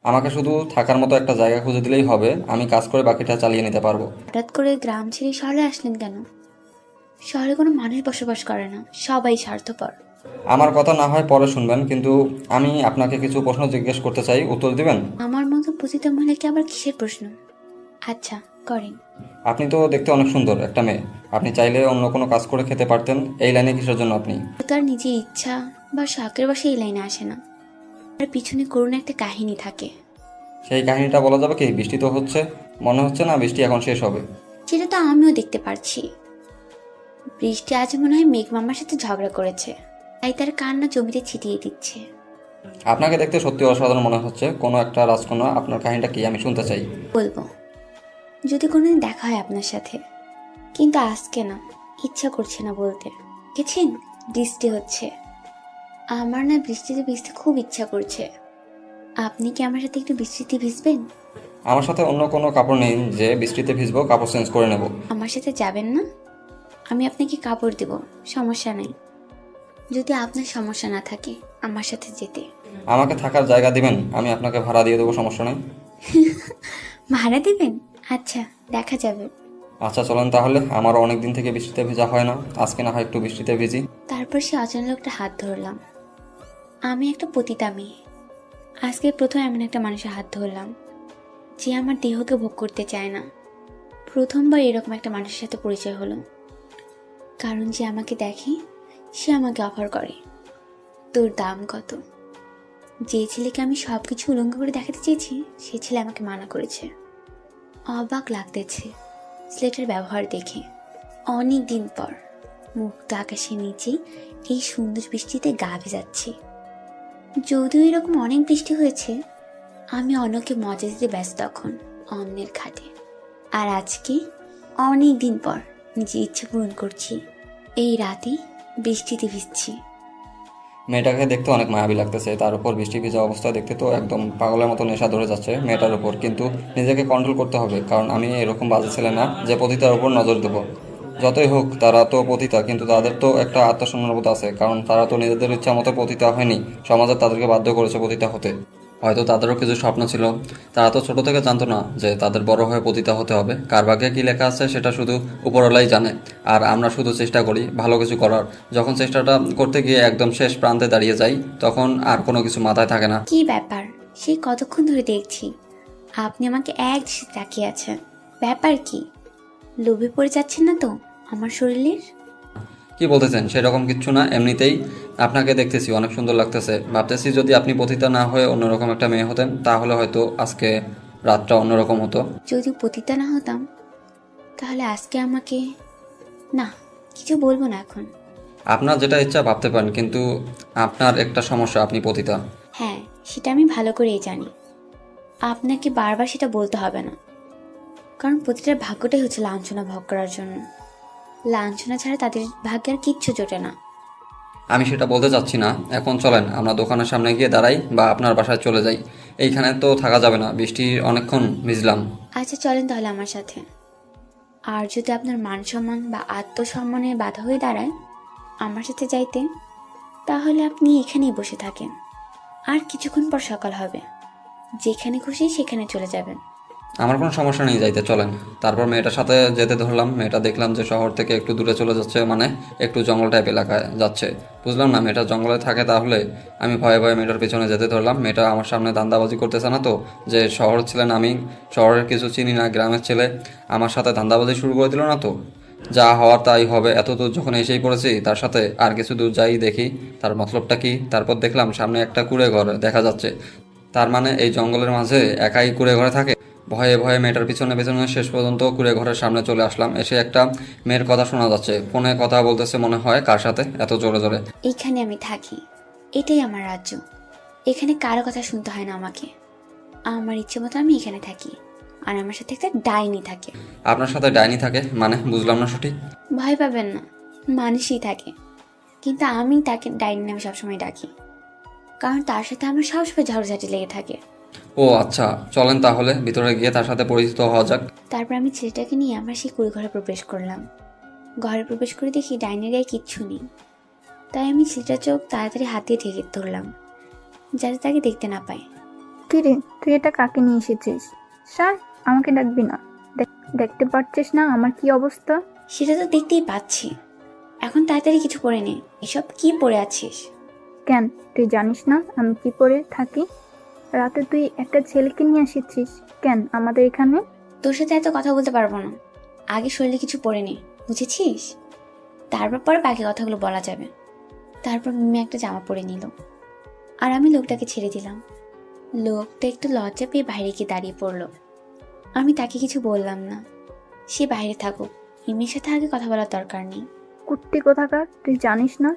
আমাকে শুধু থাকার মতো একটা জায়গা খুঁজে দিলেই হবে, আমি কাজ করে বাকিটা চালিয়ে নিতে পারবো। হঠাৎ করে গ্রাম ছেড়ে শহরে আসলেন কেন? শহরে কোনো মানুষ বসবাস করে না, সবাই স্বার্থপর। আমার কথা না হয় পরে শুনবেন, কিন্তু আমি আপনাকে কিছু প্রশ্ন জিজ্ঞেস করতে চাই, উত্তর দিবেন? আমার মতো পতিত মহিলাকে আবার কিসের প্রশ্ন? আচ্ছা, করেন। আপনি তো দেখতে অনেক সুন্দর একটা মেয়ে, আপনি চাইলে অন্য কোনো কাজ করে খেতে পারতেন, এই লাইনে কিসের জন্য আপনি? তার নিজের ইচ্ছা বা শখের বসে এই লাইনে আসে না। আর পিছনে করুণ একটা কাহিনী থাকে। সেই কাহিনীটা বলা যাবে কি? বৃষ্টি তো হচ্ছে, মনে হচ্ছে না বৃষ্টি এখন শেষ হবে। সেটা তো আমিও দেখতে পারছি। বৃষ্টি আজ মনে হয় মেঘ মামার সাথে ঝগড়া করেছে, তাই তার কান্না জমিতে ছিটিয়ে দিচ্ছে। আপনাকে দেখতে সত্যি অসাধারণ মনে হচ্ছে, কোনো একটা রাজকন্যা। আপনার কাহিনীটা কি আমি শুনতে চাই। বলবো, যদি কোনোদিন দেখা হয় আপনার সাথে, কিন্তু আজকে না, ইচ্ছা করছে না বলতে। দেখেছেন, বৃষ্টি হচ্ছে। আমার না বৃষ্টিতে ভিজতে খুব ইচ্ছা করছে। আপনি কি আমার সাথে একটু বৃষ্টিতে ভিজবেন? আমার সাথে অন্য কোনো কাপড় নেই যে বৃষ্টিতে ভিজবো, কাপড় চেঞ্জ করে নেব। আমার সাথে যাবেন না? আমি আপনাকে কাপড় দেব, সমস্যা নাই। যদি আপনার সমস্যা না থাকে আমার সাথে যেতে। আমাকে থাকার জায়গা দিবেন, আমি আপনাকে ভাড়া দিয়ে দেবো, সমস্যা নেই। ভাড়া দেবেন? আচ্ছা, দেখা যাবে। আচ্ছা চলেন তাহলে, আমারও অনেক দিন থেকে বৃষ্টিতে ভেজা হয় না, আজকে না হয় একটু বৃষ্টিতে ভিজি। তারপর সে অচেনা লোকটা হাত ধরলাম। আমি একটা পতিতা মেয়ে, আজকে প্রথম এমন একটা মানুষের হাত ধরলাম যে আমার দেহকে ভোগ করতে চায় না। প্রথমবার এরকম একটা মানুষের সাথে পরিচয় হলো। কারণ যে আমাকে দেখে, সে আমাকে অফার করে, তোর দাম কত? যে ছেলেকে আমি সবকিছু উলঙ্গ করে দেখাতে চেয়েছি, সে ছেলে আমাকে মানা করেছে। অবাক লাগতেছে ছেলেটার ব্যবহার দেখে। অনেক দিন পর মুক্ত আকাশের নিচে এই সুন্দর বৃষ্টিতে গা ভেজাচ্ছি। যদিও এরকম অনেক বৃষ্টি হয়েছে, আমি অন্যকে মজা দিতে ব্যস্ত তখন অন্যের খাটে। আর আজকে অনেক দিন পর নিজের ইচ্ছা পূরণ করছি, এই রাতে বৃষ্টিতে ভিজছি। মেয়েটাকে দেখতে অনেক মায়াবী লাগতেছে, তার উপর বৃষ্টি ভিজা অবস্থায় দেখতে তো একদম পাগলের মতো নেশা ধরে যাচ্ছে মেয়েটার উপর। কিন্তু নিজেকে কন্ট্রোল করতে হবে, কারণ আমি এরকম বাজে ছেলে না যে পতিতার উপর নজর দেবো। যতই হোক তারা তো পতিতা, কিন্তু তাদের তো একটা আত্মসম্মানবোধ আছে, কারণ তারা তো নিজেদের ইচ্ছা মতো পতিতা হয়নি, সমাজে তাদেরকে বাধ্য করেছে পতিতা হতে। হয়তো তাদেরও কিছু স্বপ্ন ছিল, তারা তো ছোট থেকে জানতো না যে তাদের বড় হয়ে পতিতা হতে হবে। কার ভাগ্যে কী লেখা আছে সেটা শুধু উপরওয়ালাই জানে। আর আমরা শুধু চেষ্টা করি ভালো কিছু করার। যখন চেষ্টাটা করতে গিয়ে একদম শেষ প্রান্তে দাঁড়িয়ে যাই, তখন আর কোনো কিছু মাথায় থাকে না। কি ব্যাপার? সেই কতক্ষণ ধরে দেখছি আপনি আমাকে এক দৃষ্টিতে তাকিয়ে আছেন। ব্যাপার কি? লোভে পড়ে যাচ্ছেন না তো আমার শরীরের? কি বলতেছেন? সেরকম কিচ্ছু না, এমনিতেই আপনাকে দেখতেছি অনেক সুন্দর লাগতেছে। ভাবতেছি যদি আপনি পতিতা না হয়ে অন্যরকম একটা মেয়ে হতেন, তাহলে হয়তো আজকে রাতটা অন্যরকম হতো। যদি পতিতা না হতাম, তাহলে আজকে আমাকে, না, কিছু বলবো না এখন। আপনার যেটা ইচ্ছা ভাবতে পারেন, কিন্তু আপনার একটা সমস্যা, আপনি পতিতা। হ্যাঁ, সেটা আমি ভালো করেই জানি। আপনাকে বারবার সেটা বলতে হবে না, কারণ প্রতিটার ভাগ্যটাই হচ্ছে লাঞ্ছনা ভোগ করার জন্য। লাঞ্ছনা ছাড়া তাদের ভাগ্যে আর কিচ্ছু জোটে না। আমি সেটা বলতে চাচ্ছি না। এখন চলেন আমরা দোকানের সামনে গিয়ে দাঁড়াই, বা আপনার বাসায় চলে যাই। এইখানে তো থাকা যাবে না, বৃষ্টি অনেকক্ষণ ভিজলাম। আচ্ছা, চলেন তাহলে আমার সাথে। আর যদি আপনার মান সম্মান বা আত্মসম্মানে বাধা হয়ে দাঁড়ায় আমার সাথে যাইতে, তাহলে আপনি এখানেই বসে থাকেন। আর কিছুক্ষণ পর সকাল হবে, যেখানে খুশি সেখানে চলে যাবেন। আমার কোনো সমস্যা নেই, যাইতে চলেন। তারপর মেয়েটার সাথে যেতে ধরলাম, মেয়েটা দেখলাম যে শহর থেকে একটু দূরে চলে যাচ্ছে, মানে একটু জঙ্গল টাইপ এলাকায় যাচ্ছে। বুঝলাম না মেয়েটা জঙ্গলে থাকে, তাহলে আমি ভয়ে ভয়ে মেয়েটার পিছনে যেতে ধরলাম। মেয়েটা আমার সামনে ধান্দাবাজি করতেছে না তো, যে শহর ছিলেন, আমি শহরের কিছু চিনি না, গ্রামের ছেলে, আমার সাথে ধান্দাবাজি শুরু করে দিল না তো? যা হওয়ার তাই হবে, এত দূর যখন এসেই পড়েছি তার সাথে আর কিছু দূর যাই দেখি তার মতলবটা কি। তারপর দেখলাম সামনে একটা কুঁড়ে ঘর দেখা যাচ্ছে। তার মানে এই জঙ্গলের মাঝে একাই কুঁড়ে ঘরে থাকে। ভয়ে ভয়ে মেয়েটার পিছনে পিছনে শেষ পর্যন্ত কুঁড়ে ঘরের সামনে চলে আসলাম। এসে একটা মেয়ের কথা শোনা যাচ্ছে, ফোনে কথা বলতেছে মনে হয়, কার সাথে এত জোরে জোরে? এইখানে আমি থাকি, এটাই আমার রাজ্য। এখানে কারো কথা শুনতে হয় না আমাকে। আমার ইচ্ছে মতো আমি এখানে থাকি, আর আমার সাথে একটা ডাইনি থাকে। আপনার সাথে ডাইনি থাকে মানে? বুঝলাম না সঠিক। ভয় পাবেন না, মানুষই থাকে, কিন্তু আমি তাকে ডাইনি নামে সবসময় ডাকি, কারণ তার সাথে আমার সবসময় ঝগড়াঝাটি লেগে থাকে। ও আচ্ছা, চলেন তাহলে ভিতরে গিয়ে তার সাথে পরিচিত হওয়া যাক। তারপর আমি ছেলেটাকে নিয়ে আমার সেই কুড়ি ঘরে প্রবেশ করলাম। ঘরে প্রবেশ করে দেখি ডাইনির গায়ে কিচ্ছু নেই। তাই আমি ছেলেটার চোখ তাড়াতাড়ি হাত দিয়ে ঢেকে ধরলাম, যাতে তাকে দেখতে না পায়। কিরে, তুই এটা কাকে নিয়ে এসেছিস? স্যার, আমাকে ডাকবি না? দেখতে পারছিস না আমার কি অবস্থা? সেটা তো দেখতেই পাচ্ছি। এখন তাড়াতাড়ি কিছু পরে নে। এসব কি পরে আছিস? কেন, তুই জানিস না আমি কি করে থাকি? রাতে তুই একটা ছেলেকে নিয়ে এসেছিস কেন আমাদের এখানে? তোর সাথে এত কথা বলতে পারবো না। আগে শরীরে কিছু পরে নে, বুঝেছিস? তারপর পরে বাকি কথাগুলো বলা যাবে। তারপর মিমি একটা জামা পরে নিল, আর আমি লোকটাকে ছেড়ে দিলাম। লোকটা একটু লজ্জা পেয়ে বাইরে গিয়ে দাঁড়িয়ে পড়লো। আমি তাকে কিছু বললাম না। সে বাইরে থাকুক, মিমির সাথে আগে কথা বলার দরকার নেই। কুত্তি কোথাকার, তুই জানিস না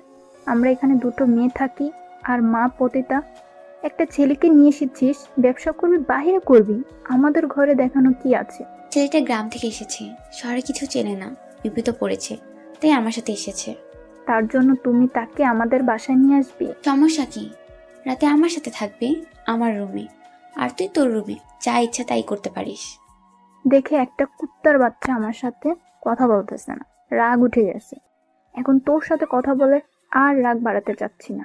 আমরা এখানে দুটো মেয়ে থাকি আর মা পতিতা? একটা ছেলেকে নিয়ে এসেছিস, ব্যবসা করবি বাহিরে করবি, আমাদের ঘরে দেখানো কি আছে? ছেলেটা গ্রাম থেকে এসেছে, শহরে কিছু চেনে না, বিপদে পড়েছে, তাই আমার সাথে এসেছে। তার জন্য তুমি তাকে আমাদের বাসায় নিয়ে আসবি? সমস্যা কি? রাতে আমার সাথে থাকবে, আমার রুমে, আর তুই তোর রুমে যা ইচ্ছা তাই করতে পারিস। দেখে একটা কুত্তার বাচ্চা আমার সাথে কথা বলতেছে না, রাগ উঠে গেছে। এখন তোর সাথে কথা বলে আর রাগ বাড়াতে চাচ্ছি না।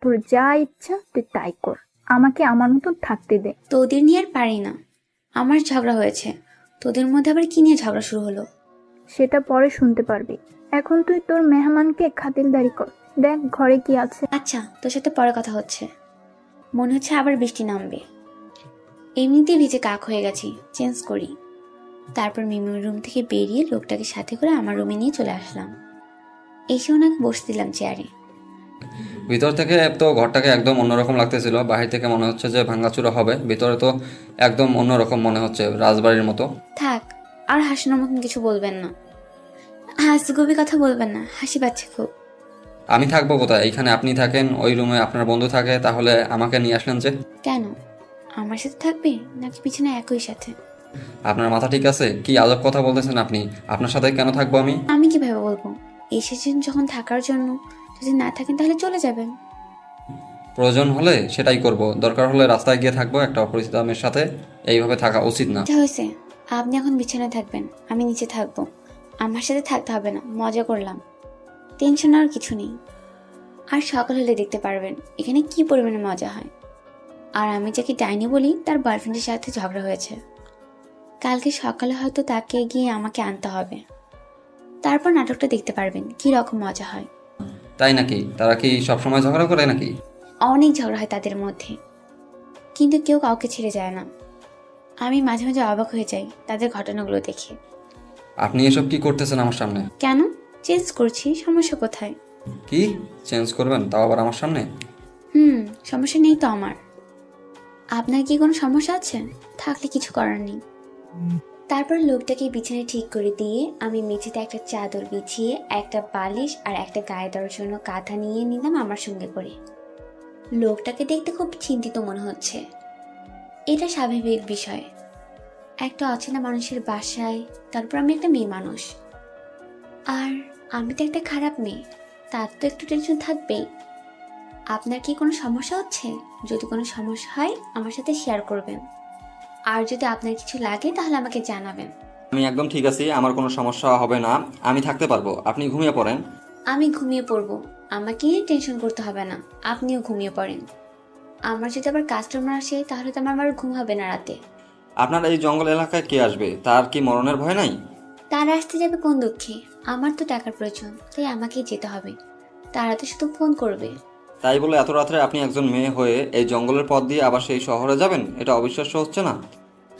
তোর যা ইচ্ছা তুই তাই কর, আমাকে আমার মতন থাকতে দে। তোদের নিয়ে আর পারি না। আমার ঝগড়া হয়েছে, তোদের মধ্যে আবার কি নিয়ে ঝগড়া শুরু হলো? সেটা পরে শুনতে পারবি। এখন তুই তোর মেহমানকে খাতিরদারি কর, দেখ ঘরে কি আছে। আচ্ছা, তোর সাথে পরে কথা হচ্ছে। মনে হচ্ছে আবার বৃষ্টি নামবে। এমনিতেই ভিজে কাক হয়ে গেছি, চেঞ্জ করি। তারপর মিমির রুম থেকে বেরিয়ে লোকটাকে সাথে করে আমার রুমে নিয়ে চলে আসলাম। এসে ওনাকে বসে দিলাম চেয়ারে। ভিতর থেকে তো ঘরটাকে একদম অন্যরকম লাগতেছিল, বাহির থেকে মনে হচ্ছে যে ভাঙাচুরা হবে, ভিতরে তো একদম অন্যরকম মনে হচ্ছে, রাজবাড়ির মতো। থাক, আর হাসানোর মতন কিছু বলবেন না। হাসিগুবি কথা বলবেন না, হাসি পাচ্ছে খুব। আমি থাকবো কোথায়? এইখানে আপনি থাকেন, ওই রুমে আপনার বন্ধু থাকে, তাহলে আমাকে নিয়ে আসলেন যে? কেন, আমার সাথে থাকবে নাকি পিছনে একই সাথে? আপনার মাথা ঠিক আছে? কি আজব কথা বলতেছেন আপনি? আপনার সাথে কেন থাকবো আমি? আমি কিভাবে বলবো? এসেছেন যখন থাকার জন্য, যদি না থাকেন তাহলে চলে যাবেন। প্রয়োজন হলে সেটাই করব, দরকার হলে রাস্তায় গিয়ে থাকবো একটা অপরিচিত মেয়ের সাথে। এইভাবে থাকা উচিত না। যা হয়েছে, আপনি এখন বিছানায় থাকবেন, আমি নিচে থাকবো। আমার সাথে থাকতে হবে না, মজা করলাম। টেনশন আর কিছু নেই। আর সকাল হলে দেখতে পারবেন এখানে কি পরিমাণে মজা হয়। আর আমি যাকে ডাইনি বলি তার বয়ফ্রেন্ডের সাথে ঝগড়া হয়েছে। কালকে সকালে হয়তো তাকে গিয়ে আমাকে আনতে হবে। তারপর নাটকটা দেখতে পারবেন কি রকম মজা হয়। তাই নাকি? তারা কি সবসময় ঝগড়া করে নাকি? অনেক ঝগড়া হয় তাদের মধ্যে, কিন্তু কেউ কাউকে ছেড়ে যায় না। আমি মাঝে মাঝে অবাক হয়ে যাই তাদের ঘটনাগুলো দেখে। আপনি এসব কি করতেছেন আমার সামনে? কেন চেঞ্জ করছি, সমস্যা কোথায়? কি চেঞ্জ করবেন, তাও আবার আমার সামনে? সমস্যা নেই তো আমার। আপনার কি কোনো সমস্যা আছে? থাকলে কিছু করার নেই। তারপর লোকটাকে বিছানায় ঠিক করে দিয়ে আমি মেঝেতে একটা চাদর বিছিয়ে একটা বালিশ আর একটা গায়ে দেওয়ার জন্য কাঁথা নিয়ে নিলাম আমার সঙ্গে করে। লোকটাকে দেখতে খুব চিন্তিত মনে হচ্ছে। এটা স্বাভাবিক বিষয়, একটা অচেনা মানুষের বাসায়, তারপর আমি একটা মেয়ে মানুষ। আর আমি তো একটা খারাপ মেয়ে, তার তো একটু টেনশন থাকবেই। আপনার কি কোনো সমস্যা হচ্ছে? যদি কোনো সমস্যা হয় আমার সাথে শেয়ার করবেন, আর যদি আপনার কিছু লাগে তাহলে আমাকে জানাবেন। আমি একদম ঠিক আছি, আমার কোনো সমস্যা হবে না, আমি থাকতে পারবো, আপনি ঘুমিয়ে পড়েন। আমি ঘুমিয়ে পড়বো, আমাকে নিয়ে টেনশন করতে হবে না, আপনিও ঘুমিয়ে পড়েন। আমার যদি আবার কাস্টমার আসে তাহলে তো আমার ঘুম হবে না রাতে। আপনার এই জঙ্গল এলাকায় কে আসবে? তার কি মরণের ভয় নাই? তারা আসতে যাবে কোন দুঃখে? আমার তো টাকার প্রয়োজন, তাই আমাকেই যেতে হবে। তারা তো শুধু ফোন করবে। তাই বলে এত রাত্রে আপনি একজন মেয়ে হয়ে এই জঙ্গলের পথ দিয়ে আবার সেই শহরে যাবেন? এটা অবিশ্বাস্য হচ্ছে না?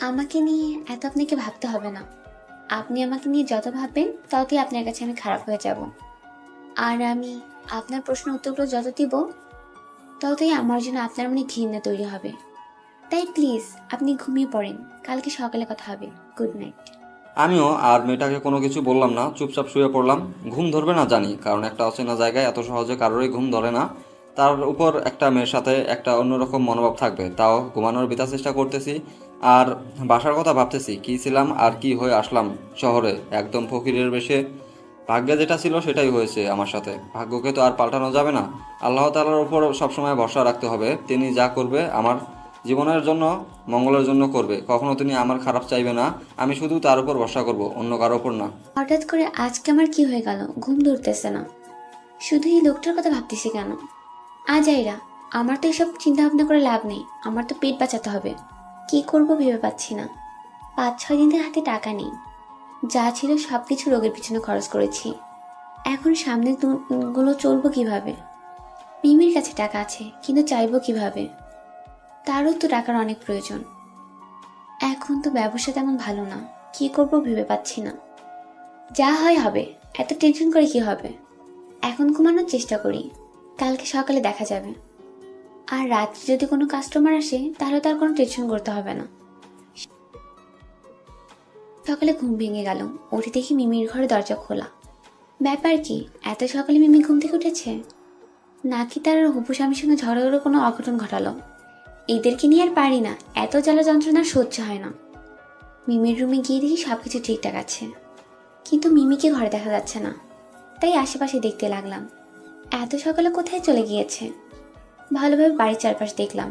আমাকে নিয়ে এত আপনাকে ভাবতে হবে না। আপনি আমাকে নিয়ে যত ভাববেন ততই আপনার কাছে আমি খারাপ হয়ে যাব। আর আমি আপনার প্রশ্ন উত্তরগুলো যত দিব ততই আমার জন্য আপনার মনে ঘৃণা তৈরি হবে। তাই প্লিজ আপনি ঘুমিয়ে পড়েন, কালকে সকালে কথা হবে। Good night. আমিও আর মেয়েটাকে কোনো কিছু বললাম না, চুপচাপ শুয়ে পড়লাম। ঘুম ধরবে না জানি, কারণ একটা অচেনা জায়গায় এত সহজে কারোরই ঘুম ধরে না। তার উপর একটা মেয়ের সাথে একটা অন্যরকম মনোভাব থাকবে, তাও ঘুমানোর বিতা চেষ্টা করতেছি। আর বাসার কথা ভাবতেছি, কী ছিলাম আর কি হয়ে আসলাম শহরে, একদম ফকিরের বেশে। ভাগ্যে যেটা ছিল সেটাই হয়েছে আমার সাথে, ভাগ্যকে তো আর পাল্টানো যাবে না। আল্লাহ তাআলার উপর সবসময় ভরসা রাখতে হবে, তিনি যা করবে আমার জীবনের জন্য মঙ্গলের জন্য করবে, কখনো তিনি আমার খারাপ চাইবে না। আমি শুধু তার উপর ভরসা করব, অন্য কারোর উপর না। হঠাৎ করে আজকে আমার কি হয়ে গেল, ঘুম ধরতেছে না। শুধু এই লোকটার কথা ভাবতেছি কেন? আজাইরা, আমার তো এসব চিন্তা ভাবনা করে লাভ নেই, আমার তো পেট বাঁচাতে হবে। কি করব ভেবে পাচ্ছি না। 5-6 দিন থেকে হাতে টাকা নেই, যা ছিল সব কিছু রোগের পিছনে খরচ করেছি। এখন সামনে গুলো চলবো কিভাবে? মিমির কাছে টাকা আছে, কিন্তু চাইবো কিভাবে? তারও তো টাকার অনেক প্রয়োজন। এখন তো ব্যবসা তেমন ভালো না, কি করব ভেবে পাচ্ছি না। যা হয় হবে, এত টেনশন করে কি হবে? এখন ঘুমানোর চেষ্টা করি, কালকে সকালে দেখা যাবে। আর রাত্রে যদি কোনো কাস্টমার আসে তাহলে তার কোনো টেনশন করতে হবে না। সকালে ঘুম ভেঙে গেল, উঠে দেখি মিমির ঘরে দরজা খোলা। ব্যাপার কি, এত সকালে মিমি ঘুম থেকে উঠেছে? নাকি তার হবু স্বামীর সঙ্গে ঝগড়া কোনো অঘটন ঘটালো? এদেরকে নিয়ে আর পারি না, এত জ্বালা যন্ত্রণা সহ্য হয় না। মিমির রুমে গিয়ে দেখি সবকিছু ঠিকঠাক আছে, কিন্তু মিমিকে ঘরে দেখা যাচ্ছে না। তাই আশেপাশে দেখতে লাগলাম, এত সকালে কোথায় চলে গিয়েছে। ভালোভাবে বাড়ির চারপাশ দেখলাম,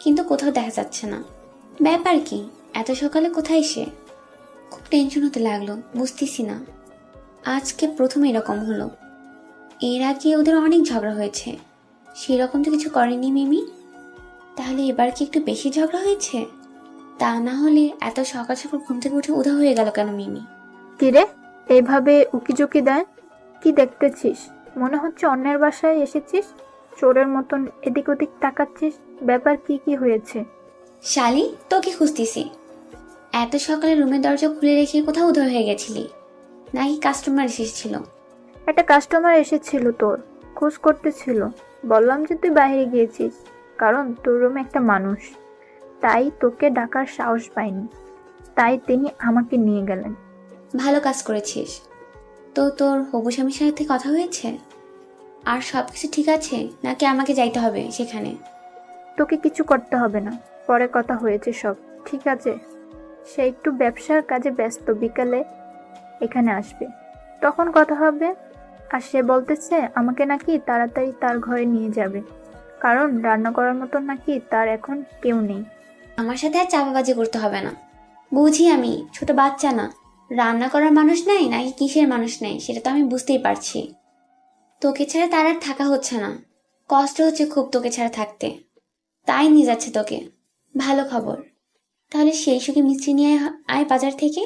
কিন্তু কোথাও দেখা যাচ্ছে না। ব্যাপার কি, এত সকালে কোথায় সে? খুব টেনশন হতে লাগলো, বুঝতেছি না। আজকে প্রথম এরকম হলো। এর আগে ওদের অনেক ঝগড়া হয়েছে, সেরকম তো কিছু করেনি মিমি। তাহলে এবার কি একটু বেশি ঝগড়া হয়েছে? তা না হলে এত সকাল সকাল ঘুম থেকে উঠে উধা হয়ে গেল কেন মিমি? কিরে, এইভাবে উকিঝুঁকি দেয়? কি দেখতেছিস? মনে হচ্ছে অন্যের বাসায় এসেছিস, চোরের মতন এদিক ওদিক তাকাচ্ছিস। ব্যাপার কি কি হয়েছে? শালি, তোকে খুঁজতেছি। এত সকালে রুমের দরজা খুলে রেখে কোথাও উধা হয়ে গেছিলি? নাকি কাস্টমার এসেছিল? একটা কাস্টমার এসেছিল, তোর খোঁজ করতেছিল। বললাম যে তুই বাইরে গিয়েছিস, কারণ তোর রুমে একটা মানুষ, তাই তোকে ডাকার সাহস পাইনি, তাই তিনি আমাকে নিয়ে গেলেন। ভালো কাজ করেছিস। তো তোর হবু স্বামীর সাথে কথা হয়েছে? আর সব কিছু ঠিক আছে, নাকি আমাকে যাইতে হবে সেখানে? তোকে কিছু করতে হবে না, পরে কথা হয়েছে সব ঠিক আছে। সে একটু ব্যবসার কাজে ব্যস্ত, বিকালে এখানে আসবে, তখন কথা হবে। আর সে বলতেছে আমাকে নাকি তাড়াতাড়ি তার ঘরে নিয়ে যাবে, কারণ রান্না করার মতো নাকি তার এখন কেউ নেই। আমার সাথে আর চাপাবাজি করতে হবে না। বুঝি আমি ছোট বাচ্চা না, রান্না করার মানুষ নাই নাকি কিসের মানুষ নাই সেটা তো আমি বুঝতেই পারছি। তোকে ছাড়া তার আর থাকা হচ্ছে না, কষ্ট হচ্ছে খুব তোকে ছাড়া থাকতে, তাই নিয়ে যাচ্ছে তোকে। ভালো খবর, তাহলে সেই সুখে মিষ্টি নিয়ে আয় বাজার থেকে,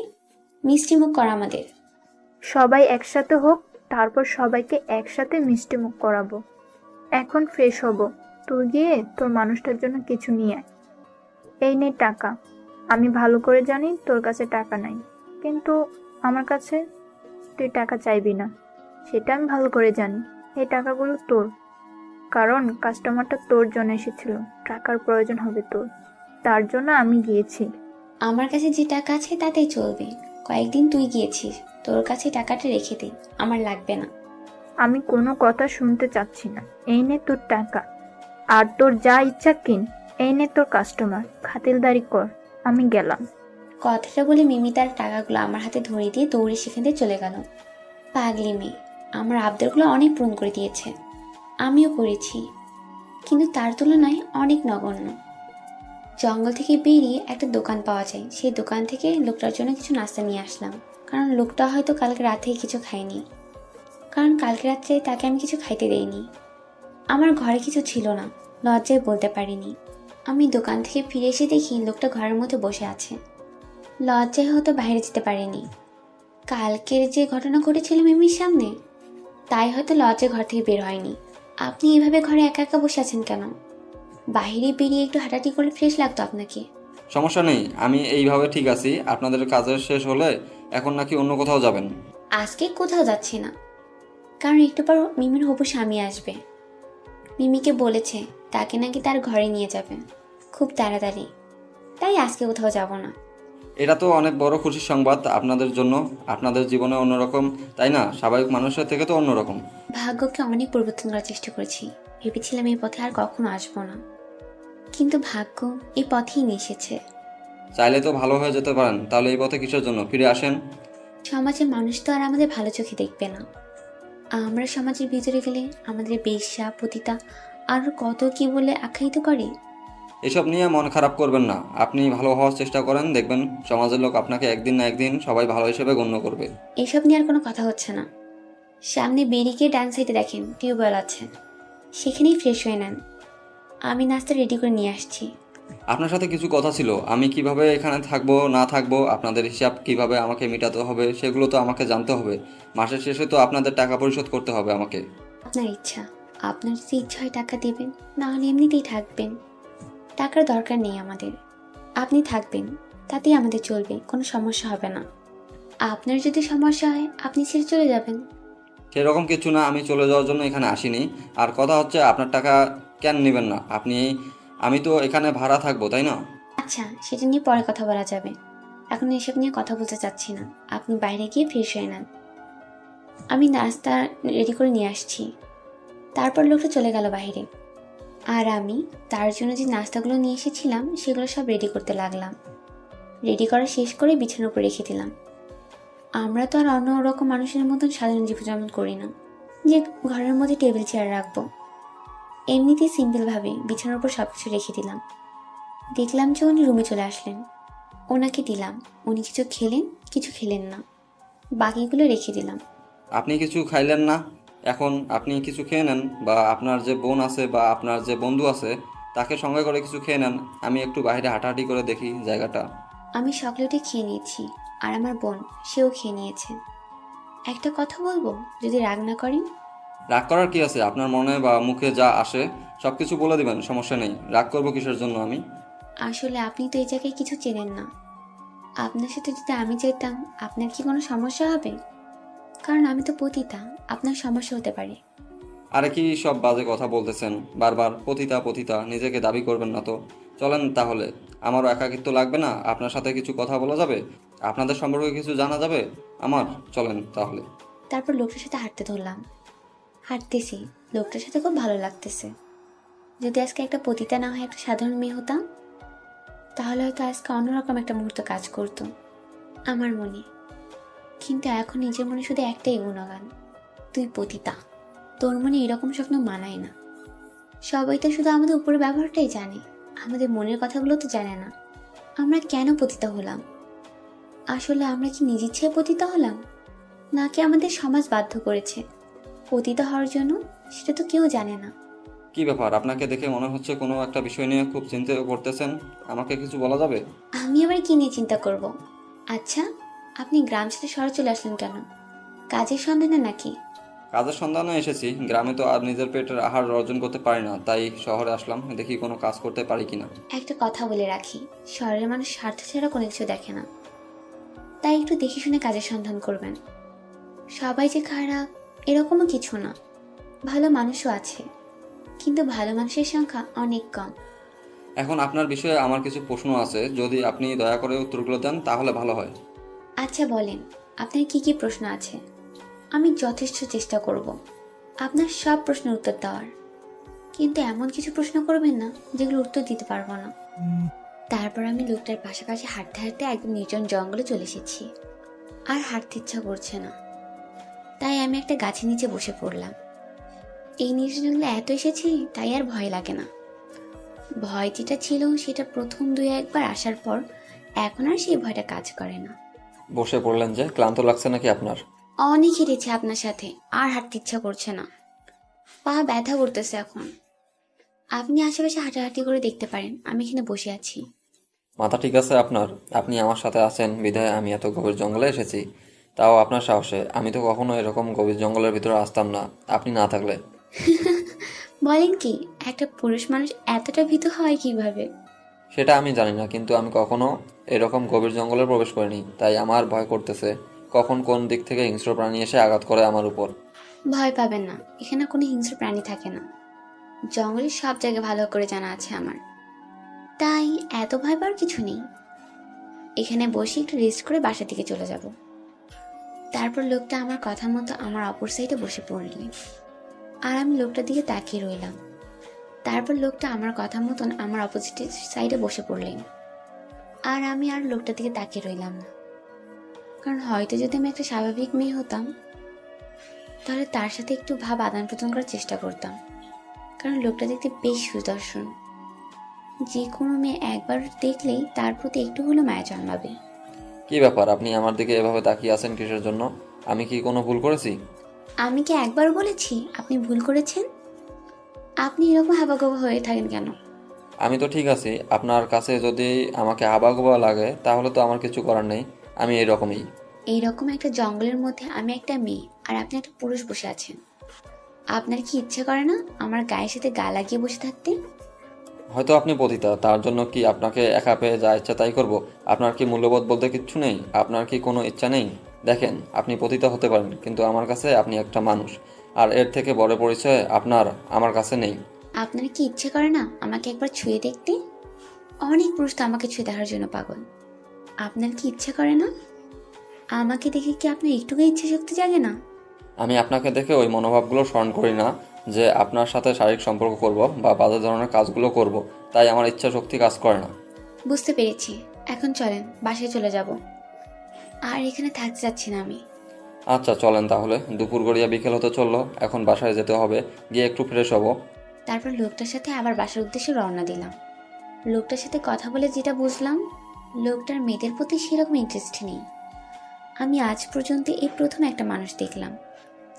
মিষ্টি মুখ কর আমাদের। সবাই একসাথে হোক, তারপর সবাইকে একসাথে মিষ্টি মুখ করাবো। এখন ফ্রেশ হব, তুই গিয়ে তোর মানুষটার জন্য কিছু নিয়ে আয়। এই নে টাকা। আমি ভালো করে জানি তোর কাছে টাকা নাই, কিন্তু আমার কাছে তুই টাকা চাইবি না, সেটা আমি ভালো করে জানি। এই টাকাগুলো তোর, কারণ কাস্টমারটা তোর জন্য এসেছিল, টাকার প্রয়োজন হবে তোর, তার জন্য আমি গিয়েছি। আমার কাছে যে টাকা আছে তাতেই চলবে। কয়েকদিন তুই গিয়েছিস, তোর কাছে টাকাটা রেখে দে, আমার লাগবে না। আমি কোনো কথা শুনতে চাচ্ছি না। এই নে তোর টাকা, আর তোর যা ইচ্ছা কিন। এই নে তোর কাস্টমার, খাতিরদারি কর। আমি গেলাম। কথাটা বলে মিমি তার টাকাগুলো আমার হাতে ধরিয়ে দিয়ে দৌড়ে সেখান থেকে চলে গেল। পাগলি মেয়ে, আমার আবদারগুলো অনেক পূরণ করে দিয়েছে, আমিও করেছি, কিন্তু তার তুলনায় অনেক নগণ্য। জঙ্গল থেকে বেরিয়ে একটা দোকান পাওয়া যায়, সেই দোকান থেকে লোকটার জন্য কিছু নাস্তা নিয়ে আসলাম, কারণ লোকটা হয়তো কালকে রাতে কিছু খায়নি, কারণ কালকে রাত্রে তাকে আমি কিছু খাইতে দেইনি। আমার ঘরে কিছু ছিল না, লজ্জায় বলতে পারিনি। আমি দোকান থেকে ফিরে এসে দেখি লোকটা ঘরের মধ্যে বসে আছে। লজ্জায় হয়তো বাইরে যেতে পারিনি, কালকের যে ঘটনা ঘটেছিল মিমির সামনে, তাই হয়তো লজ্জায় ঘর থেকে বের হয়নি। আপনি এভাবে ঘরে একা একা বসে আছেন কেন? বাইরে বেরিয়ে একটু হাঁটাহাঁটি করে ফ্রেশ লাগতো আপনাকে। সমস্যা নেই, আমি এইভাবে ঠিক আছি। আপনাদের কাজের শেষ হলে এখন নাকি অন্য কোথাও যাবেন? আজকে কোথাও যাচ্ছি না, কারণ একটু পর মিমির হবু স্বামী আসবে। মিমিকে বলেছে তাকে নাকি তার ঘরে নিয়ে যাবে খুব তাড়াতাড়ি, তাই আজকে কোথাও যাব না। এটা তো অনেক বড় খুশির সংবাদ আপনাদের জন্য। আপনাদের জীবনে অন্যরকম, তাই না? স্বাভাবিক মানুষের থেকে তো অন্যরকম। ভাগ্যকে অনেক পরিবর্তন করার চেষ্টা করেছি, ভেবেছিলাম এই পথে আর কখনো আসবো না, কিন্তু ভাগ্য এই পথেই নিয়ে এসেছে। চাইলে তো ভালো হয়ে যেতে পারেন, তাহলে এই পথে কিসের জন্য? ফিরে আসেন। সমাজের মানুষ তো আর আমাদের ভালো চোখে দেখবে না। আমরা সমাজের ভিতরে গেলে আমাদের বেশ্যা পতিতা আরও কত কি বলে আখ্যায়িত করে। এসব নিয়ে মন খারাপ করবেন না, আপনি ভালো হওয়ার চেষ্টা করেন, দেখবেন সমাজের লোক আপনাকে একদিন না একদিন সবাই ভালো হিসেবে গণ্য করবে। এসব নিয়ে আর কোনো কথা হচ্ছে না। সামনে বেরিয়ে ডান সাইডে দেখেন টিউবওয়েল আছে, সেখানেই ফ্রেশ হয়ে নেন। আমি নাস্তা রেডি করে নিয়ে আসছি। আপনার সাথে কিছু কথা ছিল। আমি কিভাবে এখানে থাকবো না থাকবো, আপনাদের হিসাব কিভাবে আমাকে মেটাতে হবে সেগুলো তো আমাকে জানতে হবে। মাসের শেষে তো আপনাদের টাকা পরিশোধ করতে হবে আমাকে। আপনার ইচ্ছা, আপনার যদি ইচ্ছা হয় টাকা দিবেন, না হলে এমনিতেই থাকবেন। টাকার দরকার নেই আমাদের। আপনি থাকবেন, তাতেই আমাদের চলবে, কোনো সমস্যা হবে না। আপনার যদি সমস্যা হয় আপনি ছেড়ে চলে যাবেন। সেরকম কিছু না, আমি চলে যাওয়ার জন্য এখানে আসিনি। আর কথা হচ্ছে, আপনার টাকা কেন নেবেন না আপনি? আমি তো এখানে ভাড়া থাকবো, তাই না? আচ্ছা, সেটা নিয়ে পরে কথা বলা যাবে। এখন এসব নিয়ে কথা বলতে চাচ্ছি না। আপনি বাইরে গিয়ে ফ্রেশ হয়ে নেন। আমি নাস্তা রেডি করে নিয়ে আসছি। তারপর লোকটা চলে গেল বাইরে। আর আমি তার জন্য যে নাস্তাগুলো নিয়ে এসেছিলাম সেগুলো সব রেডি করতে লাগলাম। রেডি করা শেষ করে বিছানার উপর রেখে দিলাম। আমরা তো আর অন্য রকম মানুষের মতন সাধারণ জীবনযাপন করি না যে ঘরের মধ্যে টেবিল চেয়ার রাখবো। এমনিতেই সিম্পলভাবে বিছানার উপর সব কিছু রেখে দিলাম। দেখলাম যে উনি রুমে চলে আসলেন। ওনাকে দিলাম। উনি কিছু খেলেন, কিছু খেলেন না। বাকিগুলো রেখে দিলাম। আপনি কিছু খাইলেন না, এখন আপনি কিছু খেয়ে নেন, বা আপনার যে বোন আছে বা আপনার যে বন্ধু আছে তাকে সঙ্গে করে কিছু খেয়ে নেন। আমি একটু বাইরে হাঁটাহাঁটি করে দেখি জায়গাটা। আমি সকালে উঠে খেয়ে নিয়েছি, আর আমার বোন সেও খেয়ে নিয়েছে। একটা কথা বলবো, যদি রাগ না করেন? রাগ করার কি আছে? আপনার মনে বা মুখে যা আসে সব কিছু বলে দিবেন, সমস্যা নেই। রাগ করবো কিসের জন্য আমি? আসলে আপনি তো এই জায়গায় কিছু চেনেন না। আপনার সাথে যদি আমি যেতাম আপনার কি কোনো সমস্যা হবে? কারণ আমি তো পতিতা, আপনার সমস্যা হতে পারে। আরে কি সব বাজে কথা বলতেছেন বারবার? পতিতা পতিতা নিজেকে দাবি করবেন না তো। চলেন তাহলে, আমারও একাকিত্ব লাগবে না, আপনার সাথে কিছু কথা বলা যাবে, আপনাদের সম্পর্কে কিছু জানা যাবে আমার। চলেন তাহলে। তারপর লোকটার সাথে হাঁটতে ধরলাম। হাঁটতেছি, লোকটার সাথে খুব ভালো লাগতেছে। যদি আজকে একটা পতিতা না হয় একটা সাধারণ মেয়ে হতাম, তাহলে হয়তো আজকে অন্যরকম একটা মুহূর্ত কাজ করতো আমার মনে। কিন্তু এখন নিজের মনে শুধু একটাই গুণগান, তুই পতিতা। তোর মনে এরকম স্বপ্ন মানায় না। সবাই তো শুধু আমাদের উপরের ব্যবহারটাই জানে, আমাদের মনের কথাগুলো তো জানে না। আমরা কেন পতিতা হলাম? আসলে আমরা কি নিজ ইচ্ছে পতিতা হলাম, নাকি আমাদের সমাজ বাধ্য করেছে পতিতা হওয়ার জন্য? সেটা তো কেউ জানে না। কি ব্যাপার, আপনাকে দেখে মনে হচ্ছে কোনো একটা বিষয় নিয়ে খুব চিন্তা করতেছেন। আমাকে কিছু বলা যাবে? আমি আবার কি নিয়ে চিন্তা করব? আচ্ছা, আপনি গ্রাম ছেড়ে শহরে চলে আসলেন কেন? কাজের সন্ধানে নাকি? কাজের সন্ধানে এসেছি। গ্রামে তো আর নিজের পেটের আহার অর্জন করতে পারি না, তাই শহরে আসলাম, দেখি কোনো কাজ করতে পারি কিনা। একটা কথা বলে রাখি, শহরের মানুষ স্বার্থ ছাড়া কোনো কিছু দেখে না। তাই একটু দেখে শুনে কাজের সন্ধান করবেন। সবাই যে খারাপ এরকমও কিছু না, ভালো মানুষও আছে, কিন্তু ভালো মানুষের সংখ্যা অনেক কম। এখন আপনার বিষয়ে আমার কিছু প্রশ্ন আছে, যদি আপনি দয়া করে উত্তরগুলো দেন তাহলে ভালো হয়। আচ্ছা বলেন, আপনার কি কি প্রশ্ন আছে? আমি যথেষ্ট চেষ্টা করব আপনার সব প্রশ্নের উত্তর দেওয়ার। কিন্তু এমন কিছু প্রশ্ন করবেন না যেগুলো উত্তর দিতে পারবো না। তারপর আমি লোকটার পাশাপাশি হাঁটতে হাঁটতে একদম নির্জন জঙ্গলে চলে এসেছি। আর হাঁটতে ইচ্ছা করছে না, তাই আমি একটা গাছের নিচে বসে পড়লাম। এই নির্জন জঙ্গলে এত এসেছি তাই আর ভয় লাগে না। ভয় যেটা ছিল সেটা প্রথম দুই একবার আসার পর এখন আর সেই ভয়টা কাজ করে না। বসে পড়লেন যে, ক্লান্ত লাগছে নাকি আপনার? অনেক হেঁটেছি আপনার সাথে, আর হাঁটতে ইচ্ছা করছে না। পা ব্যথা করতেছে এখন। আপনি আশেপাশে হাঁটাহাঁটি করে দেখতে পারেন, আমি এখানে বসে আছি। মাথা ঠিক আছে আপনার? আপনি আমার সাথে আছেন বিধায় আমি এত গভীর জঙ্গলে এসেছি, তাও আপনার সাহসে। আমি তো কখনো এরকম গভীর জঙ্গলের ভিতরে আসতাম না আপনি না থাকলে। বলেন কি, একটা পুরুষ মানুষ এতটা ভীত হয় কিভাবে? সেটা আমি জানি না, কিন্তু আমি কখনো এরকম গভীর জঙ্গলে প্রবেশ করিনি, তাই আমার ভয় করতেছে কখন কোন দিক থেকে হিংস্র প্রাণী এসে আঘাত করে আমার উপর। ভয় পাবেন না, এখানে কোনো হিংস্র প্রাণী থাকে না। জঙ্গলের সব জায়গা ভালো করে জানা আছে আমার, তাই এত ভয় পাওয়ার কিছু নেই। এখানে বসে একটু রেস্ট করে বাসার দিকে চলে যাব। তারপর লোকটা আমার কথা মতো আমার অপর সাইডে বসে পড়লেন, আর আমি লোকটার দিকে তাকিয়ে রইলাম। তারপর লোকটা আমার কথা মতন আমার অপোজিট সাইডে বসে পড়লেন, আর আমি আর লোকটার দিকে তাকিয়ে রইলাম না। কারণ হয়তো যদি আমি একটা স্বাভাবিক মেয়ে হতাম তাহলে তার সাথে একটু ভাব আদান প্রদান করার চেষ্টা করতাম। কারণ লোকটা দেখতে বেশ সুদর্শন, যে কোনো মেয়ে একবার দেখলেই তার প্রতি একটু হলেও মায়া জন্মাবে। কি ব্যাপার, আপনি আমার দিকে এভাবে তাকিয়ে আছেন কিসের জন্য? আমি কি কোনো ভুল করেছি? আমি কি একবার বলেছি আপনি ভুল করেছেন? আপনি এরকম হাবাগোবা হয়ে থাকেন কেন? আমি তো ঠিক আছি, আপনার কাছে যদি আমাকে আবাগোবা লাগে তাহলে তো আমার কিছু করার নেই, আমি এরকমই। এইরকম একটা জঙ্গলের মধ্যে আমি একটা মেয়ে আর আপনি একটা পুরুষ বসে আছেন। আপনার কি ইচ্ছে করে না আমার গায়ের সাথে গা লাগিয়ে বসে থাকতে? হয়তো আপনি পতিতা, তার জন্য কি আপনাকে একা পেয়ে যা ইচ্ছা তাই করব? আপনার কি মূল্যবোধ বলতে কিচ্ছু নেই? আপনার কি কোনো ইচ্ছা নেই? দেখেন, আপনি পতিতা হতে পারেন, কিন্তু আমার কাছে আপনি একটা মানুষ, আর এর থেকে বড় পরিচয় আপনার আমার কাছে নেই। আপনার কি ইচ্ছে করে না আমাকে একবার ছুঁয়ে দেখতে? অনেক পুরুষ তো আমাকে ছুঁয়ে দেখার জন্য পাগল। আপনার কি ইচ্ছে করে না? আমাকে দেখে কি আপনার একটুকু ইচ্ছে শক্তি জাগে না? আমি আপনাকে দেখে ওই মনোভাবগুলো স্মরণ করি না যে আপনার সাথে শারীরিক সম্পর্ক করব বা বাজে ধরনের কাজগুলো করব, তাই আমার ইচ্ছা শক্তি কাজ করে না। বুঝতে পেরেছি, এখন চলেন বাসায় চলে যাব। আর এখানে থাকতে চাচ্ছি না আমি। আচ্ছা চলেন তাহলে, দুপুর গড়িয়া বিকেল হতে চললো, এখন বাসায় যেতে হবে, গিয়ে একটু ফ্রেশ হব। তারপর লোকটার সাথে আবার বাসার উদ্দেশ্যে রওনা দিলাম। লোকটার সাথে কথা বলে যেটা বুঝলাম, লোকটার মেয়েদের প্রতি সেরকম ইন্টারেস্ট নেই। আমি আজ পর্যন্ত এই প্রথম একটা মানুষ দেখলাম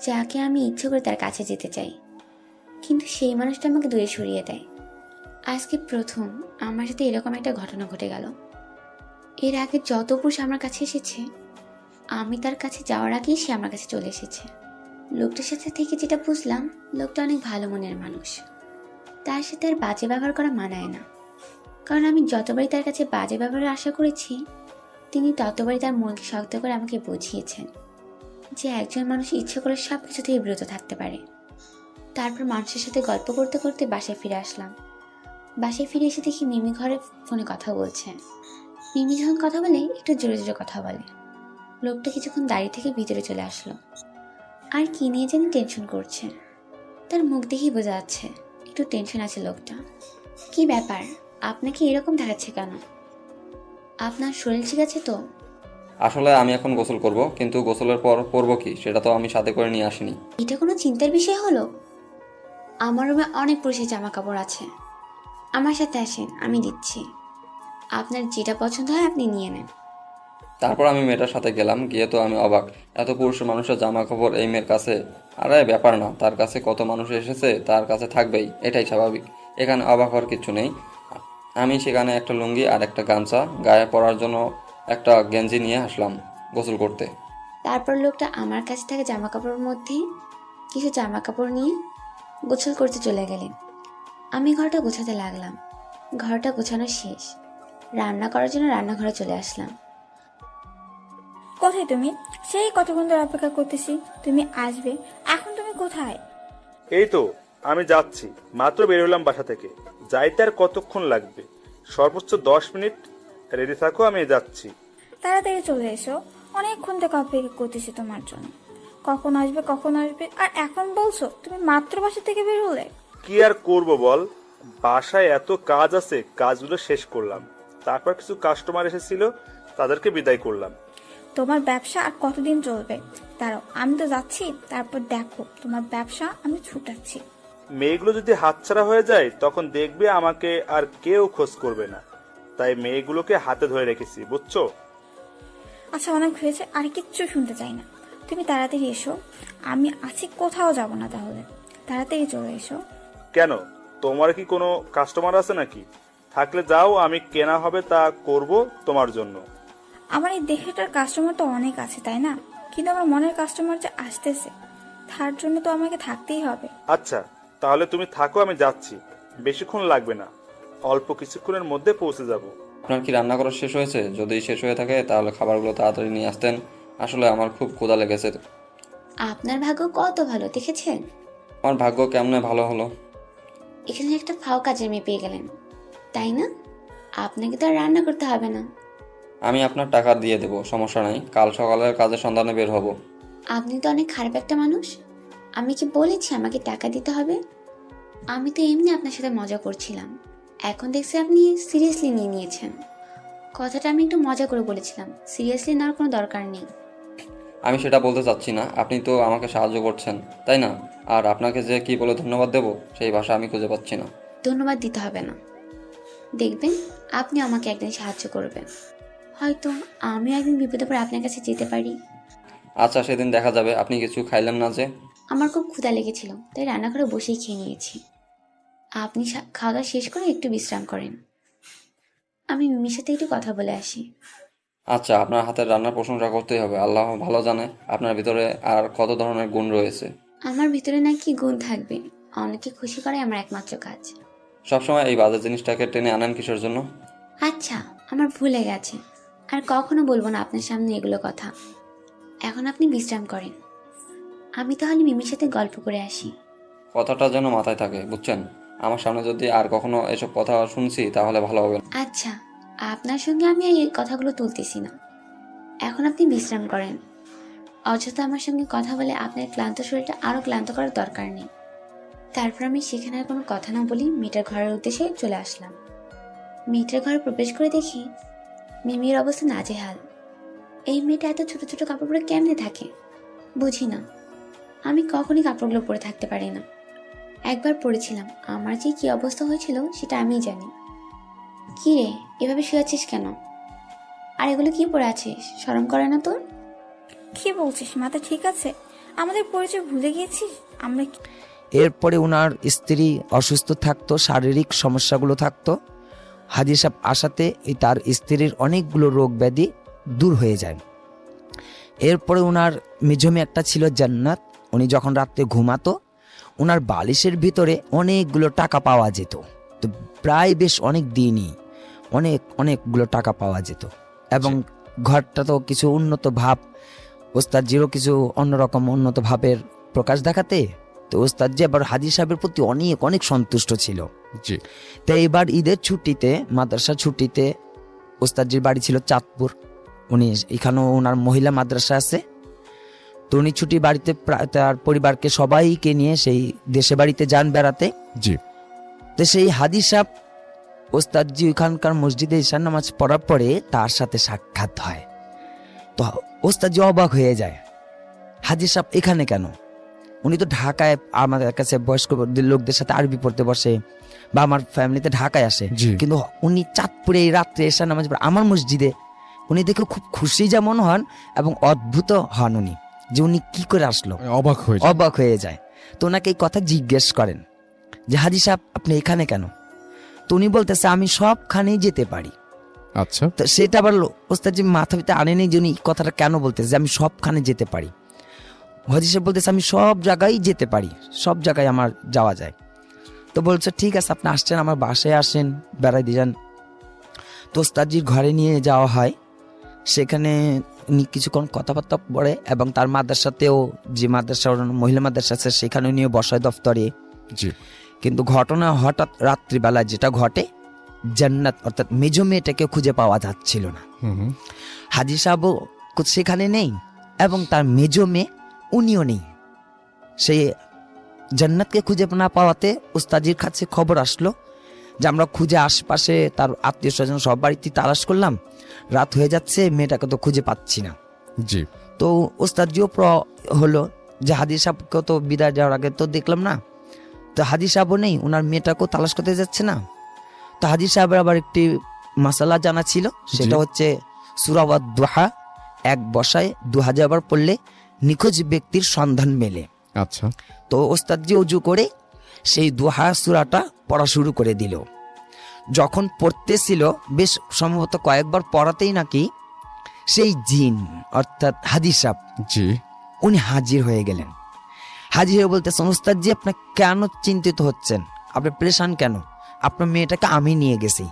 যাকে আমি ইচ্ছে করে তার কাছে যেতে চাই, কিন্তু সেই মানুষটা আমাকে দূরে সরিয়ে দেয়। আজকে প্রথম আমার সাথে এরকম একটা ঘটনা ঘটে গেল। এর আগে যত পুরুষ আমার কাছে এসেছে, আমি তার কাছে যাওয়ার আগেই সে আমার কাছে চলে এসেছে। লোকটার সাথে থেকে যেটা বুঝলাম, লোকটা অনেক ভালো মনের মানুষ। তার সাথে আর বাজে ব্যবহার করা মানায় না, কারণ আমি যতবারই তার কাছে বাজে ব্যবহারের আশা করেছি, তিনি ততবারই তার মনকে শক্ত করে আমাকে বুঝিয়েছেন যে একজন মানুষ ইচ্ছে করে সব কিছু থেকে বিরত থাকতে পারে। তারপর মানুষের সাথে গল্প করতে করতে বাসায় ফিরে আসলাম। বাসায় ফিরে এসে দেখি মিমি ঘরে ফোনে কথা বলছে। মিমি যখন কথা বলে একটু জোরে জোরে কথা বলে। লোকটা কিছুক্ষণ দাঁড়িয়ে থেকে ভিতরে চলে আসলো, আর কি নিয়ে জানি টেনশন করছে। তার মুখ দেখেই বোঝা যাচ্ছে একটু টেনশন আছে লোকটা। কি ব্যাপার, আপনাকে এরকম দেখাচ্ছে কেন? আপনার শরীর ঠিক আছে তো? আসলে আমি এখন গোসল করব, কিন্তু গোসলের পর করবো কি সেটা তো আমি সাথে করে নিয়ে আসিনি। এটা কোনো চিন্তার বিষয় হলো? আমার রুমে অনেক পুরুষের জামা কাপড় আছে, আমার সাথে আসেন, আমি দিচ্ছি। আপনার যেটা পছন্দ হয় আপনি নিয়ে নেন। তারপর আমি মেয়েটার সাথে গেলাম, গিয়ে তো আমি অবাক, এত পুরুষ মানুষের জামা কাপড় এই মেয়ের কাছে। আরে ব্যাপার না, তার কাছে কত মানুষ এসেছে, তার কাছে থাকবেই, এটাই স্বাভাবিক, এখানে অবাক হওয়ার কিছু নেই। আমি সেখানে একটা লুঙ্গি আর একটা গামছা, গায়ে পরার জন্য একটা গেঞ্জি নিয়ে আসলাম গোসল করতে। তারপর লোকটা আমার কাছে থেকে জামা কাপড়ের মধ্যে কিছু জামা কাপড় নিয়ে গোছল করতে চলে গেলেন। আমি ঘরটা গোছাতে লাগলাম। ঘরটা গোছানো শেষ, রান্না করার জন্য রান্নাঘরে চলে আসলাম। কোথায় তুমি? সেই কতক্ষণ ধরে অপেক্ষা করতেছি, তুমি আসবে। এখন তুমি কোথায়? এই তো আমি যাচ্ছি, মাত্র বের হলাম বাসা থেকে। যাইতে আর কতক্ষণ লাগবে? সর্বোচ্চ 10 মিনিট। রেডি থাকো, আমি যাচ্ছি। তাড়াতাড়ি চলে এসো, অনেকক্ষণ থেকে অপেক্ষা করতেছি তোমার জন্য। কখন আসবে কখন আসবে, আর এখন বলছো তুমি মাত্র বাসা থেকে বের হলে? কি আর করব বল, বাসায় এত কাজ আছে, কাজগুলো শেষ করলাম। তারপর কিছু কাস্টমার এসেছিল, তাদেরকে বিদায় করলাম। তোমার ব্যবসা আর কতদিন চলবে? দাঁড়াও, আমি তো যাচ্ছি, তারপর দেখো তোমার ব্যবসা আমি ছুটাচ্ছি। মেয়েগুলো যদি হাতছাড়া হয়ে যায় তখন দেখবে আমাকে আর কেউ খোঁজ করবে না, তাই মেয়েগুলোকে হাতে ধরে রেখেছি, বুঝছো? আচ্ছা অনেক হয়েছে, আর কিচ্ছু শুনতে চাই না। তুমি তাড়াতাড়ি এসো, আমি আছি, কোথাও যাব না। তাহলে তাড়াতাড়ি চলে এসো। কেন, তোমার কি কোনো কাস্টমার আছে নাকি? থাকলে যাও, আমি কেনা হবে তা করব তোমার জন্য। আমার এই দেহটার কাস্টমার তো অনেক আছে, তাই না? কিন্তু আমার মনের কাস্টমার যে আসতেছে, তার জন্য তো আমাকে থাকতেই হবে। আচ্ছা তাহলে তুমি থাকো, আমি যাচ্ছি, বেশিক্ষণ লাগবে না, অল্প কিছুক্ষণের মধ্যে পৌঁছে যাব। আপনার কি রান্না করা শেষ হয়েছে? যদি শেষ হয়ে থাকে তাহলে খাবারগুলো তাড়াতাড়ি নিয়ে আসতেন, আসলে আমার খুব ক্ষুধা লেগেছে। আপনার ভাগ্য কত ভালো দেখেছেন, আমার ভাগ্য কেমনে ভালো হলো? এখানে একটা ফাও কাজের মেয়ে পেয়ে গেলেন, তাই না? আপনাকে তো আর রান্না করতে হবে না। আমি আপনার টাকা দিয়ে দেবো, সমস্যা নাই, কাল সকালের কাজের সন্ধানে বের হব। আপনি তো অনেক খারাপ একটা মানুষ। আমি কি বলেছি আমাকে টাকা দিতে হবে? আমি তো এমনি আপনার সাথে মজা করছিলাম, এখন দেখছি আপনি সিরিয়াসলি নিয়ে নিয়েছেন। কথাটা আমি একটু মজা করে বলেছিলাম, সিরিয়াসলি নেওয়ার কোনো দরকার নেই। আমি সেটা বলতে চাচ্ছি না, আপনি তো আমাকে সাহায্য করছেন, তাই না? আর আপনাকে যে কি বলে ধন্যবাদ দেব সেই ভাষা আমি খুঁজে পাচ্ছি না। ধন্যবাদ দিতে হবে না, দেখবেন আপনি আমাকে একদিন সাহায্য করবেন। হয়তো আমিও একদিন বিপদে পড়ে আপনার কাছে যেতে পারি। আচ্ছা সেদিন দেখা যাবে। আপনি কিছু খাইলেন না যে? আমার খুব ক্ষুধা লেগেছিল, তাই রান্নাঘরে বসেই খেয়ে নিয়েছি। আপনি খাওয়া দাওয়া শেষ করে একটু বিশ্রাম করেন, আমি মিমির সাথে একটু কথা বলে আসি। আচ্ছা, আপনার হাতের রান্নার প্রশংসা করতেই হবে। আল্লাহ ভালো জানে আপনার ভিতরে আর কত ধরনের গুণ রয়েছে। আমার ভিতরে নাকি গুণ থাকবে? অনেকে খুশি করাই আমার একমাত্র কাজ। সবসময় এই বাজে জিনিসটাকে টেনে আনেন কিসের জন্য? আচ্ছা, আমার ভুলে গেছে, আর কখনো বলবো না আপনার সামনে এগুলো কথা। এখন আপনি বিশ্রাম করেন, আমি তাহলে মিমির সাথে গল্প করে আসি। কথাটা যেন মাথায় থাকে, বুঝছেন? আমার সামনে যদি আর কখনো এসব কথা শুনছি তাহলে ভালো হবে না। আচ্ছা, আপনার সঙ্গে আমি এই কথাগুলো তুলতেছি না, এখন আপনি বিশ্রাম করেন। অযথা আমার সঙ্গে কথা বলে আপনার ক্লান্ত শরীরটা আরও ক্লান্ত করার দরকার নেই। তারপর আমি সেখানে আর কোনো কথা না বলি মেয়েটার ঘরের উদ্দেশ্যে চলে আসলাম। মেয়েটার ঘরে প্রবেশ করে দেখি মিমির অবস্থা নাজেহাল। এই মেয়েটা এত ছোট ছোট কাপড় পরে কেমনে থাকে বুঝি না। আমি কখনই কাপড়গুলো পরে থাকতে পারি না, একবার পরেছিলাম, আমার যে কি অবস্থা হয়েছিল সেটা আমিই জানি। কি রে, এভাবে শুয়ে আছিস কেন? আর এগুলো কি পরে আছিস, শরম করে না তোর? কি বলছিস, মাথা ঠিক আছে? আমাদের পরিচয় ভুলে গিয়েছিস? আমরা এরপরে ওনার স্ত্রী অসুস্থ থাকতো, শারীরিক সমস্যাগুলো থাকতো। হাজি সাহেব আসাতে তার স্ত্রীর অনেকগুলো রোগ ব্যাধি দূর হয়ে যায়। এরপরে ওনার মেজমে একটা ছিল জান্নাত। উনি যখন রাত্রে ঘুমাতো ওনার বালিশের ভিতরে অনেকগুলো টাকা পাওয়া যেত। তো প্রায় বেশ অনেক দিনই অনেকগুলো টাকা পাওয়া যেত। এবং ঘরটা তো কিছু উন্নত ভাব, ওস্তাদজিরও কিছু অন্যরকম উন্নত ভাবের প্রকাশ দেখাতে, তো ওস্তাদজি আবার হাজি সাহেবের প্রতি অনেক সন্তুষ্ট ছিল। জি। তো এবার ঈদের ছুটিতে, মাদ্রাসা ছুটিতে, ওস্তাদজির বাড়ি ছিল চাঁদপুর। উনি এখানেও ওনার মহিলা মাদ্রাসা আছে। তো উনি ছুটি বাড়িতে তার পরিবারকে সবাইকে নিয়ে সেই দেশে বাড়িতে যান বেড়াতে। জি। তো সেই হাজি সাহেব ওস্তাদজি ওইখানকার মসজিদে ঈশান নামাজ পড়ার পরে তার সাথে সাক্ষাৎ হয়। তো ওস্তাদজি অবাক হয়ে যায়, হাজি সাহেব এখানে কেন? উনি তো ঢাকায় আমাদের কাছে বয়স্ক লোকদের সাথে আরবি পড়তে বসে, বা আমার ফ্যামিলিতে ঢাকায় আসে, জি। কিন্তু উনি চাঁদপুরে এই রাত্রে ঈশান নামাজ পড়ে আমার মসজিদে। উনি দেখে খুব খুশি যেমন হন এবং অদ্ভুত হন উনি, যে উনি কি করে আসলো, অবাক হয়ে যায়। তো ওনাকে এই কথা জিজ্ঞেস করেন যে হাজি সাহেব আপনি এখানে কেন? তো উনি বলতেছে আমি সবখানেই যেতে পারি। আচ্ছা। তো সেটা আবার ওস্তাদজি মাথা ভিতরে আনেনি যে উনি কথাটা কেন বলতেছে যে আমি সবখানে যেতে পারি। হাজি সাহেব বলতেছে আমি সব জায়গায় যেতে পারি, সব জায়গায় আমার যাওয়া যায়। তো বলছে ঠিক আছে আপনি আসছেন, আমার বাসায় আসেন, বেড়াই দিয়ে যান। তো ওস্তাদজির ঘরে নিয়ে যাওয়া হয়। সেখানে উনি কিছুক্ষণ কথাবার্তা বলে এবং তার মাদ্রাসাতেও, যে মাদ্রাসা মহিলা মাদ্রাসা আছে সেখানে নিয়ে বসায় দফতরে। জি। কিন্তু ঘটনা হঠাৎ রাত্রিবেলা যেটা ঘটে, জান্নাত অর্থাৎ মেজো মেয়েটাকে খুঁজে পাওয়া যাচ্ছিল না। হাজি সাহেবও সেখানে নেই এবং তার মেজো মেয়ে উনিও নেই। সেই জান্নাতকে খুঁজে না পাওয়াতে উস্তাজির কাছে খবর আসলো যে আমরা খুঁজে আশপাশে তার আত্মীয় স্বজন সব বাড়িতে তালাশ করলাম, রাত হয়ে যাচ্ছে, মেয়েটাকে তো খুঁজে পাচ্ছি না। জি। তো উস্তাদজিও হলো যে হাজি সাহেবকে তো বিদায় যাওয়ার আগে তো দেখলাম না, তো হাজি সাহেবও নেই, ওনার মেয়েটাকেও তালাশ করতে যাচ্ছে না। তো হাজি সাহেবের আবার একটি মাসালা জানা ছিল, সেটা হচ্ছে সূরা ওয়াদ-দুহা এক বসায় 2000 বার পড়লে নিখোঁজ ব্যক্তির সন্ধান মেলে। আচ্ছা। তো ওস্তাদজি অজু করে সেই দুহা সূরাটা পড়া শুরু করে দিল। যখন পড়তেছিল বেশ সম্ভবত কয়েকবার পড়াতেই নাকি সেই জিন অর্থাৎ হাজি সাহেব, জি। উনি হাজির হয়ে গেলেন। হাজির হয়ে বলতেছেন ওস্তাদজি আপনি কেন চিন্তিত হচ্ছেন, আপনি পরেশান কেন? আপনার মেয়েটাকে আমি নিয়ে গেছি।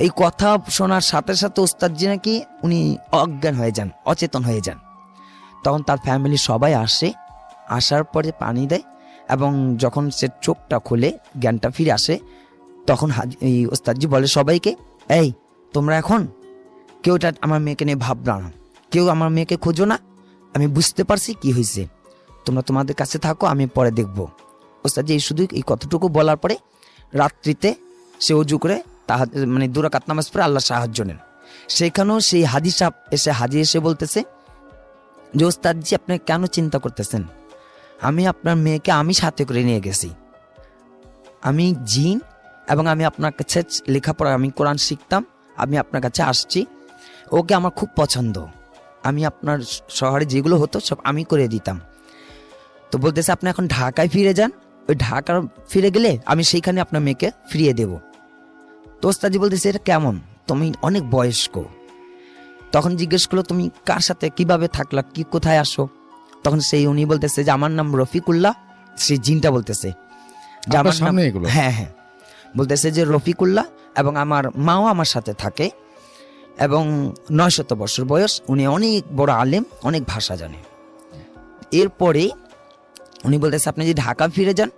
এই কথা শোনার সাথে সাথে ওস্তাদজি নাকি উনি অজ্ঞান হয়ে যান, অচেতন হয়ে যান। তখন তার ফ্যামিলি সবাই আসে, আসার পরে পানি দেয় এবং যখন সে চোখটা খুলে জ্ঞানটা ফিরে আসে তখন এই ওস্তাদজি বলে সবাইকে, এই তোমরা এখন কেউ এটা আমার মেয়েকে নিয়ে ভাবনা না, কেউ আমার মেয়েকে খোঁজো না, আমি বুঝতে পারছি কি হয়েছে, তোমরা তোমাদের কাছে থাকো, আমি পরে দেখবো। ওস্তাদজি এই শুধু এই কতটুকু বলার পরে রাত্রিতে সে অজু করে মানে 2 রাকাত নামাজ পড়ে আল্লাহ সাহায্য নেন। সেখানেও সেই হাজি সাহেব হাজি এসে বলতেছে যে ওস্তাদজি আপনি কেন চিন্তা করতেছেন, আমি আপনার মেয়েকে আমি সাথে করে নিয়ে গেছি, আমি জিন এবং আমি আপনার কাছে লেখাপড়া, আমি কোরআন শিখতাম, আমি আপনার কাছে আসছি, ওকে আমার খুব পছন্দ, আমি আপনার শহরে যেগুলো হতো সব আমি করে দিতাম। তো বলতেছে আপনি এখন ঢাকায় ফিরে যান, ওই ঢাকা ফিরে গেলে আমি সেইখানে আপনার মেয়েকে ফিরিয়ে দেব। তো ওস্তাদজি বলতেছে এটা কেমন, তুমি অনেক বয়স্ক। তখন জিজ্ঞেস করলো তুমি কার সাথে কিভাবে থাকলা, কি কোথায় আসো? তখন সেই উনি বলতেছে যে আমার নাম রফিকুল্লাহ। সেই জিনটা বলতেছে যে আপনার আমার নাম, সামনে এগুলো? হ্যাঁ হ্যাঁ, বলতেছে যে রফিকুল্লাহ এবং আমার মাও আমার সাথে থাকে এবং 900 বছর বয়স। উনি অনেক বড় আলেম, অনেক ভাষা জানে। এরপরে উনি বলতেছে আপনি যদি ঢাকা ফিরে যান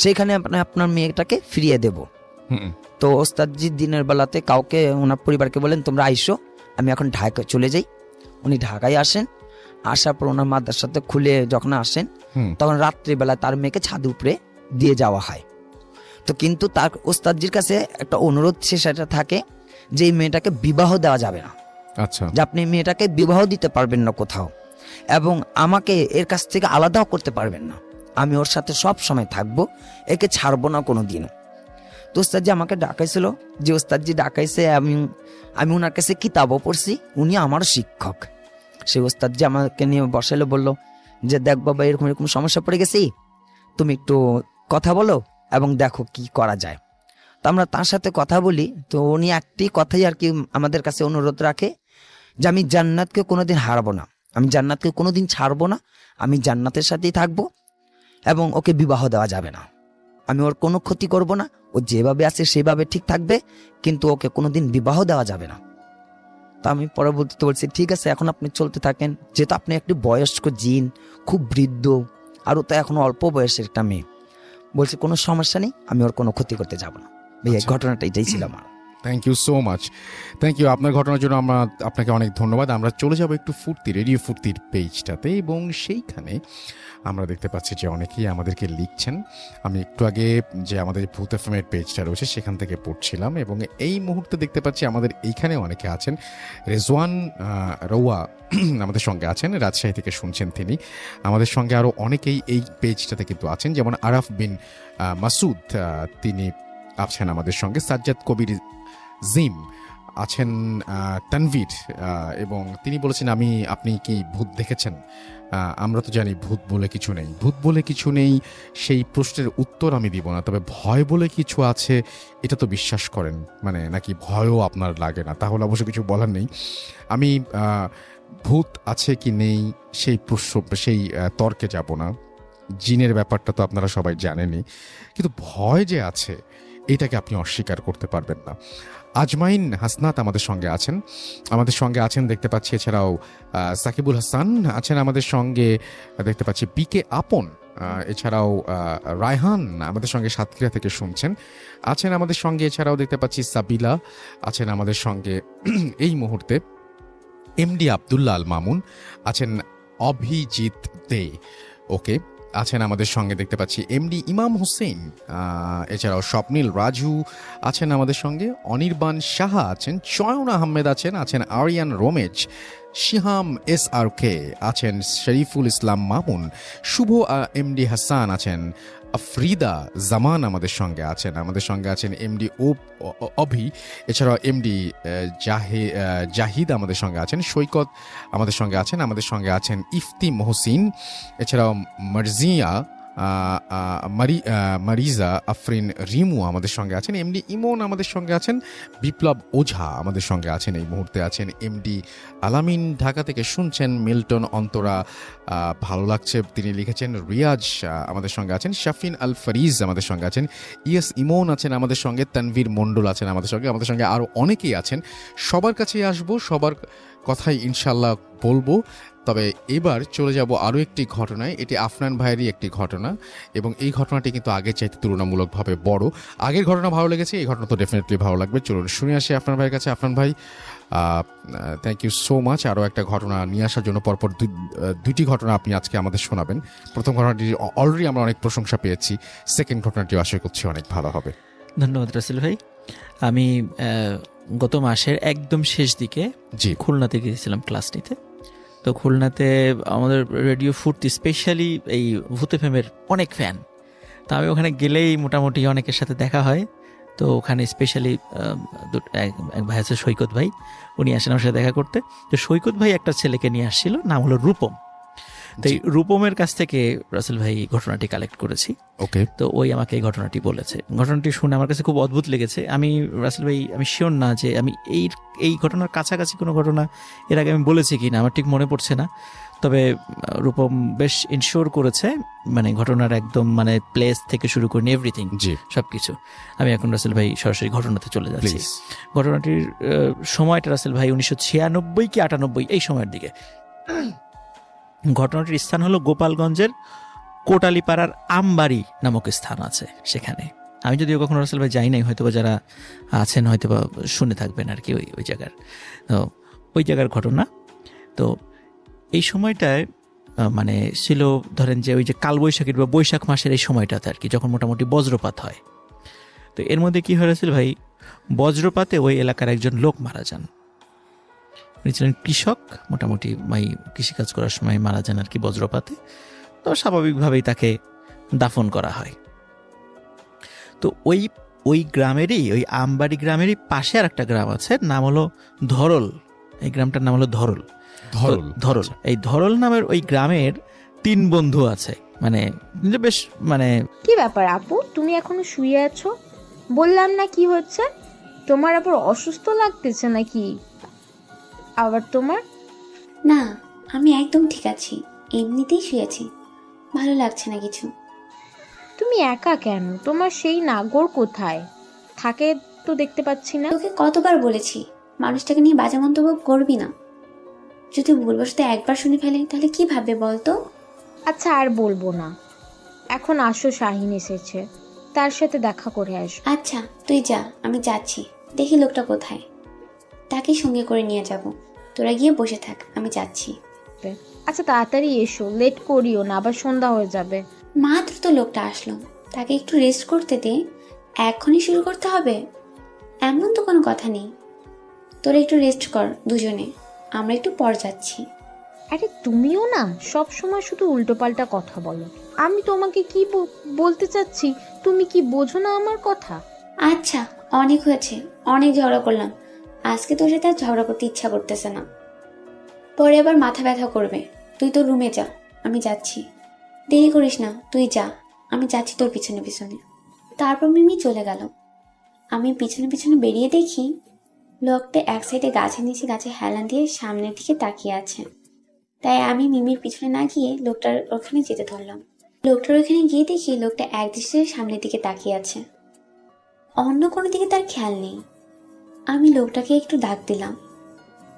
সেখানে আপনি আপনার মেয়েটাকে ফিরিয়ে দেব। হুম। তো ওস্তাদজি দিনের বেলাতে কাউকে ওনার পরিবারকে বলেন তোমরা আইসো, আমি এখন ঢাকায় চলে যাই। উনি ঢাকায় আসেন, আসার পর ওনার মাদ্রাসাতে খুলে যখন আসেন হুম। তখন রাত্রিবেলা তার মেয়েকে ছাদের উপরে দিয়ে যাওয়া হয়। তো কিন্তু তার ওস্তাদজির কাছে একটা অনুরোধ সেটা থাকে যে এই মেয়েটাকে বিবাহ দেওয়া যাবে না, আচ্ছা। যে আপনি মেয়েটাকে বিবাহ দিতে পারবেন না কোথাও, এবং আমাকে এর কাছ থেকে আলাদাও করতে পারবেন না। আমি ওর সাথে সব সময় থাকবো, একে ছাড়বো না কোনো দিনও। তো ওস্তাদজি আমাকে ডাকাইছিল, যে ওস্তাদজি ডাকাইছে, আমি ওনার কাছে কিতাবও পড়ছি, উনি আমার শিক্ষক। সেই ওস্তাদজি আমাকে নিয়ে বসাইলো, বললো যে দেখ বাবা এরকম এরকম সমস্যা পড়ে গেছি, তুমি একটু কথা বলো এবং দেখো কি করা যায়। তো আমরা তার সাথে কথা বলি। তো উনি একটি কথাই আর কি আমাদের কাছে অনুরোধ রাখে যে আমি জান্নাতকে কোনোদিন হারাবো না, আমি জান্নাতকে কোনোদিন ছাড়বো না, আমি জান্নাতের সাথেই থাকবো এবং ওকে বিবাহ দেওয়া যাবে না। আমি ওর কোনো ক্ষতি করব না, ও যেভাবে আছে সেভাবে ঠিক থাকবে, কিন্তু ওকে কোনোদিন বিবাহ দেওয়া যাবে না। তা আমি পরবর্তীতে বলছি ঠিক আছে এখন আপনি চলতে থাকেন, যেহেতু আপনি একটি বয়স্ক জিন, খুব বৃদ্ধ, আর ও তো এখনো অল্প বয়সের একটা মেয়ে। বলছে কোনো সমস্যা নেই, আমি ওর কোনো ক্ষতি করতে যাব না। ভাইয়া ঘটনাটা এটাই ছিল আমার। Thank you so much, thank you আপনার ঘটনার জন্য। আপনাকে অনেক ধন্যবাদ। আমরা চলে যাব একটু ফুর্তি, রেডিও ফুর্তির পেজটাতে, এবং সেইখানে আমরা দেখতে পাচ্ছি যে অনেকেই আমাদেরকে লিখছেন। আমি একটু আগে যে আমাদের ভূত এফএমের পেজটা রয়েছে সেখান থেকে পড়ছিলাম, এবং এই মুহূর্তে দেখতে পাচ্ছি আমাদের এইখানে অনেকে আছেন। রেজওয়ান রৌয়া আমাদের সঙ্গে আছেন, রাজশাহী থেকে শুনছেন তিনি। আমাদের সঙ্গে আরও অনেকেই এই পেজটাতে কিন্তু আছেন, যেমন আরাফ বিন মাসুদ, তিনি আছেন আমাদের সঙ্গে। সাজ্জাদ কবির জিম আছেন, তানভীর, এবং তিনি বলেছেন আপনি কি ভূত দেখেছেন? আমরা তো জানি ভূত বলে কিছু নেই, ভূত বলে কিছু নেই, সেই প্রশ্নের উত্তর আমি দিব না। তবে ভয় বলে কিছু আছে, এটা তো বিশ্বাস করেন, মানে নাকি ভয়ও আপনার লাগে না? তাহলে অবশ্য কিছু বলার নেই। আমি ভূত আছে কি নেই সেই তর্কে যাব না। জিনের ব্যাপারটা তো আপনারা সবাই জানেনই, কিন্তু ভয় যে আছে এটাকে আপনি অস্বীকার করতে পারবেন না। আজমাইন হাসনাত আমাদের সঙ্গে আছেন দেখতে পাচ্ছি। এছাড়াও সাকিবুল হাসান আছেন আমাদের সঙ্গে দেখতে পাচ্ছি। বিকে আপন, এছাড়াও রায়হান আমাদের সঙ্গে সাতক্ষীরা থেকে শুনছেন, আছেন আমাদের সঙ্গে। এছাড়াও দেখতে পাচ্ছি সাবিলা আছেন আমাদের সঙ্গে এই মুহূর্তে। এমডি আব্দুল্লাহ আল মামুন আছেন, অভিজিৎ দে ওকে আছেন আমাদের সঙ্গে দেখতে পাচ্ছি। এমডি ইমাম হোসেন, এছাড়াও স্বপ্নীল রাজু আছেন আমাদের সঙ্গে। অনির্বাণ সাহা আছেন, চয়ন আহমেদ আছেন আরিয়ান রোমেজ, শিহাম SRK আছেন, শরীফুল ইসলাম মামুন, শুভ এমডি হাসান আছেন, আফরিদা জামান আমাদের সঙ্গে আছেন এমডি অভি, এছাড়াও এমডি জাহিদ আমাদের সঙ্গে আছেন, সৈকত আমাদের সঙ্গে আছেন ইফতি মহসিন, এছাড়াও মার্জিয়া মারিজা আফরিন রিমু আমাদের সঙ্গে আছেন, এমডি ইমন আমাদের সঙ্গে আছেন, বিপ্লব ওঝা আমাদের সঙ্গে আছেন এই মুহূর্তে আছেন, এমডি আলামিন ঢাকা থেকে শুনছেন, মিল্টন অন্তরা ভালো লাগছে তিনি লিখেছেন, রিয়াজ আমাদের সঙ্গে আছেন, শাফিন আল ফরিজ আমাদের সঙ্গে আছেন, ইয়েস ইমন আছেন আমাদের সঙ্গে, তানভীর মণ্ডল আছেন আমাদের সঙ্গে আরও অনেকেই আছেন। সবার কাছেই আসবো, সবার কথাই ইনশাল্লাহ বলবো। তবে এবার চলে যাব আরও একটি ঘটনায়। এটি আফনান ভাইয়েরই একটি ঘটনা, এবং এই ঘটনাটি কিন্তু আগের চাইতে তুলনামূলকভাবে বড়। আগের ঘটনা ভালো লেগেছে, এই ঘটনা তো ডেফিনেটলি ভালো লাগবে। চলুন শুনে আসি আফনান ভাইয়ের কাছে। আফনান ভাই, থ্যাংক ইউ সো মাচ আরও একটা ঘটনা নিয়ে আসার জন্য। পরপর দুইটি ঘটনা আপনি আজকে আমাদের শোনাবেন। প্রথম ঘটনাটি অলরেডি আমরা অনেক প্রশংসা পেয়েছি, সেকেন্ড ঘটনাটিও আশা করছি অনেক ভালো হবে। ধন্যবাদ রাসেল ভাই। আমি গত মাসের একদম শেষ দিকে খুলনাতে গিয়েছিলাম ক্লাস নিতে। তো খুলনাতে আমাদের রেডিও ফুর্তি স্পেশালি এই ভূত এফএমের অনেক ফ্যান। তো আমি ওখানে গেলেই মোটামুটি অনেকের সাথে দেখা হয়। তো ওখানে স্পেশালি এক ভাই আছে সৈকত ভাই, উনি আসেন আমার সাথে দেখা করতে। তো সৈকত ভাই একটা ছেলেকে নিয়ে আসছিল, নাম হলো রূপম। তো এই রূপমের কাছ থেকে রাসেল ভাই ঘটনাটি কালেক্ট করেছি। ওকে, তো ওই আমাকে এই ঘটনাটি বলেছে। ঘটনাটি শুনে আমার কাছে খুব অদ্ভুত লেগেছে। আমি রাসেল ভাই আমি শিওর না যে আমি এই ঘটনার কাছাকাছি কোনো ঘটনা এর আগে আমি বলেছি কি না, আমার ঠিক মনে পড়ছে না। তবে রূপম বেশ ইনশিওর করেছে, মানে ঘটনার একদম মানে প্লেস থেকে শুরু করে এভরিথিং, জি সবকিছু। আমি এখন রাসেল ভাই সরাসরি ঘটনাতে চলে যাচ্ছি। প্লিজ। ঘটনাটির সময়টা রাসেল ভাই 1996 কি 98 এই সময়ের দিকে। ঘটনাটির স্থান হলো গোপালগঞ্জের কোটালীপাড়ার আমবাড়ি নামক স্থান আছে সেখানে। আমি যদিও কখনো রাসেল ভাই যাই নাই, হয়তো বা যারা আছেন হয়তো বা শুনে থাকবেন আর কি ওই জায়গার। তো ওই জায়গার ঘটনা। তো এই সময়টায় মানে ছিল ধরেন যে ওই যে কালবৈশাখীর বা বৈশাখ মাসের এই সময়টাতে আর কি, যখন মোটামুটি বজ্রপাত হয়। তো এর মধ্যে কি হয়েছিল ভাই, বজ্রপাতে ওই এলাকার একজন লোক মারা যান। উনি ছিলেন কৃষক, মোটামুটি কৃষিকাজ করার সময় মারা যান আর কি বজ্রপাতে। তো স্বাভাবিকভাবেই তাকে দাফন করা হয়। তো ওই গ্রামেরই, ওই আমবাড়ি গ্রামেরই পাশে আর একটা গ্রাম আছে, নাম হলো ধরল। এই গ্রামটার নাম হলো ধরল। ধরল, এই ধরল নামের ওই গ্রামের 3 বন্ধু আছে। মানে বেশ মানে কি ব্যাপার আপু, তুমি এখনো শুয়ে আছো? বললাম না কি হচ্ছে, তোমার আবার অসুস্থ লাগতেছে নাকি আবার তোমার? না, আমি একদম ঠিক আছি, এমনিতেই শুয়েছি, ভালো লাগছে না কিছু। তুমি একা কেন? তোমার সেই নাগর কোথায় থাকে তো দেখতে পাচ্ছি না। তোকে কতবার বলেছি মানুষটাকে নিয়ে বাজে মন্তব্য করবি না। যদি ভুলবশত একবার শুনে ফেলে তাহলে কি ভাববে বলতো? আচ্ছা আর বলবো না, এখন আসো, শাহিন এসেছে, তার সাথে দেখা করে আসো। আচ্ছা তুই যা, আমি যাচ্ছি, দেখি লোকটা কোথায়, তাকে সঙ্গে করে নিয়ে যাব। তোরা গিয়ে বসে থাক, আমি যাচ্ছি। আচ্ছা তাড়াতাড়ি এসো, লেট করিও না, আবার সন্ধ্যা হয়ে যাবে। মাত্র তো লোকটা আসলো, তাকে একটু রেস্ট করতে দে, এখনই শুরু করতে হবে এমন তো কোনো কথা নেই। তোরা একটু রেস্ট কর দুজনে, আমরা একটু পর যাচ্ছি। আরে তুমিও না সব সময় শুধু উল্টোপাল্টা কথা বলো। আমি তোমাকে কি বলতে চাচ্ছি, তুমি কি বোঝো না আমার কথা? আচ্ছা অনেক হয়েছে, অনেক ঝগড়া করলাম, আজকে তোর সাথে আর ঝগড়া করতে ইচ্ছা করতেছে না, পরে আবার মাথা ব্যথা করবে। তুই তোর রুমে যা, আমি যাচ্ছি। দেরি করিস না, তুই যা, আমি যাচ্ছি তোর পিছনে পিছনে। তারপর মিমি চলে গেল। আমি পিছনে পিছনে বেরিয়ে দেখি লোকটা এক সাইডে গাছের নিচে গাছে হেলান দিয়ে সামনের দিকে তাকিয়ে আছে। তাই আমি মিমির পিছনে না গিয়ে লোকটার ওখানে যেতে ধরলাম। লোকটার ওখানে গিয়ে দেখি লোকটা এক দৃষ্টিতে সামনের দিকে তাকিয়ে আছে, অন্য কোনো দিকে তার খেয়াল নেই। আমি লোকটাকে একটু ডাক দিলাম।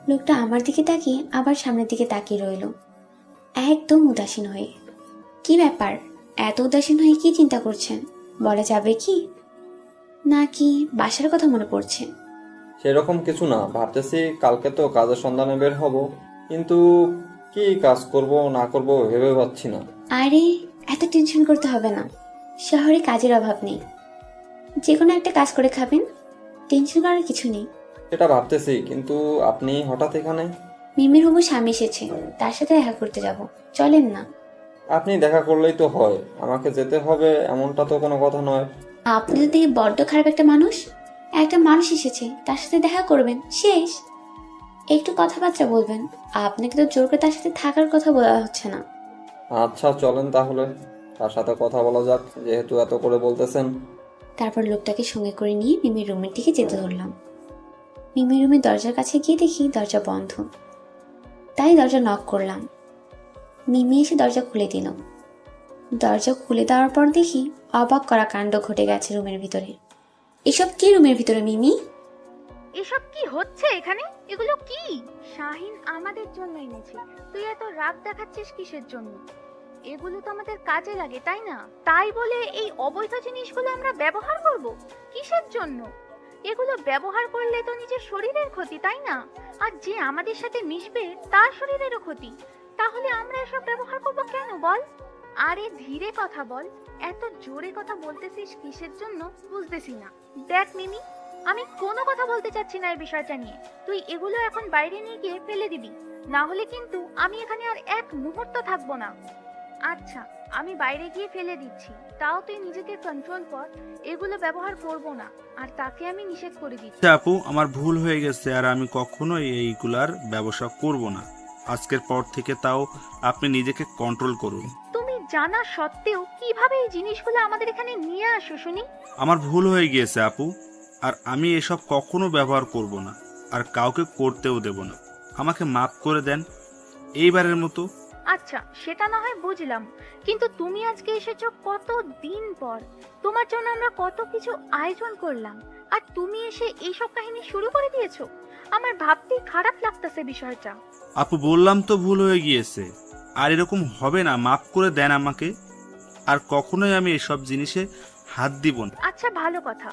লোকটা আমার দিকে তাকিয়ে আবার সামনের দিকে তাকিয়ে রইল, একদম উদাসীন হয়ে। কি ব্যাপার, এত উদাসীন হয়ে কি চিন্তা করছেন বলা যাবে কি? নাকি বাসার কথা মনে পড়ছে? সেরকম কিছু না, ভাবতেছি কালকে তো কাজের সন্ধানে বের হব, কিন্তু কি কাজ করব না করব ভেবে পাচ্ছি না। আরে এত টেনশন করতে হবে না, শহরে কাজের অভাব নেই, যে কোনো একটা কাজ করে খাবেন, টেনশন করার কিছু নেই। সেটা ভাবতেছি, কিন্তু আপনি হঠাৎ এখানে? মিমির হবু স্বামী এসেছে, তার সাথে দেখা করতে যাব, চলেন না। আপনি দেখা করলেই তো হয়, আমাকে যেতে হবে এমনটা তো কোনো কথা নয়। আপনি যদি বড্ড খারাপ একটা মানুষ এসেছে তার সাথে দেখা করবেন, শেষ। একটু কথাবার্তা বলবেন, আপনাকে তো জোর করে তার সাথে থাকার কথা বলা হচ্ছে না। আচ্ছা চলেন তাহলে, তার সাথে কথা বলা যাক, যেহেতু এত করে বলতেছেন। তারপর লোকটাকে সঙ্গে করে নিয়ে মিমির রুমের দিকে যেতে ধরলাম। মিমির রুমের দরজার কাছে গিয়ে দেখি দরজা বন্ধ, তাই দরজা নক করলাম। মিমি এসে দরজা খুলে দিল। দরজা খুলে দেওয়ার পর দেখি অবাক করা কাণ্ড ঘটে গেছে রুমের ভিতরে। এসব কি রুমের ভিতরে মিমি? এসব কি হচ্ছে এখানে? এগুলো কি? শাহিন আমাদের জন্য এনেছে, তুই এত রাগ দেখাচ্ছিস কিসের জন্য? এগুলো তো আমাদের কাজে লাগে তাই না? তাই বলে এই অবৈধ জিনিসগুলো আমরা ব্যবহার করব কিসের জন্য? এগুলো ব্যবহার করলে তো নিজের শরীরের ক্ষতি তাই না? আর যে আমাদের সাথে মিশবে তার শরীরেরও ক্ষতি, তাহলে আমরা এসব ব্যবহার করব কেন বল? আরে ধীরে কথা বল, এত জোরে কথা বলতেছিস কিসের জন্য বুঝতেছি না। দেখ মিমি, আমি কোনো কথা বলতে চাচ্ছি না এই বিষয়টা নিয়ে, তুই এগুলো এখন বাইরে নিয়ে গিয়ে ফেলে দিবি, না হলে কিন্তু আমি এখানে আর এক মুহূর্ত থাকবো না। আচ্ছা আমি বাইরে গিয়ে ফেলে দিচ্ছি, তাও তুই নিজেকে কন্ট্রোল কর, এগুলো ব্যবহার করব না, আর তাকে আমি নিষেধ করে দিচ্ছি। আপু আমার ভুল হয়ে গেছে, আর আমি কখনোই এইগুলার ব্যবসা করব না। আজকের পর থেকে তাও আপনি নিজেকে কন্ট্রোল করুন। তুমি জানা সত্ত্বেও কিভাবে এই জিনিসগুলো আমাদের এখানে নিয়ে আসো শুনি? আমার ভুল হয়ে গিয়েছে আপু, আর আমি এসব কখনো ব্যবহার করব না, আর কাউকে করতেও দেব না। আমাকে মাফ করে দেন এইবারের মতো। আচ্ছা, সেটা না হয় বুঝলাম, কিন্তু তুমি আজকে এসেছো কত দিন পর। তোমার জন্য আমরা কত কিছু আয়োজন করলাম, আর তুমি এসে এইসব কাহিনী শুরু করে দিয়েছো। আমার ভাবতেই খারাপ লাগতেছে বিষয়টা। আপু বললাম তো ভুল হয়ে গিয়েছে, আর এরকম হবে না, মাফ করে দেন আমাকে। আর কখনোই আমি এসব জিনিসে হাত দিব না। আচ্ছা, ভালো কথা।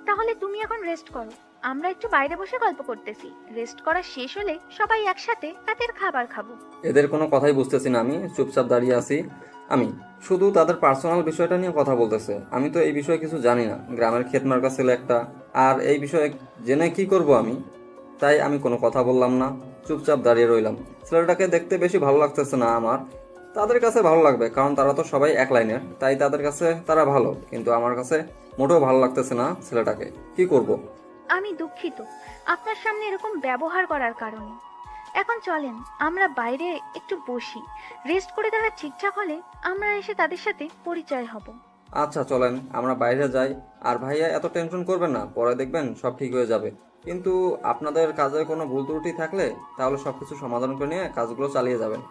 তাহলে তুমি এখন রেস্ট করো, আমরা একটু বাইরে বসে গল্প করতেছি। রেস্ট করা শেষ হলে সবাই একসাথে রাতের খাবার খাবো। এদের কোনো কথাই বুঝতেছি না, আমি চুপচাপ দাঁড়িয়ে আছি। আমি শুধু তাদের পার্সোনাল বিষয়টা নিয়ে কথা বলতেছে। আমি তো এই বিষয়ে কিছু জানি না, গ্রামের ক্ষেত মার্কা ছেলে একটা, আর এই বিষয়ে জেনে কি করব আমি? তাই আমি কোনো কথা বললাম না, চুপচাপ দাঁড়িয়ে রইলাম। ছেলেটাকে দেখতে বেশি ভালো লাগতেছে না আমার। তাদের কাছে ভালো লাগবে, কারণ তারা তো সবাই এক লাইনের, তাই তাদের কাছে তারা ভালো, কিন্তু আমার কাছে মোটেও ভালো লাগতেছে না ছেলেটাকে। কি করব? আমি দুঃখিত আপনার সামনে এরকম ব্যবহার করার কারণে। এখন চলেন আমরা বাইরে একটু বসি। রেস্ট করে তারা ঠিকঠাক হলে আমরা এসে তাদের সাথে পরিচয় হব। আচ্ছা চলেন আমরা বাইরে যাই। আর ভাইয়া এত টেনশন করবেন না, পরে দেখবেন সব ঠিক হয়ে যাবে। কিন্তু আপনাদের কাজে কোনো ভুল ত্রুটি থাকলে তাহলে সবকিছু সমাধান করে নিয়ে কাজগুলো চালিয়ে যাবেন।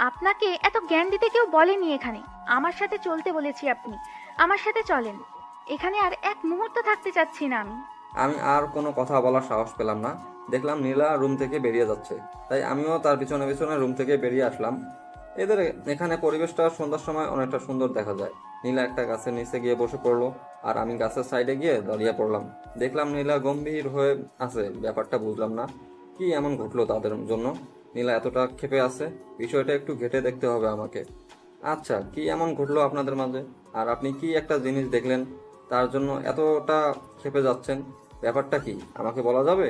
আপনাকে এত জ্ঞান দিতে কেউ বলেনি এখানে। আমার সাথে চলতে বলেছি আপনি। আমার সাথে চলেন, এখানে আর এক মুহূর্ত থাকতে চাচ্ছি না আমি। আমি আর কোনো কথা বলার সাহস পেলাম না। দেখলাম নীলা রুম থেকে বেরিয়ে যাচ্ছে, তাই আমিও তার পিছনে পিছনে রুম থেকে বেরিয়ে আসলাম। এদের এখানে পরিবেশটা সন্ধ্যার সময় অনেকটা সুন্দর দেখা যায়। নীলা একটা গাছের নিচে গিয়ে বসে পড়লো, আর আমি গাছের সাইডে গিয়ে দাঁড়িয়ে পড়লাম। দেখলাম নীলা গম্ভীর হয়ে আছে। ব্যাপারটা বুঝলাম না, কি এমন ঘটলো তাদের জন্য নীলা এতটা ক্ষেপে আছে। বিষয়টা একটু ঘেঁটে দেখতে হবে আমাকে। আচ্ছা, কি এমন ঘটলো আপনাদের মাঝে, আর আপনি কি একটা জিনিস দেখলেন তার জন্য এতটা ক্ষেপে যাচ্ছেন? ব্যাপারটা কি আমাকে বলা যাবে?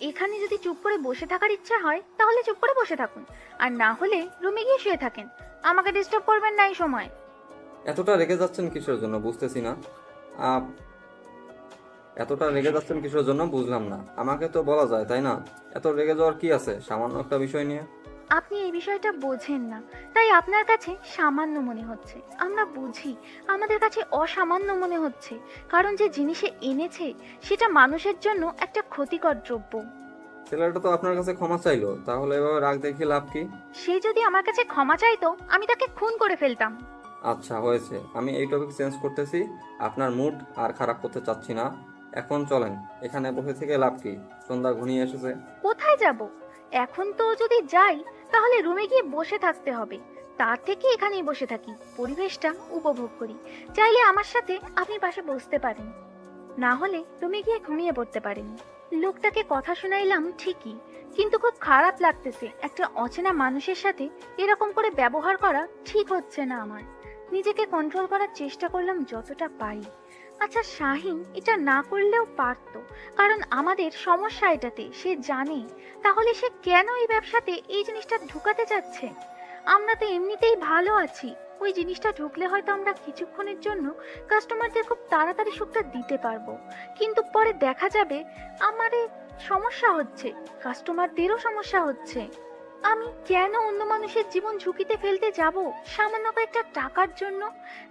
এখানে যদি চুপ করে বসে থাকার ইচ্ছা হয় তাহলে চুপ করে বসে থাকুন, আর না হলে রুমে গিয়ে শুয়ে থাকেন। আমাকে ডিস্টার্ব করবেন না এই সময়। এতটা রেগে যাচ্ছেন কিসের জন্য বুঝতেছি না। এতটা রেগে যাচ্ছেন কিসের জন্য বুঝলাম না। আমাকে তো বলা যায় তাই না? এত রেগে যাওয়ার কি আছে সামান্য একটা বিষয় নিয়ে? আপনি এই বিষয়টা বোঝেন না, তাই আপনার কাছে সামান্য মনে হচ্ছে। আমরা বুঝি, আমাদের কাছে অসামান্য মনে হচ্ছে, কারণ যে জিনিসে এনেছে সেটা মানুষের জন্য একটা ক্ষতিকর দ্রব্য। ছেলেটা তো আপনার কাছে ক্ষমা চাইলো, তাহলে এভাবে রাগ দেখিয়ে লাভ কি? সে যদি আমার কাছে ক্ষমা চাইতো আমি তাকে খুন করে ফেলতাম। আচ্ছা হয়েছে, আমি এই টপিক চেঞ্জ করতেছি। আপনার মুড আর খারাপ করতে চাচ্ছি না। এখন চলেন, এখানে বসে থেকে লাভ কি? সন্ধ্যা ঘনিয়ে এসেছে। কোথায় যাব? এখন তো যদি যাই তাহলে রুমে গিয়ে বসে থাকতে হবে। তার থেকে এখানেই বসে থাকি, পরিবেশটা উপভোগ করি। চাইলে আমার সাথে আপনি পাশে বসতে পারেন, না হলে রুমে গিয়ে ঘুমিয়ে পড়তে পারেন। লোকটাকে কথা শোনাইলাম ঠিকই, কিন্তু খুব খারাপ লাগতেছে। একটা অচেনা মানুষের সাথে এরকম করে ব্যবহার করা ঠিক হচ্ছে না আমার। নিজেকে কন্ট্রোল করার চেষ্টা করলাম যতটা পারি। আচ্ছা, শাহিন এটা না করলেও পারতো, কারণ আমাদের সমস্যা এটাতে সে জানে। তাহলে সে কেন এই ব্যবসাতে এই জিনিসটা ঢুকাতে যাচ্ছে? আমরা তো এমনিতেই ভালো আছি। ওই জিনিসটা ঢুকলে হয়তো আমরা কিছুক্ষণের জন্য কাস্টমারদের খুব তাড়াতাড়ি সুখটা দিতে পারবো, কিন্তু পরে দেখা যাবে আমাদের সমস্যা হচ্ছে, কাস্টমারদেরও সমস্যা হচ্ছে। আমি কেন অন্য মানুষের জীবন ঝুঁকিতে ফেলতে যাব সামান্য কয়েকটা টাকার জন্য?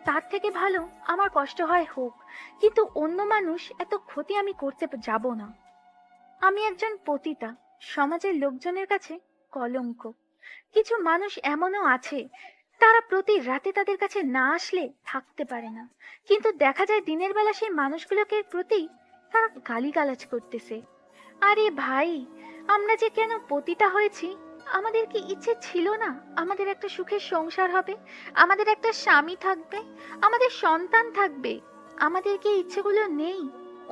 তার থেকে ভালো আমার কষ্ট হয় হোক, কিন্তু অন্য মানুষ এত ক্ষতি আমি করতে যাব না। আমি একজন পতিতা, সমাজের লোকজনের কাছে কলঙ্ক। কিছু মানুষ এমনও আছে, তারা প্রতি রাতে তাদের কাছে না আসলে থাকতে পারে না, কিন্তু দেখা যায় দিনের বেলা সেই মানুষগুলোকে প্রতি তারা গালিগালাজ করতেছে। আরে ভাই, আমরা যে কেন পতিতা হয়েছি? আমাদের কি ইচ্ছে ছিল না আমাদের একটা সুখের সংসার হবে, আমাদের একটা স্বামী থাকবে, আমাদের সন্তান থাকবে? আমাদের কি ইচ্ছেগুলো নেই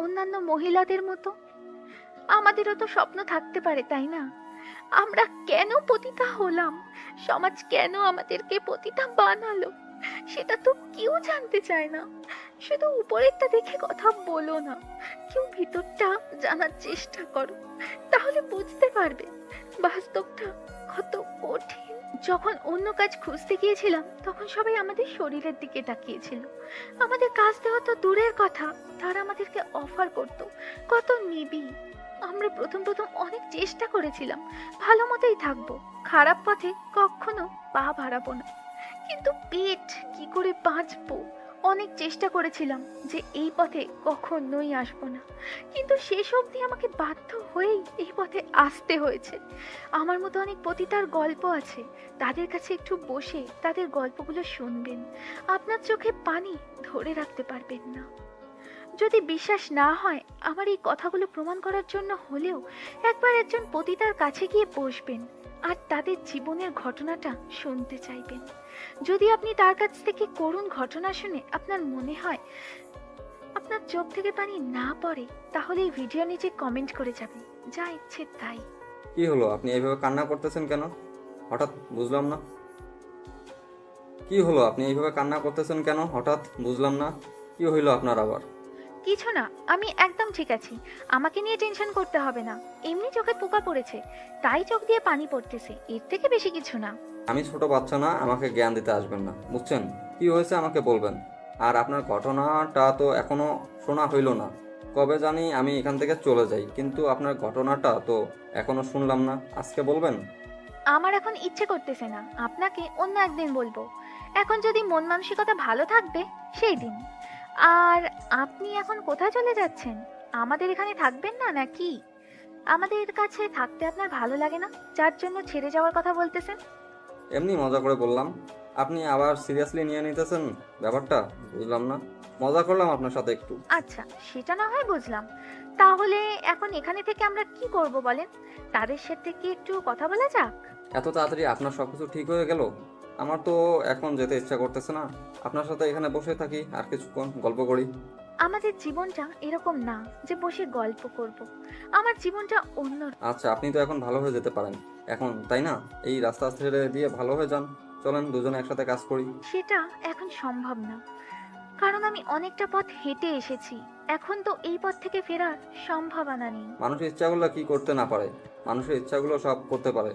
অন্যান্য মহিলাদের মতো? আমাদেরও তো স্বপ্ন থাকতে পারে, তাই না? আমরা কেন পতিতা হলাম? সমাজ কেন আমাদেরকে পতিতা বানালো? সেটা তো কেউ জানতে চায় না। শুধু উপরেরটা দেখে কথা বলো না, কেউ ভিতরটা জানার চেষ্টা করো, তাহলে বুঝতে পারবে বাস্তবটা কত কঠিন। যখন অন্য কাজ খুঁজতে গিয়েছিলাম তখন সবাই আমাদের শরীরের দিকে তাকিয়েছিল। আমাদের কাজ দেওয়া তো দূরের কথা, তারা আমাদেরকে অফার করতো কত নিবি, আমরা প্রথম প্রথম অনেক চেষ্টা করেছিলাম ভালো মতোই থাকবো, খারাপ পথে কখনো পা বাড়াবো না, কিন্তু পেট কি করে বাঁচবো। অনেক চেষ্টা করেছিলাম যে এই পথে কখনোই আসবো না, কিন্তু শেষ অবধি আমাকে বাধ্য হয়েই এই পথে আসতে হয়েছে। আমার মতো অনেক পতিতার গল্প আছে, তাদের কাছে একটু বসে তাদের গল্পগুলো শুনবেন, আপনার চোখে পানি ধরে রাখতে পারবেন না। যদি বিশ্বাস না হয় আমার এই কথাগুলো প্রমাণ করার জন্য হলেও একবার একজন পতিতার কাছে গিয়ে বসবেন আর তাদের জীবনের ঘটনাটা শুনতে চাইবেন। যদি আপনি তার কাছ থেকে করুণ ঘটনা শুনে আপনার মনে হয় আপনার চোখ থেকে পানি না পড়ে, তাহলে এই ভিডিও নিচে কমেন্ট করে যাবেন, যা ইচ্ছে তাই। কি হলো, আপনি এইভাবে কান্না করতেছেন কেন? হঠাৎ বুঝলাম না। কি হলো, আপনি এইভাবে কান্না করতেছেন কেন? হঠাৎ বুঝলাম না। কি হইলো আপনার আবার? কিছু না, আমি একদম ঠিক আছি, আমাকে নিয়ে টেনশন করতে হবে না। এমনি চোখে পোকা পড়েছে, তাই চোখ দিয়ে পানি পড়তেছে, এর থেকে বেশি কিছু না। আমি ছোট বাচ্চা না, আমাকে জ্ঞান দিতে আসবেন না, বুঝছেন? কি হয়েছে আমাকে বলবেন। আর আপনার ঘটনাটা তো এখনো শোনা হইল না। কবে জানি আমি এখান থেকে চলে যাই, কিন্তু আপনার ঘটনাটা তো এখনো শুনলাম না। আজকে বলবেন? আমার এখন ইচ্ছে করতেছে না, আপনাকে অন্য একদিন বলবো। এখন যদি মন মানসিকতা ভালো থাকবে সেই দিন। আর আপনি এখন কোথায় চলে যাচ্ছেন? আমাদের এখানে থাকবেন না নাকি? আমাদের কাছে থাকতে আপনার ভালো লাগে না, যার জন্য ছেড়ে যাওয়ার কথা বলতেছেন? এমনি মজা করে বললাম, আপনি আবার সিরিয়াসলি নিয়ে নিতেছেন ব্যাপারটা। বুঝলাম না, মজা করলাম আপনার সাথে একটু। আচ্ছা, সেটা না হয় বুঝলাম। তাহলে এখন এখানে থেকে আমরা কি করব বলেন? তাদের সাথে কি একটু কথা বলা যাক? এত তাড়াতাড়ি আপনার সবকিছু ঠিক হয়ে গেল? আমার তো এখন যেতে ইচ্ছা করতেছে না। আপনার সাথে এখানে বসে থাকি আর কিছুক্ষণ গল্প করি। আমাদের জীবনটা এরকম না যে বসে গল্প করব, আমার জীবনটা অন্য। আচ্ছা, আপনি তো এখন ভালো হয়ে যেতে পারেন এখন, তাই না? এই রাস্তা ছেড়ে দিয়ে ভালো হয়ে যান। চলেন দুজনে একসাথে কাজ করি। সেটা এখন সম্ভব না, কারণ আমি অনেকটা পথ হেঁটে এসেছি, এখন তো এই পথ থেকে ফেরার সম্ভাবনা নেই। মানুষের ইচ্ছাগুলো কি করতে না পারে? মানুষের ইচ্ছাগুলো সব করতে পারে।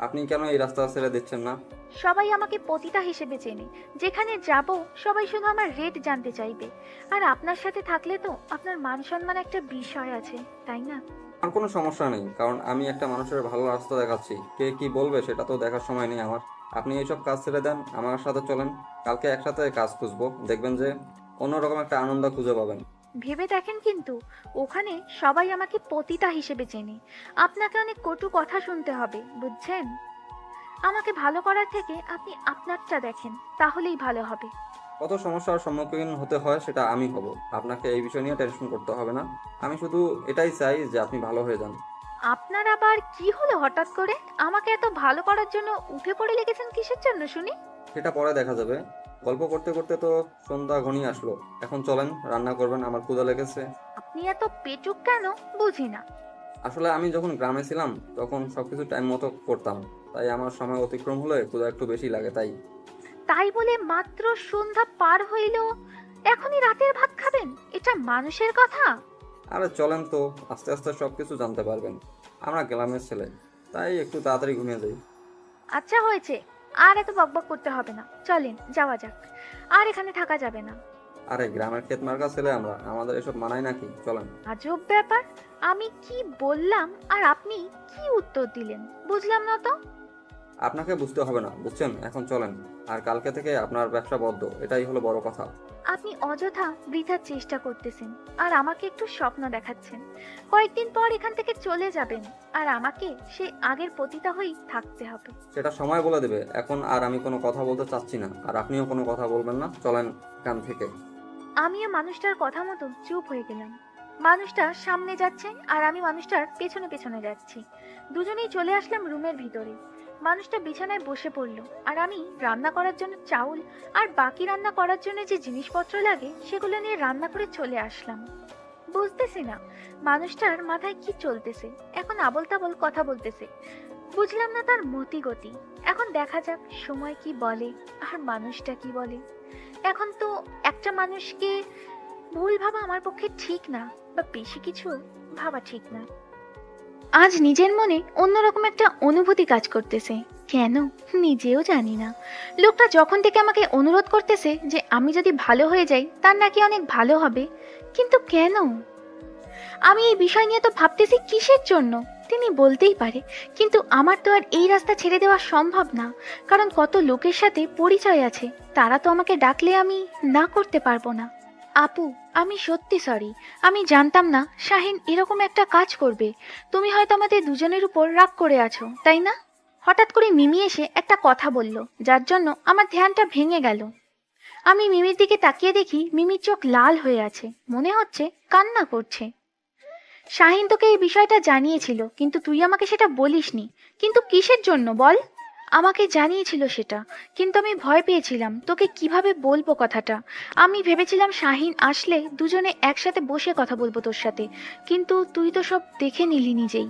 আপনি কেন এই রাস্তা ছেড়ে দিচ্ছেন না? সবাই আমাকে পতিতা হিসেবে চেনে, যেখানে যাব সবাই শুধু আমার রেট জানতে চাইবে। আর আপনার সাথে থাকলে তো আপনার মান সম্মান একটা বিষয় আছে, তাই না? আমার কোনো সমস্যা নেই, কারণ আমি একটা মানুষের ভালো রাস্তা দেখাচ্ছি। কে কি বলবে সেটা তো দেখার সময় নেই আমার। আপনি এইসব কাজ ছেড়ে দেন, আমার সাথে চলেন। কালকে একসাথে কাজ খুঁজবো, দেখবেন যে অন্যরকম একটা আনন্দ খুঁজে পাবেন। ভেবে দেখেন, কিন্তু ওখানে সবাই আমাকে পতিতা হিসেবে চেনে। আপনাকে অনেক কটু কথা শুনতে হবে, বুঝছেন? আমাকে ভালো করার থেকে আপনি আপনারটা দেখেন, তাহলেই ভালো হবে। কত সমস্যার সম্মুখীন হতে হয় সেটা আমি হব, আপনাকে এই বিষয় নিয়ে টেনশন করতে হবে না। আমি শুধু এটাই চাই যে আপনি ভালো হয়ে যান। আপনার আবার কি হলো হঠাৎ করে? আমাকে এত ভালো করার জন্য উঠে পড়ে লেগেছেন কিসের জন্য শুনি? সেটা পরে দেখা যাবে। গল্প করতে করতে তো সন্ধ্যা ঘনিয়ে আসলো। এখন চলেন, রান্না করবেন, আমার ক্ষুধা লেগেছে। আপনি এত পেটুক কেন বুঝি না। আসলে আমি যখন গ্রামে ছিলাম তখন সবকিছু টাইম মতো করতাম, তাই আমার সময় অতিক্রম হলে ক্ষুধা একটু বেশি লাগে। তাই বলে মাত্র সন্ধ্যা পার হইল এখনই রাতের ভাত খাবেন? এটা মানুষের কথা? আরে চলেন তো, আস্তে আস্তে সবকিছু জানতে পারবেন। আমরা গ্রামের ছেলে, তাই একটু তাড়াতাড়ি ঘুমিয়ে যাই। আচ্ছা হয়েছে, আর এত বকবক করতে হবে না, চলেন যাওয়া যাক। আর এখানে থাকা যাবে না। আরে গ্রামের ক্ষেত মার্কা ছেলে আমরা, আমাদের এসব মানায় নাকি? চলেন। আজব ব্যাপার, আমি কি বললাম আর আপনি কি উত্তর দিলেন বুঝলাম না তো। আপনাকে বুঝতে হবে না, বুঝছেন? এখন চলেন। আর কালকে থেকে আপনার ব্যবসা বদ্ধ, এটাই হলো বড় কথা। আপনি অযথা বৃথার চেষ্টা করতেছেন আর আমাকে একটু স্বপ্ন দেখাচ্ছেন। কয়েকদিন পর এখান থেকে চলে যাবেন আর আমাকে সেই আগের পতিতা হয়েই থাকতে হবে। সেটা সময় বলে দেবে। এখন আর আমি কোনো কথা বলতে চাচ্ছি না, আর আপনিও কোনো কথা বলবেন না। চলেন এখান থেকে। আমিও মানুষটার কথা মতো চুপ হয়ে গেলাম। মানুষটা সামনে যাচ্ছে আর আমি মানুষটার পেছনে পেছনে যাচ্ছি। দুজনেই চলে আসলাম রুমের ভিতরে। মানুষটা বিছানায় বসে পড়লো আর আমি রান্না করার জন্য চাউল আর বাকি রান্না করার জন্য যে জিনিসপত্র লাগে সেগুলো নিয়ে রান্না করে চলে আসলাম। বুঝতেছি না মানুষটার মাথায় কি চলতেছে, এখন আবল তাবল কথা বলতেছে। বুঝলাম না তার মতি গতি। এখন দেখা যাক সময় কি বলে আর মানুষটা কি বলে। এখন তো একটা মানুষকে ভুল ভাবা আমার পক্ষে ঠিক না, বা বেশি কিছু ভাবা ঠিক না। আজ নিজের মনে অন্যরকম একটা অনুভূতি কাজ করতেছে, কেন নিজেও জানি না। লোকটা যখন থেকে আমাকে অনুরোধ করতেছে যে আমি যদি ভালো হয়ে যাই তার নাকি অনেক ভালো হবে, কিন্তু কেন? আমি এই বিষয় নিয়ে তো ভাবতেছি কিসের জন্য। তিনি বলতেই পারে, কিন্তু আমার তো আর এই রাস্তা ছেড়ে দেওয়া সম্ভব না, কারণ কত লোকের সাথে পরিচয় আছে, তারা তো আমাকে ডাকলে আমি না করতে পারবো না। আপু, আমি সত্যি সরি, আমি জানতাম না শাহিন এরকম একটা কাজ করবে। তুমি হয়তো আমাদের দুজনের উপর রাগ করে আছো, তাই না? হঠাৎ করে মিমি এসে একটা কথা বলল, যার জন্য আমার ধ্যানটা ভেঙে গেল। আমি মিমির দিকে তাকিয়ে দেখি মিমির চোখ লাল হয়ে আছে, মনে হচ্ছে কান্না করছে। শাহিন তোকে এই বিষয়টা জানিয়েছিল, কিন্তু তুই আমাকে সেটা বলিসনি। কিন্তু কিসের জন্য বল? আমাকে জানিয়েছিল সেটা, কিন্তু আমি ভয় পেয়েছিলাম তোকে কিভাবে বলবো কথাটা। আমি ভেবেছিলাম শাহিন আসলে দুজনে একসাথে বসে কথা বলবো তোর সাথে, কিন্তু তুই তো সব দেখে নিলি নিজেই,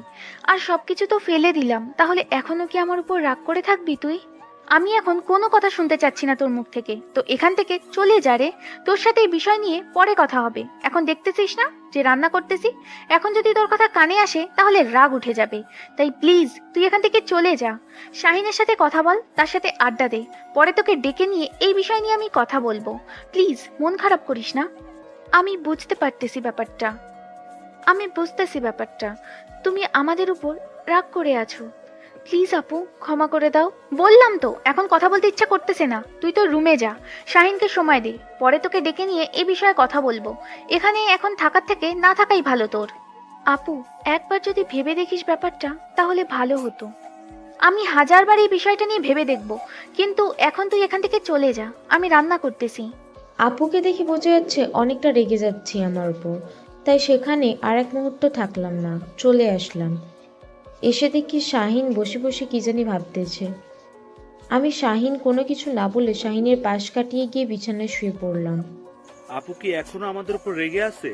আর সবকিছু তো ফেলে দিলাম। তাহলে এখনো কি আমার উপর রাগ করে থাকবি তুই? আমি এখন কোনো কথা শুনতে চাচ্ছি না তোর মুখ থেকে, তো এখান থেকে চলে যা রে। তোর সাথে এই বিষয় নিয়ে পরে কথা হবে। এখন দেখতেছিস না যে রান্না করতেছি? এখন যদি তোর কথা কানে আসে তাহলে রাগ উঠে যাবে। তাই প্লিজ তুই এখান থেকে চলে যা। শাহিনের সাথে কথা বল, তার সাথে আড্ডা দে, পরে তোকে ডেকে নিয়ে এই বিষয় নিয়ে আমি কথা বলবো। প্লিজ মন খারাপ করিস না। আমি বুঝতে পারতেছি ব্যাপারটা। তুমি আমাদের উপর রাগ করে আছো। প্লিজ আপু, ক্ষমা করে দাও। বললাম তো এখন কথা বলতে ইচ্ছা করতেছে না। তুই তো রুমে যা, শাহিনকে সময় দে, পরে তোকে ডেকে নিয়ে এ বিষয়ে কথা বলবো। এখানে এখন থাকার থেকে না থাকাই ভালো তোর। আপু, একবার যদি ভেবে দেখিস ব্যাপারটা তাহলে ভালো হতো। আমি হাজারবার এই বিষয়টা নিয়ে ভেবে দেখব, কিন্তু এখন তুই এখান থেকে চলে যা, আমি রান্না করতেছি। আপুকে দেখে বোঝা যাচ্ছে অনেকটা রেগে যাচ্ছি আমার উপর, তাই সেখানে আর এক মুহূর্ত থাকলাম না, চলে আসলাম। এসে দেখি শাহিন বসে বসে কি জানি ভাবতেছে। আমি শাহিন কোনো কিছু না বলে শাহিনের পাশ কাটিয়ে গিয়ে বিছানায় শুয়ে পড়লাম। আপু কি এখনো আমাদের উপর রেগে আছে?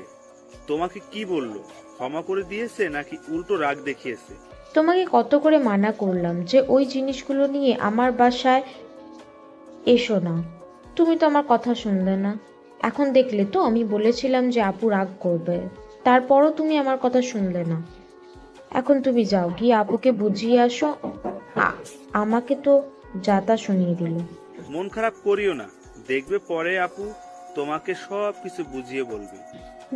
তোমাকে কি বললো? ক্ষমা করে দিয়েছে নাকি উল্টো রাগ দেখিয়েছে? তোমাকে কত করে মানা করলাম যে ওই জিনিসগুলো নিয়ে আমার বাসায় এসো না, তুমি তো আমার কথা শুনলে না। এখন দেখলে তো আমি বলেছিলাম যে আপু রাগ করবে, তারপরও তুমি আমার কথা শুনলে না। এখন তুমি যাও, গিয়ে আপুকে বুঝিয়ে আসো। আমাকে তো যাতা শুনিয়ে দিল। মন খারাপ করিও না, দেখবে পরে আপু তোমাকে সব কিছু বুঝিয়ে বলবে।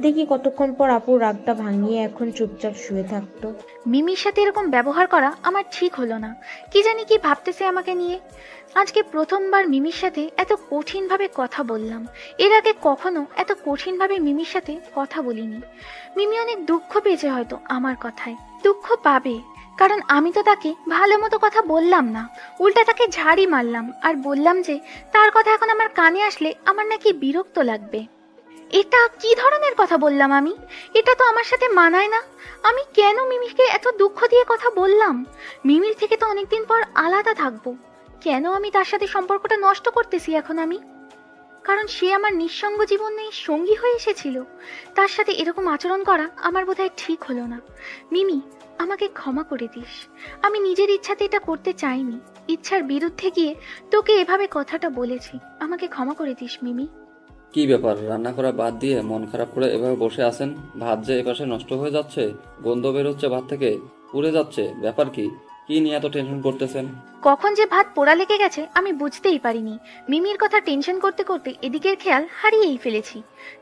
দেখি কতক্ষণ পর আপুর রাগটা ভাঙিয়ে এখন চুপচাপ শুয়ে থাকতো। মিমির সাথে এরকম ব্যবহার করা আমার ঠিক হলো না। কি জানি কি ভাবতেছে আমাকে নিয়ে। আজকে প্রথমবার মিমির সাথে এত কঠিনভাবে কথা বললাম। এর আগে কখনো এত কঠিনভাবে মিমির সাথে কথা বলিনি। মিমি অনেক দুঃখ পেয়েছে হয়তো আমার কথায়। দুঃখ পাবে, কারণ আমি তো তাকে ভালো মতো কথা বললাম না, উল্টা তাকে ঝাড়ি মারলাম আর বললাম যে তার কথা এখন আমার কানে আসলে আমার নাকি বিরক্ত লাগবে। এটা কি ধরনের কথা বললাম আমি? এটা তো আমার সাথে মানায় না। আমি কেন মিমিকে এত দুঃখ দিয়ে কথা বললাম? মিমির থেকে তো অনেকদিন পর আলাদা থাকবো, কেন আমি তার সাথে সম্পর্কটা নষ্ট করতেছি এখন আমি? কারণ সে আমার নিঃসঙ্গ জীবনে সঙ্গী হয়ে এসেছিল। তার সাথে এরকম আচরণ করা আমার বোধহয় ঠিক হলো না। মিমি, আমাকে ক্ষমা করে দিস। আমি নিজের ইচ্ছাতে এটা করতে চাইনি, ইচ্ছার বিরুদ্ধে গিয়ে তোকে এভাবে কথাটা বলেছি। আমাকে ক্ষমা করে দিস মিমি। কি ব্যাপার, রান্না করা বাদ দিয়ে মন খারাপ করে এভাবে বসে আছেন? ভাত যে এপাশে নষ্ট হয়ে যাচ্ছে, গন্ধ বেরোচ্ছে ভাত থেকে, পুড়ে যাচ্ছে, ব্যাপার কি? কি নিয়ে এত টেনশন করতেছেন? কখন যে ভাত পোড়া লেগে গেছে আমি বুঝতেই পারিনি। মিমির কথা টেনশন করতে করতে এদিকের খেয়াল হারিয়েই ফেলেছি।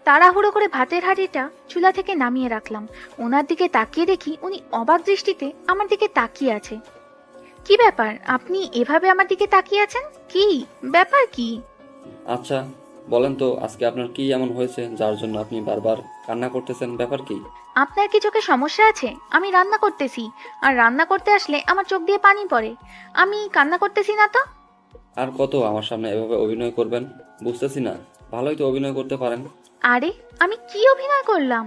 তাড়াহুড়ো করে ভাতের হাঁড়িটা চুলা থেকে নামিয়ে রাখলাম। ওনার দিকে তাকিয়ে দেখি উনি অবাক দৃষ্টিতে আমার দিকে তাকিয়ে আছে। কি ব্যাপার, আপনি এভাবে আমার দিকে তাকিয়ে আছেন? কি ব্যাপার কি? আচ্ছা বলেন তো, আজকে আপনার কি এমন হয়েছে যার জন্য আপনি বারবার কান্না করতেছেন? ব্যাপার কি? আপনার কি চোখে সমস্যা আছে? আমি রান্না করতেছি, আর রান্না করতে আসলে আমার চোখ দিয়ে পানি পড়ে। আমি কান্না করতেছি না তো? আর কত আমার সামনে এভাবে অভিনয় করবেন? বুঝতেছি না, ভালোই তো অভিনয় করতে পারেন। আরে আমি কি অভিনয় করলাম?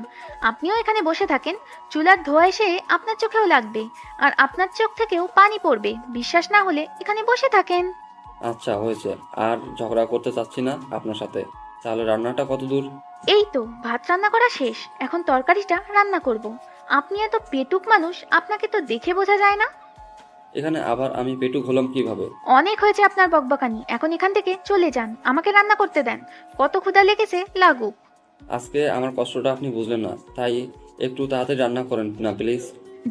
আপনিও এখানে বসে থাকেন, চুলার ধোঁয়া এসে আপনার চোখেও লাগবে, আর আপনার চোখ থেকেও পানি পড়বে। বিশ্বাস না হলে এখানে বসে থাকেন। আচ্ছা হয়েছে, আর ঝগড়া করতে চাচ্ছি না আপনার সাথে। তাহলে রান্নাটা কত দূর? এই তো ভাত রান্না করা শেষ, এখন তরকারিটা রান্না করব। আপনি এত পেটুক মানুষ, আপনাকে তো দেখে বোঝা যায় না। এখানে আবার আমি পেটুক হলাম কিভাবে? অনেক হয়েছে আপনার বকবকানি, এখন এখান থেকে চলে যান, আমাকে রান্না করতে দেন। কত ক্ষুধা লেগেছে লাগুক। আজকে আমার কষ্টটা আপনি বুঝলেন না, তাই একটু তাড়াতাড়ি রান্না করেন না প্লিজ।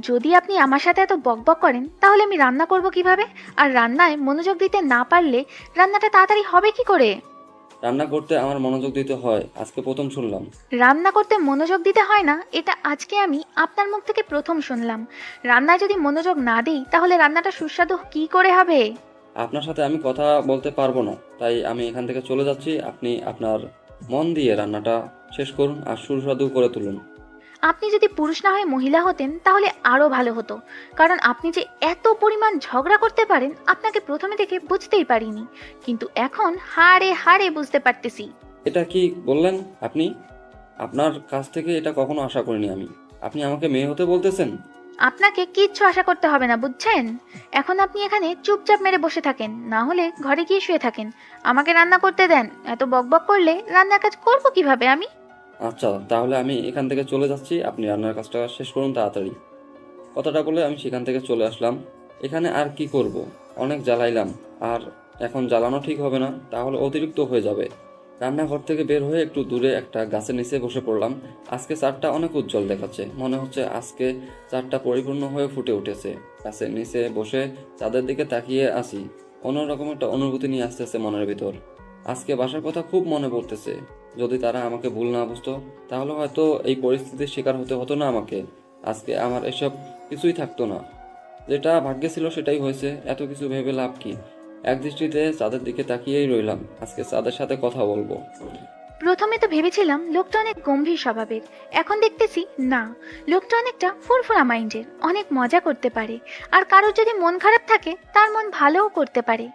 যদি আপনি আমার সাথে এত বকবক করেন তাহলে আমি রান্না করব কিভাবে? আর রান্নায় মনোযোগ দিতে না পারলে রান্নাটা তাড়াতাড়ি হবে কি করে? রান্না করতে আমার মনোযোগ দিতে হয়, আজকে প্রথম শুনলাম। রান্না করতে মনোযোগ দিতে হয় না, এটা আজকে আমি আপনার মুখ থেকে প্রথম শুনলাম। রান্নায় যদি মনোযোগ না দিই তাহলে রান্নাটা সুস্বাদু কি করে হবে? আপনার সাথে আমি কথা বলতে পারবো না, তাই আমি এখান থেকে চলে যাচ্ছি। আপনি আপনার মন দিয়ে রান্নাটা শেষ করুন আর সুস্বাদু করে তুলুন। আপনি যদি পুরুষ না হয়ে মহিলা হতেন তাহলে আরো ভালো হতো, কারণ আপনি যে এত পরিমাণ ঝগড়া করতে পারেন আপনাকে প্রথমে দেখে বুঝতেই পারিনি, কিন্তু এখন হাড়ে হাড়ে বুঝতে পারতেছি। এটা কি বললেন আপনি? আপনার কাছ থেকে এটা কখনো আশা করিনি আমি। আপনি আমাকে মেয়ে হতে বলতেছেন? আপনাকে কিচ্ছু আশা করতে হবে না, বুঝছেন? এখন আপনি এখানে চুপচাপ মেরে বসে থাকেন, না হলে ঘরে গিয়ে শুয়ে থাকেন। আমাকে রান্না করতে দেন। এত বকবক করলে রান্নার কাজ করবো কিভাবে আমি? আচ্ছা, তাহলে আমি এখান থেকে চলে যাচ্ছি। আপনি রান্নার কাজটা শেষ করুন তাড়াতাড়ি। কথাটা বলে আমি সেখান থেকে চলে আসলাম। এখানে আর কি করব, অনেক জ্বালাইলাম, আর এখন জ্বালানো ঠিক হবে না, তাহলে অতিরিক্ত হয়ে যাবে। রান্নাঘর থেকে বের হয়ে একটু দূরে একটা গাছের নিচে বসে পড়লাম। আজকে চাঁদটা অনেক উজ্জ্বল দেখাচ্ছে, মনে হচ্ছে আজকে চাঁদটা পরিপূর্ণ হয়ে ফুটে উঠেছে। গাছের নিচে বসে চাঁদের দিকে তাকিয়ে আসি, অন্যরকম একটা অনুভূতি নিয়ে আসতেছে মনের ভিতর। আজকে বাসার কথা খুব মনে পড়তেছে। যদি তারা আমাকে ভুল না বুঝতো তাহলে হয়তো এই পরিস্থিতির শিকার হতে হতো না আমাকে। আজকে আমার এসব কিছুই থাকতো না, যেটা ভাগ্যে ছিল সেটাই হয়েছে। এত কিছু ভেবে লাভ কি? এক দৃষ্টিতে চাঁদের দিকে তাকিয়েই রইলাম। আজকে চাঁদের সাথে কথা বলবো। প্রথমে তো ভেবেছিলাম লোকটা অনেক গম্ভীর স্বভাবের, এখন দেখতেছি না, লোকটা অনেকটা ফুরফুরা মাইন্ডের, অনেক মজা করতে পারে, আর কারোর যদি মন খারাপ থাকে তার মন ভালোও করতে পারে।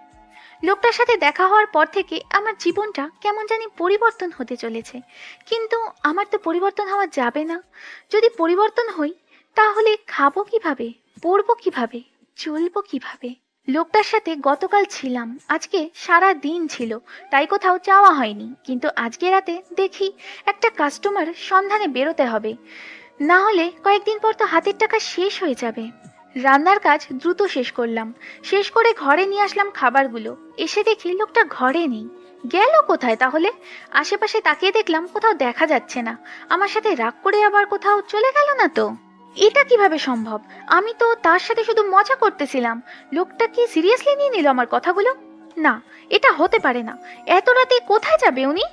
লোকটার সাথে দেখা হওয়ার পর থেকে আমার জীবনটা কেমন জানি পরিবর্তন হতে চলেছে, কিন্তু আমার তো পরিবর্তন হওয়া যাবে না। যদি পরিবর্তন হই তাহলে খাবো কিভাবে, পড়বো কিভাবে, চলবো কিভাবে? লোকটার সাথে গতকাল ছিলাম, আজকে সারা দিন ছিল, তাই কোথাও যাওয়া হয়নি, কিন্তু আজকে রাতে দেখি একটা কাস্টমার সন্ধানে বেরোতে হবে, না হলে কয়েকদিন পর তো হাতের টাকা শেষ হয়ে যাবে। রান্নার কাজ দ্রুত শেষ করলাম, শেষ করে ঘরে নিয়ে আসলাম খাবারগুলো। এসে দেখি লোকটা ঘরে নেই, গেল কোথায় তাহলে? আশেপাশে তাকিয়ে দেখলাম কোথাও দেখা যাচ্ছে না। আমার সাথে রাগ করে আবার কোথাও চলে গেল না তো? এটা কিভাবে সম্ভব? আমি তো তার সাথে শুধু মজা করতেছিলাম, লোকটা কি সিরিয়াসলি নিয়ে নিল আমার কথাগুলো? না, এটা হতে পারে না। এত রাতে কোথায় যাবে উনি?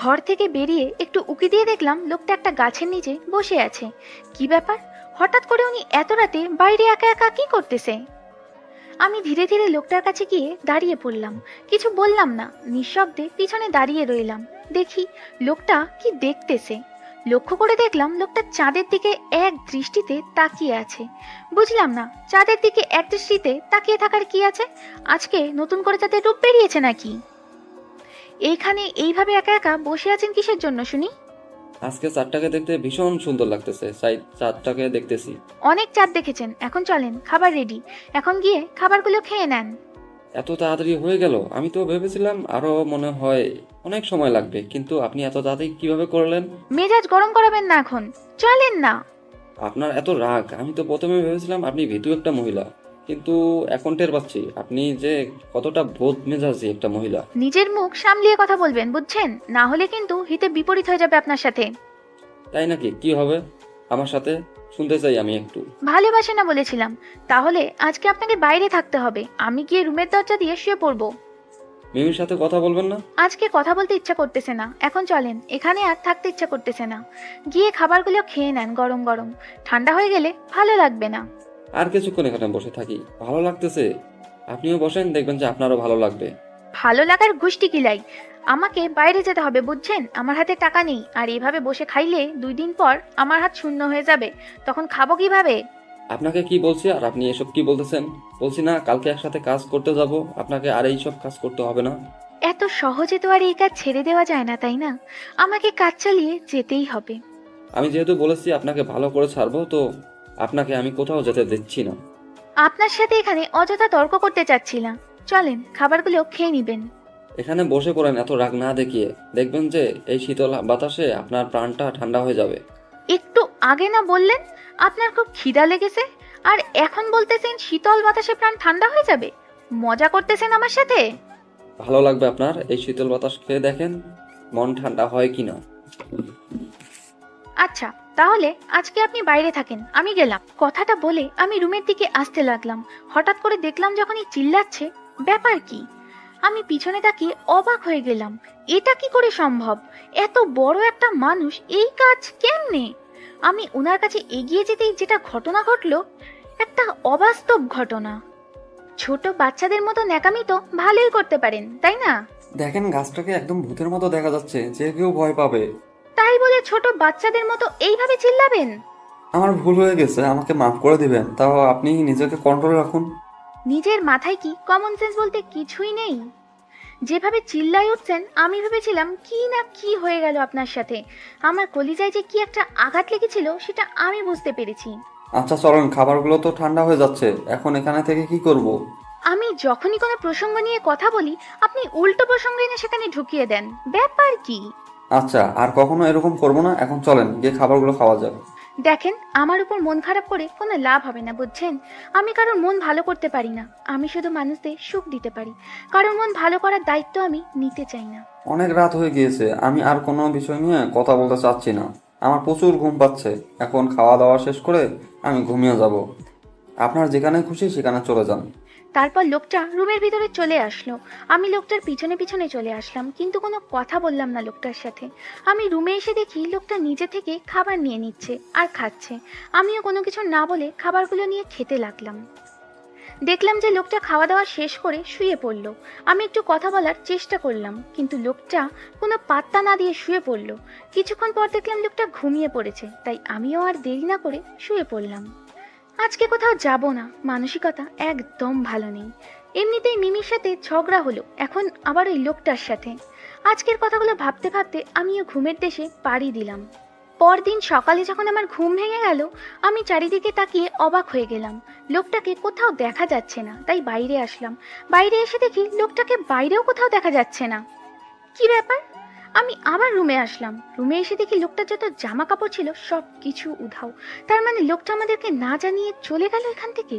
ঘর থেকে বেরিয়ে একটু উকি দিয়ে দেখলাম লোকটা একটা গাছের নিচে বসে আছে। কি ব্যাপার, হঠাৎ করে উনি এত রাতে বাইরে একা একা কি করতেছে? আমি ধীরে ধীরে লোকটার কাছে গিয়ে দাঁড়িয়ে পড়লাম, কিছু বললাম না, নিঃশব্দে পিছনে দাঁড়িয়ে রইলাম। দেখি লোকটা কি দেখতেছে। লক্ষ্য করে দেখলাম লোকটা চাঁদের দিকে এক দৃষ্টিতে তাকিয়ে আছে। বুঝলাম না, চাঁদের দিকে এক দৃষ্টিতে তাকিয়ে থাকার কি আছে? আজকে নতুন করে চাঁদের রূপ বেরিয়েছে নাকি? এইখানে এইভাবে একা একা বসে আছেন কিসের জন্য শুনি? আজকে চাঁদটাকে দেখতে ভীষণ সুন্দর লাগতেছে, তাই চাঁদটাকে দেখতেছি। অনেক চাঁদ দেখেছেন, এখন চলেন, খাবার রেডি, এখন গিয়ে খাবারগুলো খেয়ে নেন। এত তাড়াতাড়ি হয়ে গেল? আমি তো ভেবেছিলাম আরো মনে হয় অনেক সময় লাগবে, কিন্তু আপনি এত তাড়াতাড়ি কিভাবে করলেন? মেজাজ গরম করাবেন না, এখন চলেন না। আপনার এত রাগ? আমি তো প্রথমে ভেবেছিলাম আপনি ভীতু একটা মহিলা, কিন্তু এখন টের পাচ্ছি আপনি যে কতটা বোধ মেজাজি একটা মহিলা। নিজের মুখ সামলিয়ে কথা বলবেন, বুঝছেন? না হলে কিন্তু হিতে বিপরীত হয়ে যাবে আপনার সাথে। তাই নাকি? কি হবে আমার সাথে? শুনতে চাই আমি একটু। ভালোবাসে না বলেছিলাম, তাহলে আজকে আপনাকে বাইরে থাকতে হবে। আমি গিয়ে রুমের দরজা দিয়ে শুয়ে পড়বো। মিমির সাথে কথা বলবেন না? আজকে কথা বলতে ইচ্ছা করতেছে না, এখন চলেন, এখানে আর থাকতে ইচ্ছা করতেছে না। গিয়ে খাবারগুলো খেয়ে নেন, গরম গরম, ঠান্ডা হয়ে গেলে ভালো লাগবে না। আর কিছুক্ষণ এখানে বসে থাকি? ভালো লাগতেছে? আপনিও বসেন, দেখবেন যে আপনারও ভালো লাগবে। ভালো লাগার গোষ্ঠী কিলাই, আমাকে বাইরে যেতে হবে, বুঝছেন? আমার হাতে টাকা নেই, আর এইভাবে বসে খাইলে 2 দিন পর আমার হাত শূন্য হয়ে যাবে, তখন খাবো কিভাবে? আপনাকে কি বলছি আর আপনি এসব কি বলতেছেন? বলছি না কালকে একসাথে কাজ করতে যাব, আপনাকে আর এইসব কাজ করতে হবে না। এত সহজে তো আর এই কাজ ছেড়ে দেওয়া যায় না, তাই না? আমাকে কাজ চালিয়ে যেতেই হবে। আমি যেহেতু বলেছি আপনাকে ভালো করে ছাড়বো, তো আপনাকে আমি কোথাও যেতে দিচ্ছি না। আপনার সাথে এখানে অযথা তর্ক করতে চাচ্ছি না, চলেন খাবারগুলো খেয়ে নিবেন। এখানে বসে পড়েন এত রাগ না দেখিয়ে, দেখবেন যে এই শীতল বাতাসে আপনার প্রাণটা ঠান্ডা হয়ে যাবে। একটু আগে না বললেন আপনার খুব খিদা লেগেছে, আর এখন বলতেছেন শীতল বাতাসে প্রাণ ঠান্ডা হয়ে যাবে? মজা করতেছেন আমার সাথে? ভালো লাগবে আপনার এই শীতল বাতাস খেয়ে দেখেন মন ঠান্ডা হয় কিনা। আচ্ছা, তাহলে আজকে আপনি বাইরে থাকেন, আমি গেলাম। কথাটা বলে আমি রুমের দিকে আসতে লাগলাম। হঠাৎ করে দেখলাম যখনই চিল্লাচ্ছে, ব্যাপার কি? আমি পিছনে তাকিয়ে অবাক হয়ে গেলাম, এটা কি করে সম্ভব? এত বড় একটা মানুষ এই কাজ কেমনে? আমি ওনার কাছে এগিয়ে যেতেই যেটা ঘটনা ঘটলো, একটা অবাস্তব ঘটনা। ছোট বাচ্চাদের মতো ন্যাকামি তো ভালোই করতে পারেন, তাই না? দেখেন গাছটাকে একদম ভূতের মতো দেখা যাচ্ছে, যে কেউ ভয় পাবে। তাই বলে ছোট বাচ্চাদের মতো এইভাবে চিল্লাবেন? আমার ভুল হয়ে গেছে, আমাকে মাফ করে দিবেন। তাও আপনি নিজেকে কন্ট্রোলে রাখুন। নিজের মাথায় কি কমন সেন্স বলতে কিছুই নেই? যেভাবে চিল্লাই উঠছেন, আমি ভেবেছিলাম কি না কি হয়ে গেল আপনার সাথে। আমার কলিজায় যে কি একটা আঘাত লেগেছিল সেটা আমি বুঝতে পেরেছি। আচ্ছা চলেন, খাবারগুলো তো ঠান্ডা হয়ে যাচ্ছে, এখন এখানে থেকে কি করব? আমি যখনই কোনো প্রসঙ্গ নিয়ে কথা বলি, আপনি উল্টো প্রসঙ্গ এনে সেখানে ঢুকিয়ে দেন। ব্যাপার কি? আচ্ছা, আর কখনো এরকম করবো না। এখন চলেন, গিয়ে খাবারগুলো খাওয়া যাক। দেখেন, আমার উপর মন খারাপ করে কোনো লাভ হবে না, বুঝছেন? আমি কারোর মন ভালো করতে পারি না, আমি শুধু মানুষদের সুখ দিতে পারি। কারোর মন ভালো করার দায়িত্ব আমি নিতে চাই না। অনেক রাত হয়ে গিয়েছে, আমি আর কোনো বিষয় নিয়ে কথা বলতে চাচ্ছি না। আমার প্রচুর ঘুম পাচ্ছে। এখন খাওয়া দাওয়া শেষ করে আমি ঘুমিয়ে যাব। আপনার যেখানে খুশি সেখানে চলে যান। তারপর লোকটা রুমের ভিতরে চলে আসলো। আমি লোকটার পিছনে পিছনে চলে আসলাম, কিন্তু কোনো কথা বললাম না লোকটার সাথে। আমি রুমে এসে দেখি লোকটা নিজে থেকে খাবার নিয়ে নিচ্ছে আর খাচ্ছে। আমিও কোনো কিছু না বলে খাবারগুলো নিয়ে খেতে লাগলাম। দেখলাম যে লোকটা খাওয়া দাওয়া শেষ করে শুয়ে পড়লো। আমি একটু কথা বলার চেষ্টা করলাম, কিন্তু লোকটা কোনো পাত্তা না দিয়ে শুয়ে পড়লো। কিছুক্ষণ পর দেখলাম লোকটা ঘুমিয়ে পড়েছে, তাই আমিও আর দেরি না করে শুয়ে পড়লাম। আজকে কোথাও যাব না, মানসিকতা একদম ভালো নেই। এমনিতেই মিমির সাথে ঝগড়া হলো, এখন আবার ওই লোকটার সাথে। আজকের কথাগুলো ভাবতে ভাবতে আমিও ঘুমের দেশে পাড়ি দিলাম। পরদিন সকালে যখন আমার ঘুম ভেঙে গেল, আমি চারিদিকে তাকিয়ে অবাক হয়ে গেলাম। লোকটাকে কোথাও দেখা যাচ্ছে না, তাই বাইরে আসলাম। বাইরে এসে দেখি লোকটাকে বাইরেও কোথাও দেখা যাচ্ছে না। কি ব্যাপার? আমি আবার রুমে আসলাম। রুমে এসে দেখি লোকটার যত জামা কাপড় ছিল সব কিছু উধাও। তার মানে লোকটা আমাদেরকে না জানিয়ে চলে গেল এখান থেকে।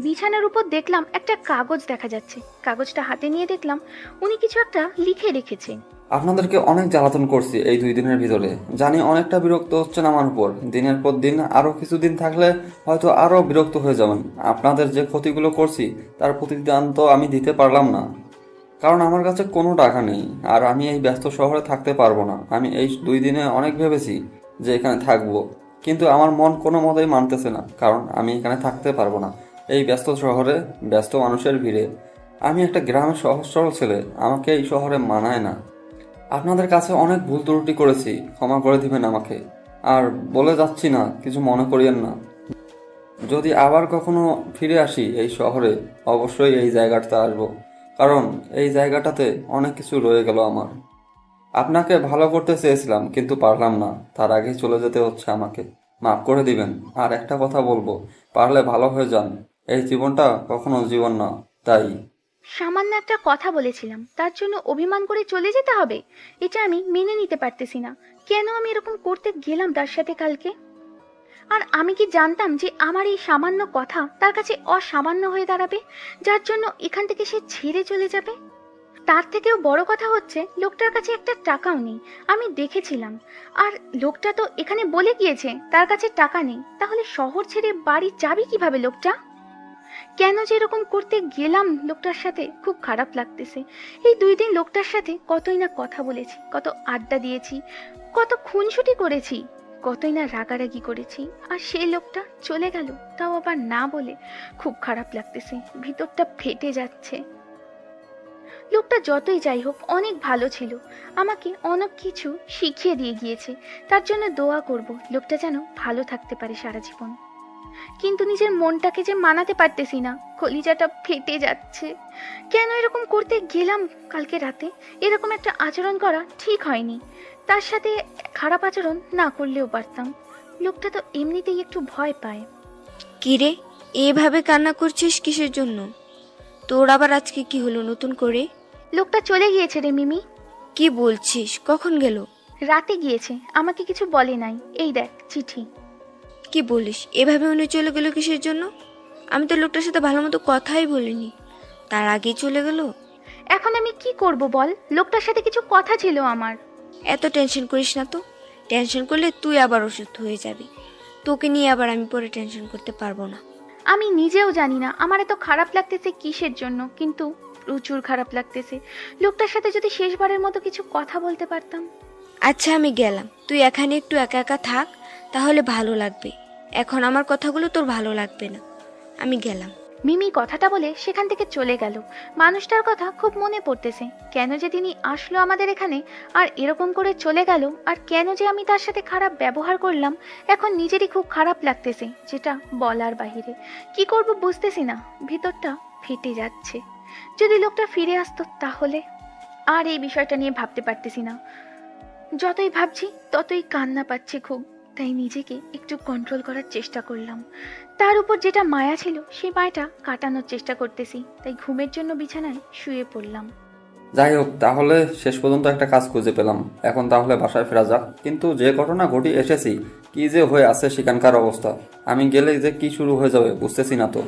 বিছানার উপর দেখলাম একটা কাগজ দেখা যাচ্ছে। কাগজটা হাতে নিয়ে দেখলাম উনি কিছু একটা লিখে রেখেছে। আপনাদেরকে অনেক জ্বালাতন করছি এই 2 দিনের ভিতরে, জানি অনেকটা বিরক্ত হচ্ছেন আমার উপর। দিনের পর দিন আরও কিছুদিন থাকলে হয়তো আরও বিরক্ত হয়ে যাবেন। আপনাদের যে ক্ষতিগুলো করছি তার প্রতিদান তো আমি দিতে পারলাম না, কারণ আমার কাছে কোনো টাকা নেই। আর আমি এই ব্যস্ত শহরে থাকতে পারবো না। আমি এই 2 দিনে অনেক ভেবেছি যে এখানে থাকবো, কিন্তু আমার মন কোনো মতেই মানতেছে না, কারণ আমি এখানে থাকতে পারবো না এই ব্যস্ত শহরে, ব্যস্ত মানুষের ভিড়ে। আমি একটা গ্রামের সহজ সরল ছেলে, আমাকে এই শহরে মানায় না। আপনাদের কাছে অনেক ভুল ত্রুটি করেছি, ক্ষমা করে দিবেন আমাকে। আর বলে যাচ্ছি না, কিছু মনে করিয়েন না। যদি আবার কখনো ফিরে আসি এই শহরে, অবশ্যই এই জায়গাটাতে আসবো, কারণ এই জায়গাটাতে অনেক কিছু রয়ে গেল আমার। আপনাকে ভালো করতে চেয়েছিলাম, কিন্তু পারলাম না, তার আগেই চলে যেতে হচ্ছে আমাকে। মাফ করে দিবেন। আর একটা কথা বলবো, পারলে ভালো হয়ে যান। এই জীবনটা কখনো জীবন না, তাই। সামান্য একটা কথা বলেছিলাম, তার জন্য অভিমান করে চলে যেতে হবে? এটা আমি মেনে নিতে পারতেছি না। কেন আমি এরকম করতে গেলাম তার সাথে কালকে? আর আমি কি জানতাম যে আমার এই সামান্য কথা তার কাছে অসামান্য হয়ে দাঁড়াবে, যার জন্য এখান থেকে সে ছেড়ে চলে যাবে? তার থেকেও বড় কথা হচ্ছে, লোকটার কাছে একটা টাকাও নেই, আমি দেখেছিলাম। আর লোকটা তো এখানে বলে গিয়েছে তার কাছে টাকা নেই। তাহলে শহর ছেড়ে বাড়ি যাবে কিভাবে লোকটা? কেন যে এরকম করতে গেলাম লোকটার সাথে, খুব খারাপ লাগতেছে। এই 2 দিন লোকটার সাথে কতই না কথা বলেছি, কত আড্ডা দিয়েছি, কত খুনসুটি করেছি, কতই না রাগারাগি করেছি। আর সেই লোকটা চলে গেল, তাও আবার না বলে। খুব খারাপ লাগতেছে, ভিতরটা ফেটে যাচ্ছে। লোকটা যতই যাই হোক অনেক ভালো ছিল, আমাকে অনেক কিছু শিখিয়ে দিয়ে গিয়েছে। তার জন্য দোয়া করব লোকটা যেন ভালো থাকতে পারে সারা জীবন। কিন্তু নিজের মনটাকে যে মানাতে পারতেছি না, কলিজাটা ফেটে যাচ্ছে। কেন এরকম করতে গেলাম কালকে রাতে? এরকম একটা আচরণ করা ঠিক হয়নি। তার সাথে খারাপ আচরণ না করলেও পারতাম। লোকটা তো এমনিতেই একটু ভয় পায়। কিরে, এভাবে কান্না করছিস কিসের জন্য? তোর আবার আজকে কি হলো নতুন করে? লোকটা চলে গিয়েছে রে মিমি। কি বলছিস? কখন গেল? রাতে গিয়েছে, আমাকে কিছু বলে নাই। এই দেখ চিঠি। কি বলিস? এভাবে উনি চলে গেল কিসের জন্য? আমি তো লোকটার সাথে ভালো মতো কথাই বলিনি, তার আগেই চলে গেল। এখন আমি কি করব বল? লোকটার সাথে কিছু কথা ছিল আমার। এত টেনশন করিস না তো। টেনশন করলে তুই আবার অসুস্থ হয়ে যাবি। তোকে নিয়ে আবার আমি পরে টেনশন করতে পারবো না। আমি নিজেও জানি না আমার এত খারাপ লাগতেছে কিসের জন্য, কিন্তু প্রচুর খারাপ লাগতেছে। লোকটার সাথে যদি শেষবারের মতো কিছু কথা বলতে পারতাম। আচ্ছা আমি গেলাম, তুই এখানে একটু একা একা থাক, তাহলে ভালো লাগবে। এখন আমার কথাগুলো তোর ভালো লাগবে না, আমি গেলাম। মিমি কথাটা বলে সেখান থেকে চলে গেল। মানুষটার কথা খুব মনে পড়তেছে। কেন যে তিনি আসলো আমাদের এখানে আর এরকম করে চলে গেল, আর কেন যে আমি তার সাথে খারাপ ব্যবহার করলাম, এখন নিজেরই খুব খারাপ লাগতেছে, যেটা বলার বাহিরে। কি করব বুঝতেছি না, ভিতরটা ফেটে যাচ্ছে। যদি লোকটা ফিরে আসতো তাহলে। আর এই বিষয়টা নিয়ে ভাবতে পারতেছি না। যতই ভাবছি ততই কান্না পাচ্ছে খুব। তাই নিজেকে একটু কন্ট্রোল করার চেষ্টা করলাম। তার উপর যেটা মায়া ছিল সেই মায়াটা কাটানোর চেষ্টা করতেছি। তাই ঘুমের জন্য বিছানায় শুয়ে পড়লাম। যাই হোক, তাহলে শেষ পর্যন্ত একটা কাজ খুঁজে পেলাম। এখন তাহলে বাসায় ফেরা যাক। কিন্তু যে ঘটনা ঘটিয়ে এসেছি, কি যে হয়ে আছে সেখানকার অবস্থা, আমি গেলেই যে কি শুরু হয়ে যাবে বুঝতেছি না তো।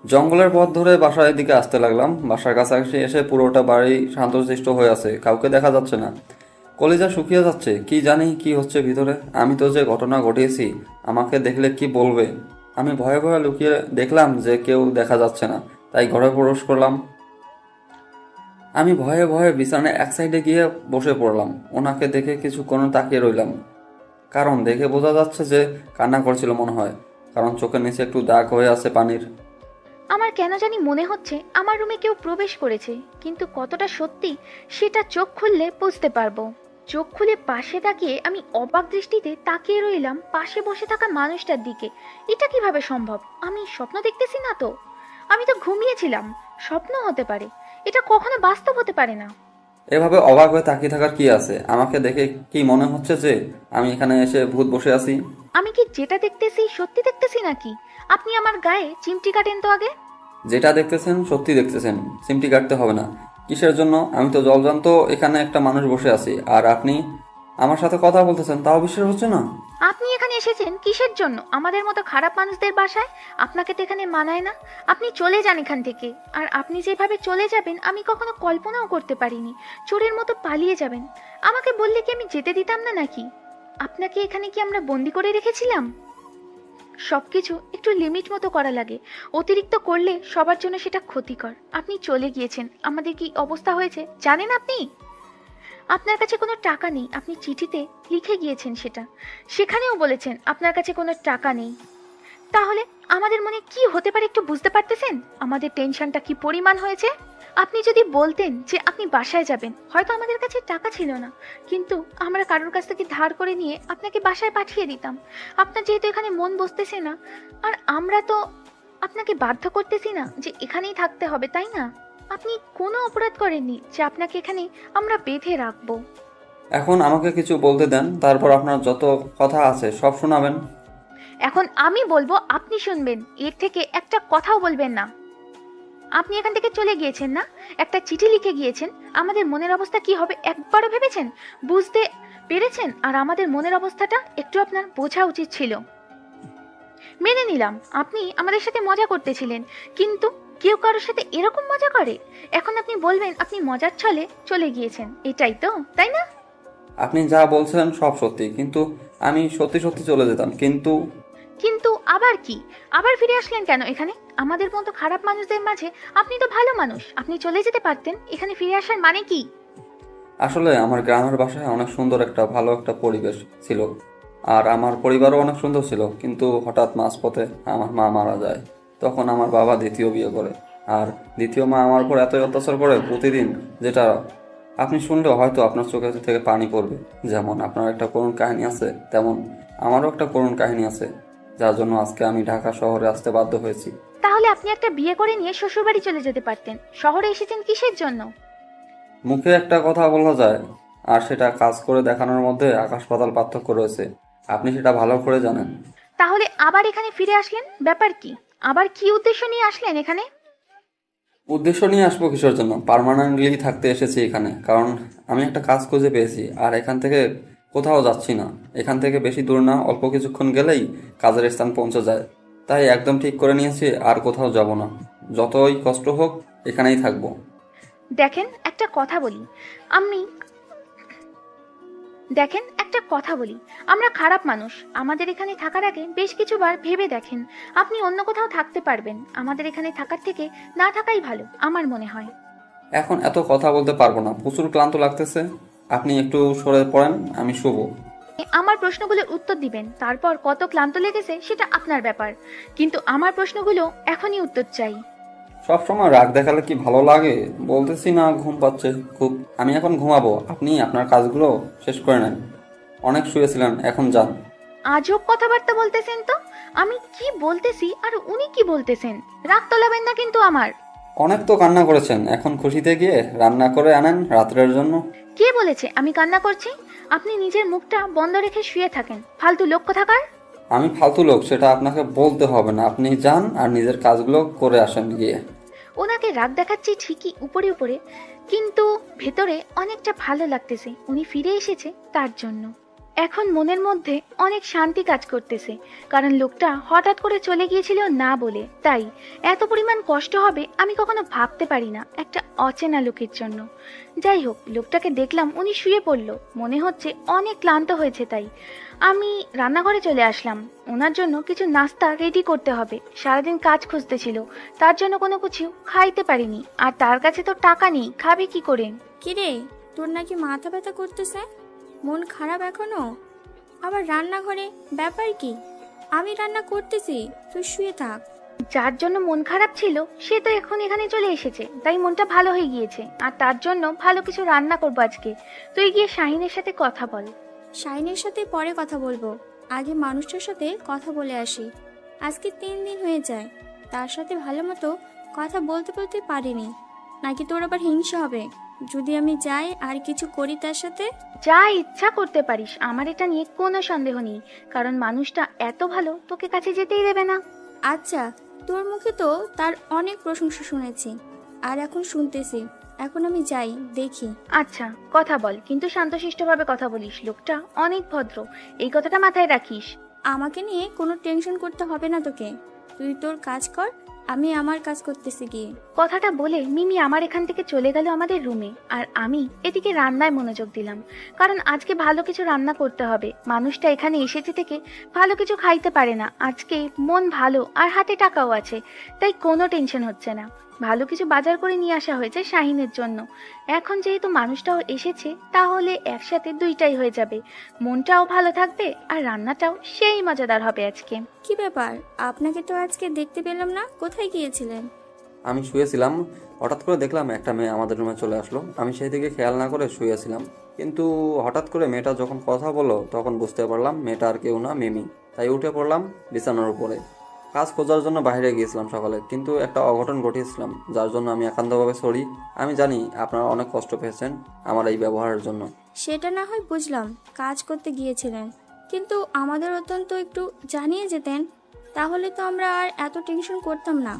জঙ্গলের পথ ধরে বাসার দিকে আসতে লাগলাম। বাসার কাছাকাছি এসে পুরোটা বাড়ি শান্তশিষ্ট হয়ে আছে, কাউকে দেখা যাচ্ছে না। কলিজা শুকিয়ে যাচ্ছে, কি জানি কি হচ্ছে ভিতরে। আমি তো যে ঘটনা ঘটিয়েছি, আমাকে দেখলে কি বলবে। আমি ভয়ে ভয়ে লুকিয়ে দেখলাম যে কেউ দেখা যাচ্ছে না, তাই ঘরে প্রবেশ করলাম। আমি ভয়ে ভয়ে বিছানায় এক সাইডে গিয়ে বসে পড়লাম। ওনাকে দেখে কিছুক্ষণ তাকিয়ে রইলাম, কারণ দেখে বোঝা যাচ্ছে যে কান্না করছিল মনে হয়, কারণ চোখের নিচে একটু দাগ হয়ে আছে পানির। আমার কেন জানি মনে হচ্ছে আমার রুমে কেউ প্রবেশ করেছে, কিন্তু কতটা সত্যি সেটা চোখ খুললে বুঝতে পারবো। চোখ খুলে পাশে তাকিয়ে আমি অবাক দৃষ্টিতে তাকিয়ে রইলাম পাশে বসে থাকা মানুষটার দিকে। এটা কিভাবে সম্ভব? আমি স্বপ্ন দেখতেছি না তো? আমি তো ঘুমিয়েছিলাম, স্বপ্ন হতে পারে, এটা কখনো বাস্তব হতে পারে না। এভাবে অবাক হয়ে তাকিয়ে থাকার কি আছে? আমাকে দেখে কি মনে হচ্ছে যে আমি এখানে এসে ভূত বসে আছি? আমি কি যেটা দেখতেছি সত্যি দেখতেছি নাকি? আপনি আমার গায়ে চিমটি কাটেন তো আগে। যেটা দেখতেছেন সত্যি দেখতেছেন, সিমটি কাটতে হবে না। কিসের জন্য? আমি তো জলজান্ত এখানে একটা মানুষ বসে আছি, আর আপনি আমার সাথে কথা বলতেছেন, তাও বিশ্বাস হচ্ছে না? আপনি এখানে এসেছেন কিসের জন্য? আমাদের মতো খারাপ মানুষদের বাসায়? আপনাকে তো এখানে মানায় না। আপনি চলে যান এখান থেকে। আর আপনি যেভাবে চলে যাবেন আমি কখনো কল্পনাও করতে পারিনি। চোরের মতো পালিয়ে যাবেন। আমাকে বললে কি আমি যেতে দিতাম না নাকি? আপনাকে এখানে কি আমরা বন্দি করে রেখেছিলাম? সবকিছু একটু লিমিট মতো করা লাগে, অতিরিক্ত করলে সবার জন্য সেটা ক্ষতিকর। আপনি চলে গিয়েছেন, আমাদের কি অবস্থা হয়েছে জানেন আপনি? আপনার কাছে কোনো টাকা নেই, আপনি চিঠিতে লিখে গিয়েছেন সেটা। সেখানেও বলেছেন আপনার কাছে কোনো টাকা নেই। তাহলে আমাদের মনে কি হতে পারে একটু বুঝতে পারতেছেন? আমাদের টেনশনটা কি পরিমাণ হয়েছে? আপনি যদি বলতেন যে আপনি বাসায় যাবেন, হয়তো আমাদের কাছে টাকা ছিল না, কিন্তু আমরা কারোর কাছ থেকে ধার করে নিয়ে আপনাকে বাসায় পাঠিয়ে দিতাম। আপনার যেহেতু এখানে মন বসতেছে না, আর আমরা তো আপনাকে বাধ্য করতেছি না যে এখানেই থাকতে হবে, তাই না? আপনি কোনো অপরাধ করেননি যে আপনাকে এখানে আমরা বেঁধে রাখবো। এখন আমাকে কিছু বলতে দেন, তারপর আপনার যত কথা আছে সব শোনাবেন। এখন আমি বলবো, আপনি শুনবেন, এর থেকে একটা কথাও বলবেন না। আপনি এখান থেকে চলে গিয়েছেন না, একটা চিঠি লিখে গিয়েছেন। আমাদের মনের অবস্থা কি হবে একবারও ভেবেছেন? বুঝতে পেরেছেন? আর আমাদের মনের অবস্থাটা একটু আপনার বোঝা উচিত ছিল। মেনে নিলাম আপনি আমাদের সাথে মজা করতেছিলেন, কিন্তু কেউ কারোর সাথে এরকম মজা করে? এখন আপনি বলবেন আপনি মজার ছলে চলে গিয়েছেন, এটাই তো, তাই না? আপনি যা বলছেন সব সত্যি, কিন্তু আমি সত্যি সত্যি চলে যেতাম। কিন্তু আবার কি? আবার ফিরে আসলেন কেন এখানে? আমাদের মতো খারাপ মানুষদের মাঝে আপনি তো ভালো মানুষ, আপনি চলে যেতে পারতেন। এখানে ফিরে আসার মানে কি? আসলে আমার গ্রামের বাসায় অনেক সুন্দর একটা ভালো একটা পরিবেশ ছিল, আর আমার পরিবারও অনেক সুন্দর ছিল। কিন্তু হঠাৎ মাঝপথে আমার মা মারা যায়। তখন আমার বাবা দ্বিতীয় বিয়ে করে, আর দ্বিতীয় মা আমার উপর এতই অত্যাচার করে প্রতিদিন, যেটা আপনি শুনলেও হয়তো আপনার চোখে থেকে পানি পড়বে। যেমন আপনার একটা করুণ কাহিনী আছে, তেমন আমারও একটা করুণ কাহিনী আছে, যার জন্য আজকে আমি ঢাকা শহরে আসতে বাধ্য হয়েছি। তাহলে আপনি একটা বিয়ে করে নিয়ে শ্বশুরবাড়ি চলে যেতে পারতেন। শহরে এসেছেন কিসের জন্য? মুখে একটা কথা বলা যায়, আর সেটা কাজ করে দেখানোর মধ্যে আকাশ পাতাল পার্থক্য রয়েছে। আপনি সেটা ভালো করে জানেন। তাহলে আবার এখানে ফিরে আসলেন, ব্যাপার কি? আবার কি উদ্দেশ্য নিয়ে আসলেন এখানে? উদ্দেশ্য নিয়ে আসবো কিসের জন্য? পার্মানেন্টলি থাকতে এসেছি এখানে, কারণ আমি একটা কাজ খুঁজে পেয়েছি। আর এখান থেকে কোথাও যাচ্ছি না, এখান থেকে বেশি দূর না, অল্প কিছুক্ষণ গেলেই কাজের স্থান পৌঁছে যায়। তাই একদম ঠিক করে নিয়েছি আর কোথাও যাব না, যতই কষ্ট হোক এখানেই থাকবো। দেখেন, একটা কথা বলি, আমি দেখেন, একটা কথা বলি, আমরা খারাপ মানুষ। আমাদের এখানে থাকার আগে বেশ কিছুবার ভেবে দেখেন। আপনি অন্য কোথাও থাকতে পারবেন, আমাদের এখানে থাকার থেকে না থাকাই ভালো আমার মনে হয়। এখন এত কথা বলতে পারবো না, প্রচুর ক্লান্ত লাগতেছে। আপনি একটু সরে পড়েন, আমি শুভ। আমার প্রশ্নগুলোর উত্তর দিবেন, তারপর কত ক্লান্ত লেগেছে সেটা আপনার ব্যাপার, কিন্তু আমার প্রশ্নগুলো এখনই উত্তর চাই। সবসময় রাগ দেখালে কি ভালো লাগে? বলতেছি না, ঘুম পাচ্ছে খুব। আমি এখন ঘুমাবো, আপনি আপনার কাজগুলো শেষ করে নেন। অনেক শুয়েছিলেন, এখন যান। আজব কথাবার্তা বলতেছেন তো। আমি কি বলতেছি আর উনি কি বলতেছেন? রাগ তোলাবেন না কিন্তু আমার। অনেক তো কান্না করেছেন, এখন খুশিতে গিয়ে রান্না করে আনেন রাত্রের জন্য। কে বলেছে আমি কান্না করছি? আপনি নিজের মুখটা বন্ধ রেখে শুয়ে থাকেন, ফালতু লোক কোথাকার। আমি ফালতু লোক সেটা আপনাকে বলতে হবে না, আপনি যান আর নিজের কাজগুলো করে আসেন গিয়ে। ওনাকে রাগ দেখাচ্ছি ঠিকই উপরে উপরে, কিন্তু ভেতরে অনেকটা ভালো লাগতেছে উনি ফিরে এসেছে তার জন্য। এখন মনের মধ্যে অনেক শান্তি কাজ করতেছে, কারণ লোকটা হঠাৎ করে চলে গিয়েছিল না বলে। তাই এত পরিমাণ কষ্ট হবে আমি কখনো ভাবতে পারি না একটা অচেনা লোকের জন্য। যাই হোক, লোকটাকে দেখলাম উনি শুয়ে পড়লো, মনে হচ্ছে অনেক ক্লান্ত হয়েছে। তাই আমি রান্নাঘরে চলে আসলাম। ওনার জন্য কিছু নাস্তা রেডি করতে হবে, সারাদিন কাজ খুঁজতেছিল, তার জন্য কোনো কিছু খাইতে পারিনি, আর তার কাছে তো টাকা নেই, খাবে কি করে? কিরে, তোর নাকি মাথা ব্যথা করতেছে? মন খারাপ এখনো? আবার রান্নাঘরে ব্যাপার কি? আমি রান্না করতেছি, তুই শুয়ে থাক। যার জন্য মন খারাপ ছিল সে তো এখন এখানে চলে এসেছে, তাই মনটা ভালো হয়ে গিয়েছে, আর তার জন্য ভালো কিছু রান্না করবো আজকে। তুই গিয়ে শাহিনের সাথে কথা বল। শাইনের সাথে পরে কথা বলবো, আগে মানুষটার সাথে কথা বলে আসি। আজকে 3 দিন হয়ে যায়, তার সাথে ভালো মতো কথা বলতে বলতে পারিনি। নাকি তোর আবার হিংসা হবে যদি আমি যাই আর কিছু করি তার সাথে? যা ইচ্ছা করতে পারিস, আমার এটা নিয়ে কোনো সন্দেহ নেই, কারণ মানুষটা এত ভালো তোকে কাছে যেতেই দেবে না। আচ্ছা, তোর মুখে তো তার অনেক প্রশংসা শুনেছি, আর এখন শুনতেছি। এখন আমি যাই, দেখি। আচ্ছা, কথা বল, কিন্তু শান্তশিষ্টভাবে কথা বলিস, লোকটা অনেক ভদ্র, এই কথাটা মাথায় রাখিস। আমাকে নিয়ে কোনো টেনশন করতে হবে না তোকে, তুই তোর কাজ কর, আমি আমার কাজ করতেছি গিয়ে। কথাটা বলে মিমি আমার এখান থেকে চলে গেল আমাদের রুমে, আর আমি এদিকে রান্নায় মনোযোগ দিলাম, কারণ আজকে ভালো কিছু রান্না করতে হবে। মানুষটা এখানে এসেছে থেকে ভালো কিছু খাইতে পারে না, আজকে মন ভালো আর হাতে টাকাও আছে, তাই কোনো টেনশন হচ্ছে না। ভালো কিছু বাজার করে নিয়ে আসা হয়েছে শাহিনের জন্য। এখন যেহেতু মানুষটাও এসেছে, তাহলে একসাথে দুইটাই হয়ে যাবে, মনটাও ভালো থাকবে আর রান্নাটাও সেই মজাদার হবে আজকে। কি ব্যাপার, আপনাকে তো আজকে দেখতে পেলাম না, কোথায় গিয়েছিলেন? আমি শুয়েছিলাম, হঠাৎ করে দেখলাম একটা মেয়ে আমাদের রুমে চলে আসলো। আমি সেই দিকে খেয়াল না করে শুয়েছিলাম, কিন্তু হঠাৎ করে মেয়েটা যখন কথা বললো তখন বুঝতে পারলাম মেয়েটা আর কেউ না, মিমি। তাই উঠে পড়লাম বিছানার উপরে। কাজ খোঁজার জন্য বাইরে গিয়েছিলাম সকালে, কিন্তু একটা অঘটন ঘটিয়েছিলাম, যার জন্য আমি একান্তভাবে সরি। আমি জানি আপনারা অনেক কষ্ট পেয়েছেন আমার এই ব্যবহারের জন্য। সেটা না হয় বুঝলাম, কাজ করতে গিয়েছিলেন, কিন্তু আমাদের অত্যন্ত একটু জানিয়ে যেতেন, তাহলে তো আমরা আর এত টেনশন করতাম না।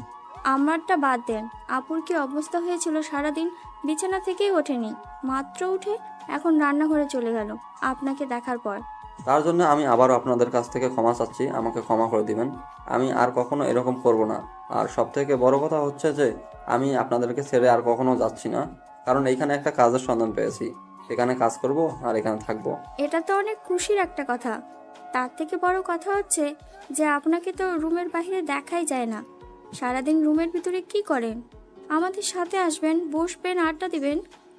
আমারটা বাদ দেন, আপুর কি অবস্থা হয়েছিল, সারাদিন বিছানা থেকেই ওঠেনি, মাত্র উঠে এখন রান্নাঘরে চলে গেল আপনাকে দেখার পর। তার জন্য আমি আবারও আপনাদের কাছ থেকে ক্ষমা চাচ্ছি, আমাকে ক্ষমা করে দিবেন। আমি আর কখনো এরকম করব না। আর সব থেকে বড় কথা হচ্ছে যে আমি আপনাদেরকে ছেড়ে আর কখনো যাচ্ছি না, কারণ এইখানে একটা কাজের সন্ধান পেয়েছি, এখানে কাজ করব আর এখানে থাকবো। এটা তো অনেক খুশির একটা কথা। তার থেকে বড় কথা হচ্ছে যে আপনাকে তো রুমের বাইরে দেখাই যায় না, সারাদিন রুমের ভিতরে কি করেন? আমাদের সাথে আসবেন, বসবেন, আড্ডা দিবেন।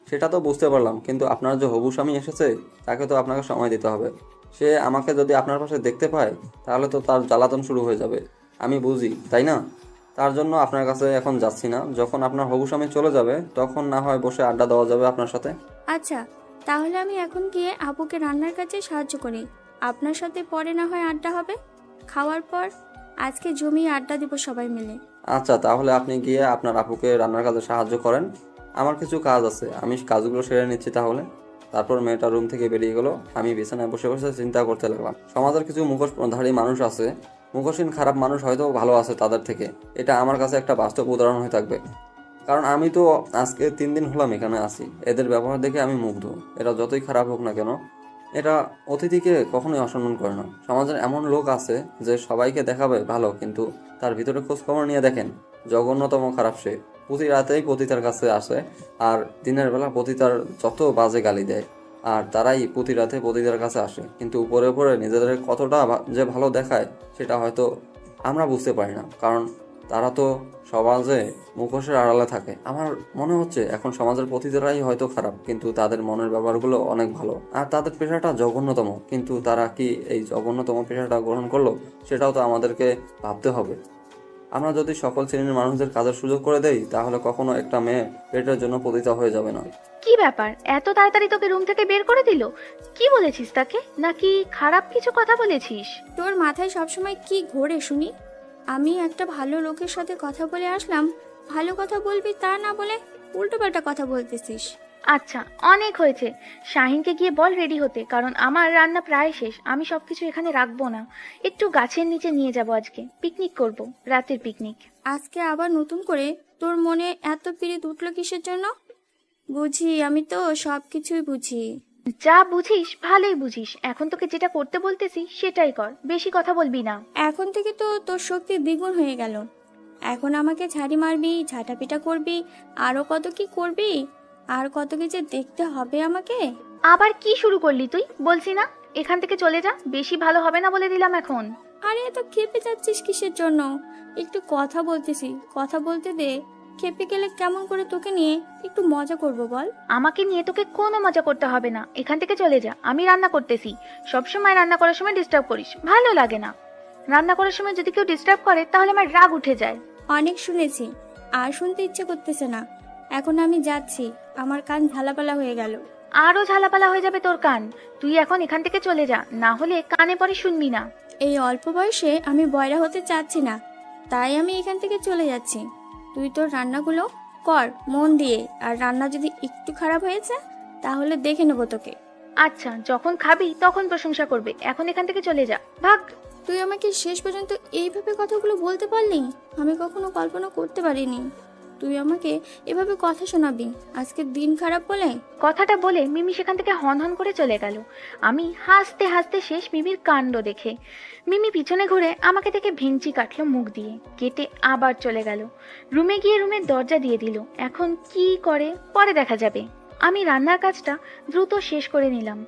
সেটা তো বুঝতে পারলাম, কিন্তু আপনার যে হবু স্বামী এসেছে তাকে তো আপনাকে সময় দিতে হবে। সে আমাকে যদি আপনার পাশে দেখতে পায় তাহলে তো তার জ্বালাতন শুরু হয়ে যাবে, আমি বুঝি, তাই না? তার জন্য আপনার কাছে এখন যাচ্ছি না, যখন আপনার হবু স্বামী চলে যাবে তখন না হয় বসে আড্ডা দেওয়া যাবে আপনার সাথে। আচ্ছা, তাহলে আমি এখন গিয়ে আপুকে রান্নার কাজে সাহায্য করি, আপনার সাথে পরে না হয় আড্ডা হবে। খাওয়ার পর আজকে জমিয়ে আড্ডা দিব সবাই মিলে। আচ্ছা, তাহলে আপনি গিয়ে আপনার আপুকে রান্নার কাজে সাহায্য করেন, আমার কিছু কাজ আছে, আমি কাজগুলো সেরে নিচ্ছি তাহলে। তারপর মেয়েটা রুম থেকে বেরিয়ে গেল। আমি বিছানায় বসে বসে চিন্তা করতে লাগলাম, সমাজের কিছু মুখোশধারী মানুষ আছে, মুখোশহীন খারাপ মানুষ হয়তো ভালো আছে তাদের থেকে। এটা আমার কাছে একটা বাস্তব উদাহরণ হয়ে থাকবে, কারণ আমি তো আজকে 3 দিন হলাম এখানে আছি। এদের ব্যবহার দেখে আমি মুগ্ধ। এরা যতই খারাপ হোক না কেন, এটা অতিথিকে কখনোই অসম্মান করে না। সমাজের এমন লোক আছে যে সবাইকে দেখাবে ভালো, কিন্তু তার ভিতরে খোঁজ খবর নিয়ে দেখেন জঘন্যতম খারাপ সে। প্রতি রাতেই পতিতার কাছে আসে আর দিনের বেলা পতিতার যত বাজে গালি দেয়। আর তারাই প্রতি রাতে পতিতার কাছে আসে, কিন্তু উপরে উপরে নিজেদের কতটা যে ভালো দেখায় সেটা হয়তো আমরা বুঝতে পারি না, কারণ তারা তো সমাজে মুখোশের আড়ালে থাকে। আমার মনে হচ্ছে এখন সমাজের পতিতারাই হয়তো খারাপ, কিন্তু তাদের মনের ব্যাপারগুলো অনেক ভালো, আর তাদের পেশাটা জঘন্যতম, কিন্তু তারা কি এই জঘন্যতম পেশাটা গ্রহণ করলো সেটাও তো আমাদেরকে ভাবতে হবে। আমরা যদি সকল শ্রেণীর মানুষদের কাজের সুযোগ করে দেই, তাহলে কখনো একটা মেয়ে পেটের জন্য পতিতা হয়ে যাবে না। কি ব্যাপার, এত তাড়াতাড়ি তোকে রুম থেকে বের করে দিল? কি বলেছিস তাকে, নাকি খারাপ কিছু কথা বলেছিস? তোর মাথায় সবসময় কি ঘোরে শুনি? আমি একটা ভালো লোকের সাথে কথা বলে আসলাম, ভালো কথা বলবি তা না বলে উল্টোপাল্টা কথা বলতেছিস। আচ্ছা, অনেক হয়েছে। শাহিনকে গিয়ে বল রেডি হতে, কারণ আমার রান্না প্রায় শেষ। আমি সবকিছু এখানে রাখবো না, একটু গাছের নিচে নিয়ে যাব। আজকে পিকনিক করব, রাতের পিকনিক। আজকে আবার নতুন করে তোর মনে এত পীড়িত উঠলো কিসের জন্য? বুঝি, আমি তো সবকিছুই বুঝি। যা বুঝিস ভালোই বুঝিস। এখন তোকে যেটা করতে বলতেছি সেটাই কর, বেশি কথা বলবি না। এখন থেকে তো তোর শক্তি দ্বিগুণ হয়ে গেল। এখন আমাকে ঝাড়ি মারবি, ঝাঁটাপিটা করবি, আরো কত কি করবি, আর কত কি যে দেখতে হবে আমাকে। আবার কি শুরু করলি তুই? বলছি না এখান থেকে চলে যা, বেশি ভালো হবে না বলে দিলাম এখন। আরে এত খেপে যাচ্ছিস কিসের জন্য? একটু কথা বলতেছি, কথা বলতে দে। খেপে গেলে কেমন করে তোকে নিয়ে একটু মজা করব বল? আমাকে নিয়ে তোকে কোনো মজা করতে হবে না, এখান থেকে চলে যা। আমি রান্না করতেছি। সবসময় রান্না করার সময় ডিস্টার্ব করিস, ভালো লাগে না। রান্না করার সময় যদি কেউ ডিস্টার্ব করে তাহলে আমার রাগ উঠে যায়। অনেক শুনেছি, আর শুনতে ইচ্ছে করতেছে না। এখন আমি যাচ্ছি, আমার কান ঝালাপালা হয়ে গেল। আরো ঝালাপালা হয়ে যাবে তোর কান। তুই এখন এখান থেকে চলে যা, না হলে কানে পরে শুনবি না। এই অল্প বয়সে আমি বয়রা হতে চাচ্ছি না, তাই আমি এখান থেকে চলে যাচ্ছি। তুই তোর রান্নাগুলো কর মন দিয়ে, আর রান্না যদি একটু খারাপ হয়েছে তাহলে দেখে নেবো তোকে। আচ্ছা, যখন খাবি তখন প্রশংসা করবে, এখন এখান থেকে চলে যা, ভাগ। তুই আমাকে শেষ পর্যন্ত এইভাবে কথাগুলো বলতে পারলি? আমি কখনো কল্পনা করতে পারিনি তুই আমাকে এভাবে কথা শোনাবি আজকের দিন খারাপ বলে। কথাটা বলে মিমি সেখান থেকে হন হন করে চলে গেল। আমি হাসতে হাসতে শেষ মিমির কাণ্ড দেখে। মিমি পিছনে ঘুরে আমাকে দেখে ভেঙচি কাটলো মুখ দিয়ে, কেটে আবার চলে গেল। রুমে গিয়ে রুমের দরজা দিয়ে দিল। এখন কি করে পরে দেখা যাবে। আমি রান্নার কাজটা দ্রুত শেষ করে নিলাম,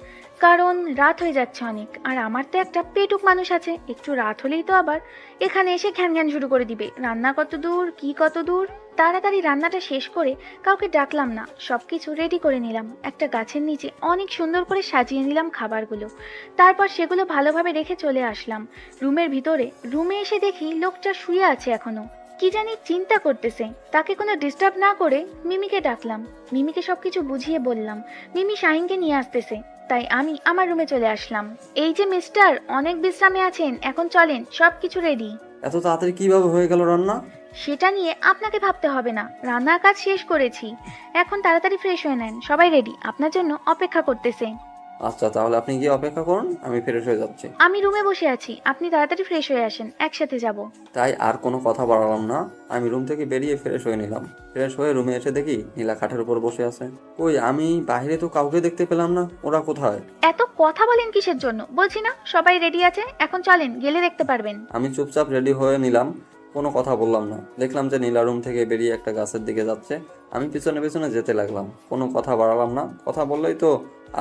কারণ রাত হয়ে যাচ্ছে অনেক, আর আমার তো একটা পেটুক মানুষ আছে। একটু রাত হলেই তো আবার এখানে এসে ঘ্যান ঘ্যান শুরু করে দিবে, রান্না কত দূর কি কত দূর। তাড়াতাড়ি রান্নাটা শেষ করে কাউকে ডাকলাম না, সবকিছু রেডি করে নিলাম। একটা গাছের নিচে অনেক সুন্দর করে সাজিয়ে নিলাম খাবারগুলো, তারপর সেগুলো ভালোভাবে রেখে চলে আসলাম রুমের ভিতরে। রুমে এসে দেখি লোকটা শুয়ে আছে এখনো, কি জানি চিন্তা করতেছে। তাকে কোনো ডিস্টার্ব না করে মিমিকে ডাকলাম। মিমিকে সবকিছু বুঝিয়ে বললাম। মিমি শাহিনকে নিয়ে আসতেছে, তাই আমি আমার রুমে চলে আসলাম। এই যে মিস্টার, অনেক বিশ্রামে আছেন, এখন চলেন, সবকিছু রেডি। এত তাড়াতাড়ি কিভাবে হয়ে গেল রান্না? সেটা নিয়ে আপনাকে ভাবতে হবে না, রান্নার কাজ শেষ করেছি। এখন তাড়াতাড়ি ফ্রেশ হয়ে নেন, সবাই রেডি, আপনার জন্য অপেক্ষা করতেছে। আচ্ছা, তাহলে আপনি গিয়ে অপেক্ষা করুন, আমি ফ্রেশ হয়ে যাচ্ছি। আমি রুমে বসে আছি, আপনি তাড়াতাড়ি ফ্রেশ হয়ে আসেন, একসাথে যাব। তাই আর কোনো কথা বাড়ালাম না, আমি রুম থেকে বেরিয়ে ফ্রেশ হয়ে নিলাম। ফ্রেশ হয়ে রুমে এসে দেখি নীলা খাটের উপর বসে আছে। ওই আমি বাইরে তো কাউকে দেখতে পেলাম না, ওরা কোথায়? এত কথা বলেন কিসের জন্য? বলছি না সবাই রেডি আছে, এখন চলেন, গেলে দেখতে পারবেন। আমি চুপচাপ রেডি হয়ে নিলাম, কোনো কথা বললাম না। দেখলাম যে নীলা রুম থেকে বেরিয়ে একটা গাছের দিকে যাচ্ছে। আমি পিছনে পিছনে যেতে লাগলাম, কোনো কথা বাড়ালাম না। কথা বললেই তো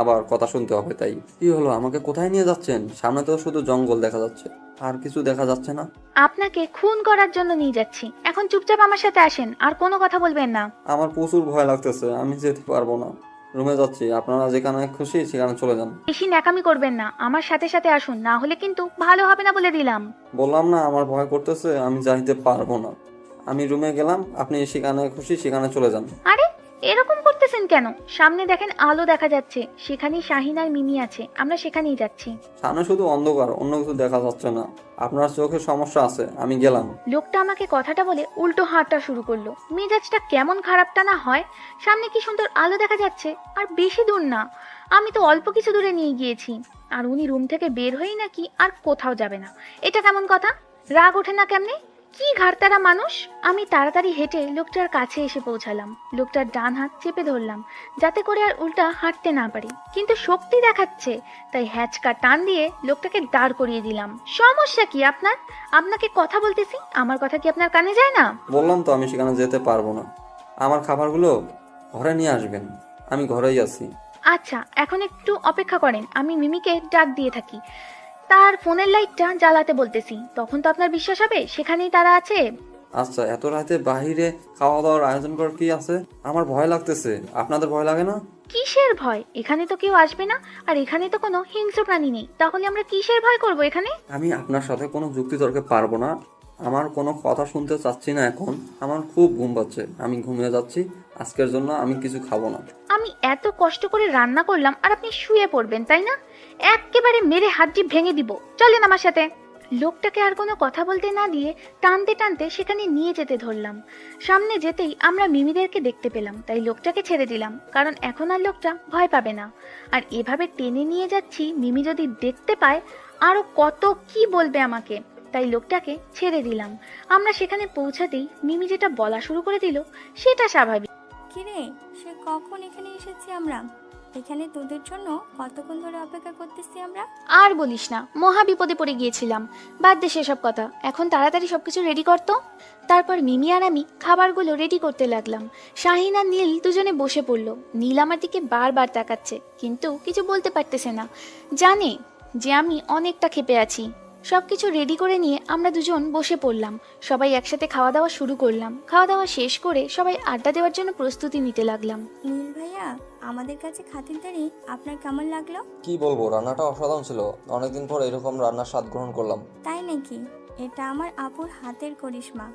আবার কথা শুনতে হবে, তাই। কি হলো, আমাকে কোথায় নিয়ে যাচ্ছেন? সামনে তো শুধু জঙ্গল দেখা যাচ্ছে, আর কিছু দেখা যাচ্ছে না। আপনাকে খুন করার জন্য নিয়ে যাচ্ছি, এখন চুপচাপ আমার সাথে আসেন, আর কোনো কথা বলবেন না। আমার প্রচুর ভয় লাগতেছে, আমি যেতে পারবো না। রুমে যাচ্ছি, আপনারা যেখানে খুশি সেখানে চলে যান। বেশি ন্যাকামি করবেন না, আমার সাথে সাথে আসুন, না হলে কিন্তু ভালো হবে না বলে দিলাম। বললাম না আমার ভয় করতেছে, আমি যাইতে পারবো না। আমি রুমে গেলাম, আপনি সেখানে খুশি সেখানে চলে যান। আরে এরকম করতেছেন কেন? সামনে দেখেন আলো দেখা যাচ্ছে, সেখানেই শাহিন আর মিমি আছে, আমরা সেখানেই যাচ্ছি। সামনে শুধু অন্ধকার, অন্য কিছু দেখা যাচ্ছে না। আপনার চোখের সমস্যা আছে, আমি গেলাম। লোকটা আমাকে কথাটা বলে উল্টো হাঁটা শুরু করলো। মেজাজটা কেমন খারাপটা না হয়। সামনে কি সুন্দর আলো দেখা যাচ্ছে, আর বেশি দূর না, আমি তো অল্প কিছু দূরে নিয়ে গিয়েছি। আর উনি রুম থেকে বের হয়েই নাকি আর কোথাও যাবে না। এটা কেমন কথা? রাগ ওঠে না কেমনে? কি ঘাড়তারা মানুষ। আমি তাড়াতাড়ি হেঁটে লোকটার কাছে এসে পৌঁছালাম। লোকটার ডান হাত চেপে ধরলাম, যাতে করে আর উল্টা হাঁটতে না পারি, কিন্তু শক্তি দেখাচ্ছে, তাই হ্যাচকা টান দিয়ে লোকটাকে দাঁড় করিয়ে দিলাম। সমস্যা কি আপনার? আপনাকে কথা বলতেছি, আমার কথা কি আপনার কানে যায় না? বললাম তো আমি সেখানে যেতে পারবো না। আমার খাবারগুলো ঘরে নিয়ে আসবেন, আমি ঘরেই আছি। আচ্ছা, এখন একটু অপেক্ষা করেন, আমি মিমিকে ডাক দিয়ে থাকি। তার ফোনের লাইটটা জ্বালাতে বলতেছি, তখন তো আপনার বিশ্বাস হবে সেখানেই তারা আছে। আচ্ছা, এত রাতে বাইরে খাওয়া দাওয়ার আয়োজন করার কি আছে? আমার ভয় লাগতেছে। আপনাদের ভয় লাগে না? কিসের ভয়? এখানে তো কেউ আসবে না, আর এখানে তো কোনো হিংস্র প্রাণী নেই, তাহলে আমরা কিসের ভয় করব এখানে? আমি আপনার সাথে কোনো যুক্তি তর্কে পারবো না। আমার কোনো কথা শুনতে চাচ্ছি না এখন। আমার খুব ঘুম পাচ্ছে, আমি ঘুমিয়ে যাচ্ছি। আজকের জন্য আমি কিছু খাবো না। আমি এত কষ্ট করে রান্না করলাম আর আপনি শুয়ে পড়বেন, তাই না? একেবারে মেরে হাড্ডি ভেঙে দিব। চলেন আমার সাথে। লোকটাকে আর কোনো কথা বলতে না দিয়ে টানতে টানতে সেখানে নিয়ে যেতে ধরলাম। সামনে যেতেই আমরা মিমিদেরকে দেখতে পেলাম, তাই লোকটাকে ছেড়ে দিলাম, কারণ এখন আর লোকটা ভয় পাবে না। আর এভাবে টেনে নিয়ে যাচ্ছি, মিমি যদি দেখতে পায় আরো কত কি বলবে আমাকে, তাই লোকটাকে ছেড়ে দিলাম। আমরা সেখানে পৌঁছাতেই মিমি যেটা বলা শুরু করে দিল সেটা স্বাভাবিক। কিরে, সে কখন এখানে এসেছি আমরা? এখানে তোদের জন্য কতক্ষণ ধরে অপেক্ষা করতেছি আমরা। আর বলিস না, মহা বিপদে পড়ে গিয়েছিলাম। বাদ দে সেসব কথা, এখন তাড়াতাড়ি সবকিছু রেডি করতো। তারপর মিমি আর আমি খাবারগুলো রেডি করতে লাগলাম। শাহিন আর নীল দুজনে বসে পড়লো। নীল আমার দিকে বারবার তাকাচ্ছে, কিন্তু কিছু বলতে পারতেছে না। জানে যে আমি অনেকটা ক্ষেপে আছি। সবকিছু রেডি করে নিয়ে আমরা দুজন বসে পড়লাম। সবাই একসাথে খাওয়া দাওয়া শুরু করলাম। খাওয়া দাওয়া শেষ করে সবাই আড্ডা দেওয়ার জন্য প্রস্তুতি নিতে লাগলাম। নীল ভাইয়া, আমাদের কাছে খাতিরদারি আপনার কেমন লাগলো? কি বলবো, রান্নাটা অসাধারণ ছিল। অনেকদিন পর এরকম রান্নার স্বাদ গ্রহণ করলাম। তাই নাকি? এটা আমার আপুর হাতের করিশ্মা।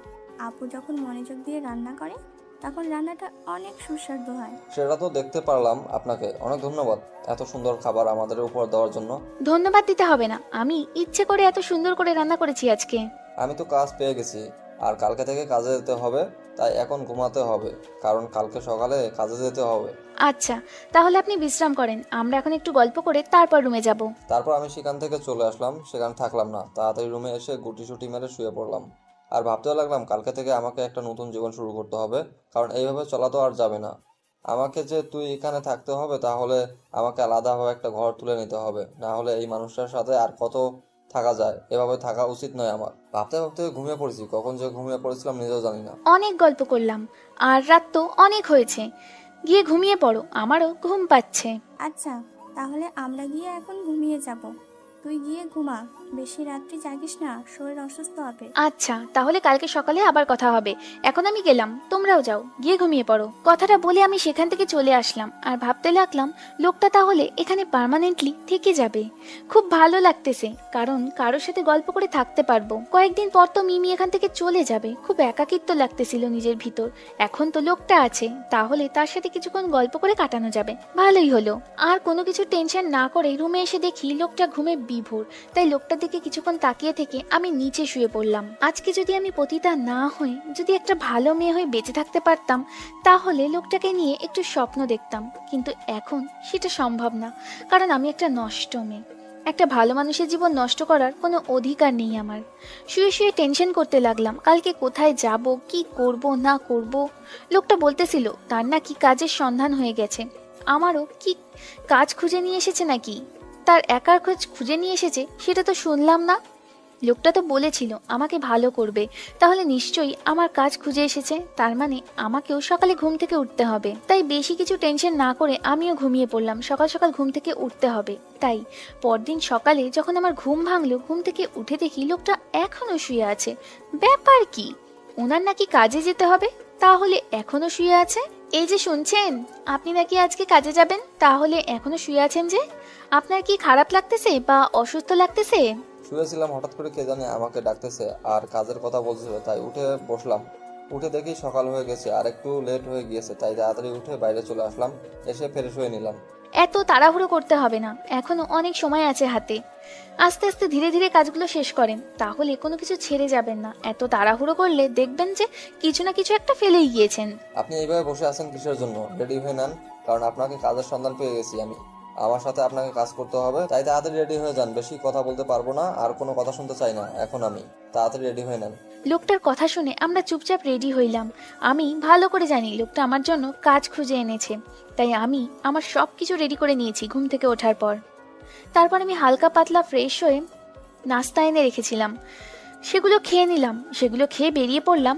আপু যখন মনোযোগ দিয়ে রান্না করে তখন রান্নাটা অনেক সুস্বাদু হয়। সেটা তো দেখতে পারলাম। আপনাকে অনেক ধন্যবাদ এত সুন্দর খাবার আমাদের উপর দেওয়ার জন্য। ধন্যবাদ দিতে হবে না, আমি ইচ্ছে করে এত সুন্দর করে রান্না করেছি আজকে। আমি তো কাজ পেয়ে গেছি, আর কালকে থেকে কাজে যেতে হবে, তাই এখন ঘুমাতে হবে, কারণ কালকে সকালে কাজে যেতে হবে। আচ্ছা, তাহলে আপনি বিশ্রাম করেন, আমরা এখন একটু গল্প করে তারপর রুমে যাব। তারপর আমি সেখান থেকে চলে আসলাম, সেখানে থাকলাম না, তাড়াতাড়ি রুমে এসে গুটি মেরে শুয়ে পড়লাম। আর ভাবতে লাগলাম কালকে থেকে আমাকে একটা নতুন জীবন শুরু করতে হবে, কারণ এইভাবে চলা তো আর যাবে না। আমাকে যে তুই এখানে থাকতে হবে, তাহলে আমাকে আলাদাভাবে একটা ঘর তুলে নিতে হবে, না হলে এই মানুষটার সাথে আর কত থাকা যায়? এভাবে থাকা উচিত নয় আমার। ভাবতে ভাবতে ঘুমিয়ে পড়েছি, কখন যে ঘুমিয়ে পড়েছিলাম নিজেও জানি না। অনেক গল্প করলাম, আর রাত তো অনেক হয়েছে, গিয়ে ঘুমিয়ে পড়ো, আমারও ঘুম পাচ্ছে। আচ্ছা, তাহলে আমরা গিয়ে এখন ঘুমিয়ে যাব। তুই গিয়ে ঘুমা, বেশি রাত্রি জাগিস না, শরীর অসুস্থ হবে। আচ্ছা, তাহলে কালকে সকালে আবার কথা হবে। এখন আমি গেলাম, তোমরাও যাও, গিয়ে ঘুমিয়ে পড়ো। কথাটা বলে আমি সেখান থেকে চলে আসলাম, আর ভাবতে লাগলাম লোকটা তাহলে এখানে পার্মানেন্টলি থেকে যাবে। খুব ভালো লাগতেছে, কারণ কারোর সাথে গল্প করে থাকতে পারবো। কয়েকদিন পর তো মিমি এখান থেকে চলে যাবে, খুব একাকিত্ব লাগতেছিল নিজের ভিতর। এখন তো লোকটা আছে, তাহলে তার সাথে কিছুক্ষণ গল্প করে কাটানো যাবে। ভালোই হলো। আর কোনো কিছু টেনশন না করে রুমে এসে দেখি লোকটা ঘুমে বিভোর, তাই লোকটার দিকে কিছুক্ষণ তাকিয়ে থেকে আমি নিচে শুয়ে পড়লাম। আজকে যদি আমি পতিতা না হয়ে যদি একটা ভালো মেয়ে হয়ে বেঁচে থাকতে পারতাম, তাহলে লোকটাকে নিয়ে একটু স্বপ্ন দেখতাম, কিন্তু এখন সেটা সম্ভব না, কারণ আমি একটা নষ্ট মেয়ে। একটা ভালো মানুষের জীবন নষ্ট করার কোনো অধিকার নেই আমার। শুয়ে শুয়ে টেনশন করতে লাগলাম, কালকে কোথায় যাব, কি করব না করব। লোকটা বলতেছিল তার না কি কাজের সন্ধান হয়ে গেছে। আমারও কি কাজ খুঁজে নিয়ে এসেছে নাকি? তার একার খোঁজ খুঁজে নিয়ে এসেছে সেটা তো শুনলাম না। লোকটা তো বলেছিল আমাকে ভালো করবে, তাহলে নিশ্চয়ই আমার কাজ খুঁজে এসেছে, তার মানে আমাকেও সকালে ঘুম থেকে উঠতে হবে। তাই বেশি কিছু টেনশন না করে আমিও ঘুমিয়ে পড়লাম। সকাল সকাল ঘুম থেকে উঠতে হবে। তাই পরদিন সকালে যখন আমার ঘুম ভাঙলো, ঘুম থেকে উঠে দেখি লোকটা এখনো শুয়ে আছে। ব্যাপার কি? ওনার নাকি কাজে যেতে হবে, তাহলে এখনো শুয়ে আছে? এই যে শুনছেন, আপনি নাকি আজকে কাজে যাবেন, তাহলে এখনো শুয়ে আছেন যে? আপনার কি খারাপ লাগতেছে বা অসুস্থ লাগতেছে? শুয়েছিলাম, হঠাৎ করে কে জানে আমাকে ডাকতেছে আর কাজের কথা বলছিল, তাই উঠে বসলাম। উঠে দেখি সকাল হয়ে গেছে, আর একটু লেট হয়ে গিয়েছে, তাই তাড়াতাড়ি উঠে বাইরে চলে আসলাম। এসে ফ্রেশ হয়ে নিলাম। এত তাড়াহুড়ো করতে হবে না, এখনো অনেক সময় আছে হাতে। আস্তে আস্তে ধীরে ধীরে কাজগুলো শেষ করেন, তাহলে কোনো কিছু ছেড়ে যাবেন না। এত তাড়াহুড়ো করলে দেখবেন যে কিছু না কিছু একটা ফেলেই গিয়েছেন। আপনি এইভাবে বসে আছেন কিসের জন্য? রেডি হয়ে নেন, কারণ আপনাকে কাজের সন্ধান পেয়ে গেছি আমি। আমার সাথে আপনাকে কাজ করতে হবে, তাই তাড়াতাড়ি রেডি হয়ে যান। বেশি কথা বলতে পারবো না, আর কোনো কথা শুনতে চাই না এখন আমি। তাড়াতাড়ি রেডি হয়ে নেন। লোকটার কথা শুনে আমরা চুপচাপ রেডি হইলাম। আমি ভালো করে জানি লোকটা আমার জন্য কাজ খুঁজে এনেছে, তাই আমি আমার সব কিছু রেডি করে নিয়েছি ঘুম থেকে ওঠার পর। তারপর আমি হালকা পাতলা ফ্রেশ হয়ে নাস্তা এনে রেখেছিলাম, সেগুলো খেয়ে নিলাম। সেগুলো খেয়ে বেরিয়ে পড়লাম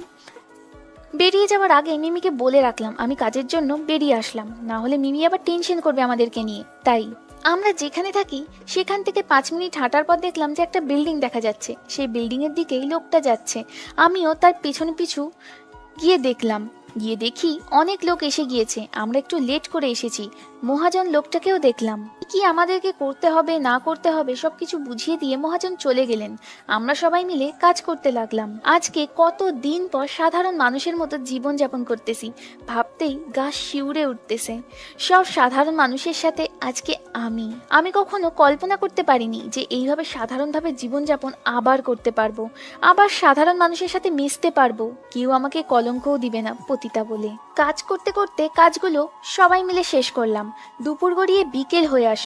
বেরিয়ে যাওয়ার আগে মিমিকে বলে রাখলাম আমি কাজের জন্য বেরিয়ে আসলাম, না হলে মিমি আবার টেনশন করবে আমাদেরকে নিয়ে। তাই আমরা যেখানে থাকি সেখান থেকে 5 মিনিট হাঁটার পর দেখলাম যে একটা বিল্ডিং দেখা যাচ্ছে। সেই বিল্ডিংয়ের দিকেই লোকটা যাচ্ছে। আমিও তার পিছনে পিছু গিয়ে দেখলাম। গিয়ে দেখি অনেক লোক এসে গিয়েছে। আমরা একটু লেট করে এসেছি। মহাজন লোকটাকেও দেখলাম। কি আমাদেরকে করতে হবে না করতে হবে সবকিছু বুঝিয়ে দিয়ে মহাজন চলে গেলেন। আমরা সবাই মিলে কাজ করতে লাগলাম। আজকে কত দিন পর সাধারণ মানুষের মতো জীবন যাপন করতেছি, ভাবতেই গা শিউরে উঠতেছে। সব সাধারণ মানুষের সাথে আজকে আমি কখনো কল্পনা করতে পারিনি যে এইভাবে সাধারণভাবে জীবনযাপন আবার করতে পারবো, আবার সাধারণ মানুষের সাথে মিশতে পারবো। কেউ আমাকে কলঙ্কও দিবে না পতিতা বলে। কাজ করতে করতে কাজগুলো সবাই মিলে শেষ করলাম। দুপুর গড়িয়ে বিকেল হয়ে আসলো।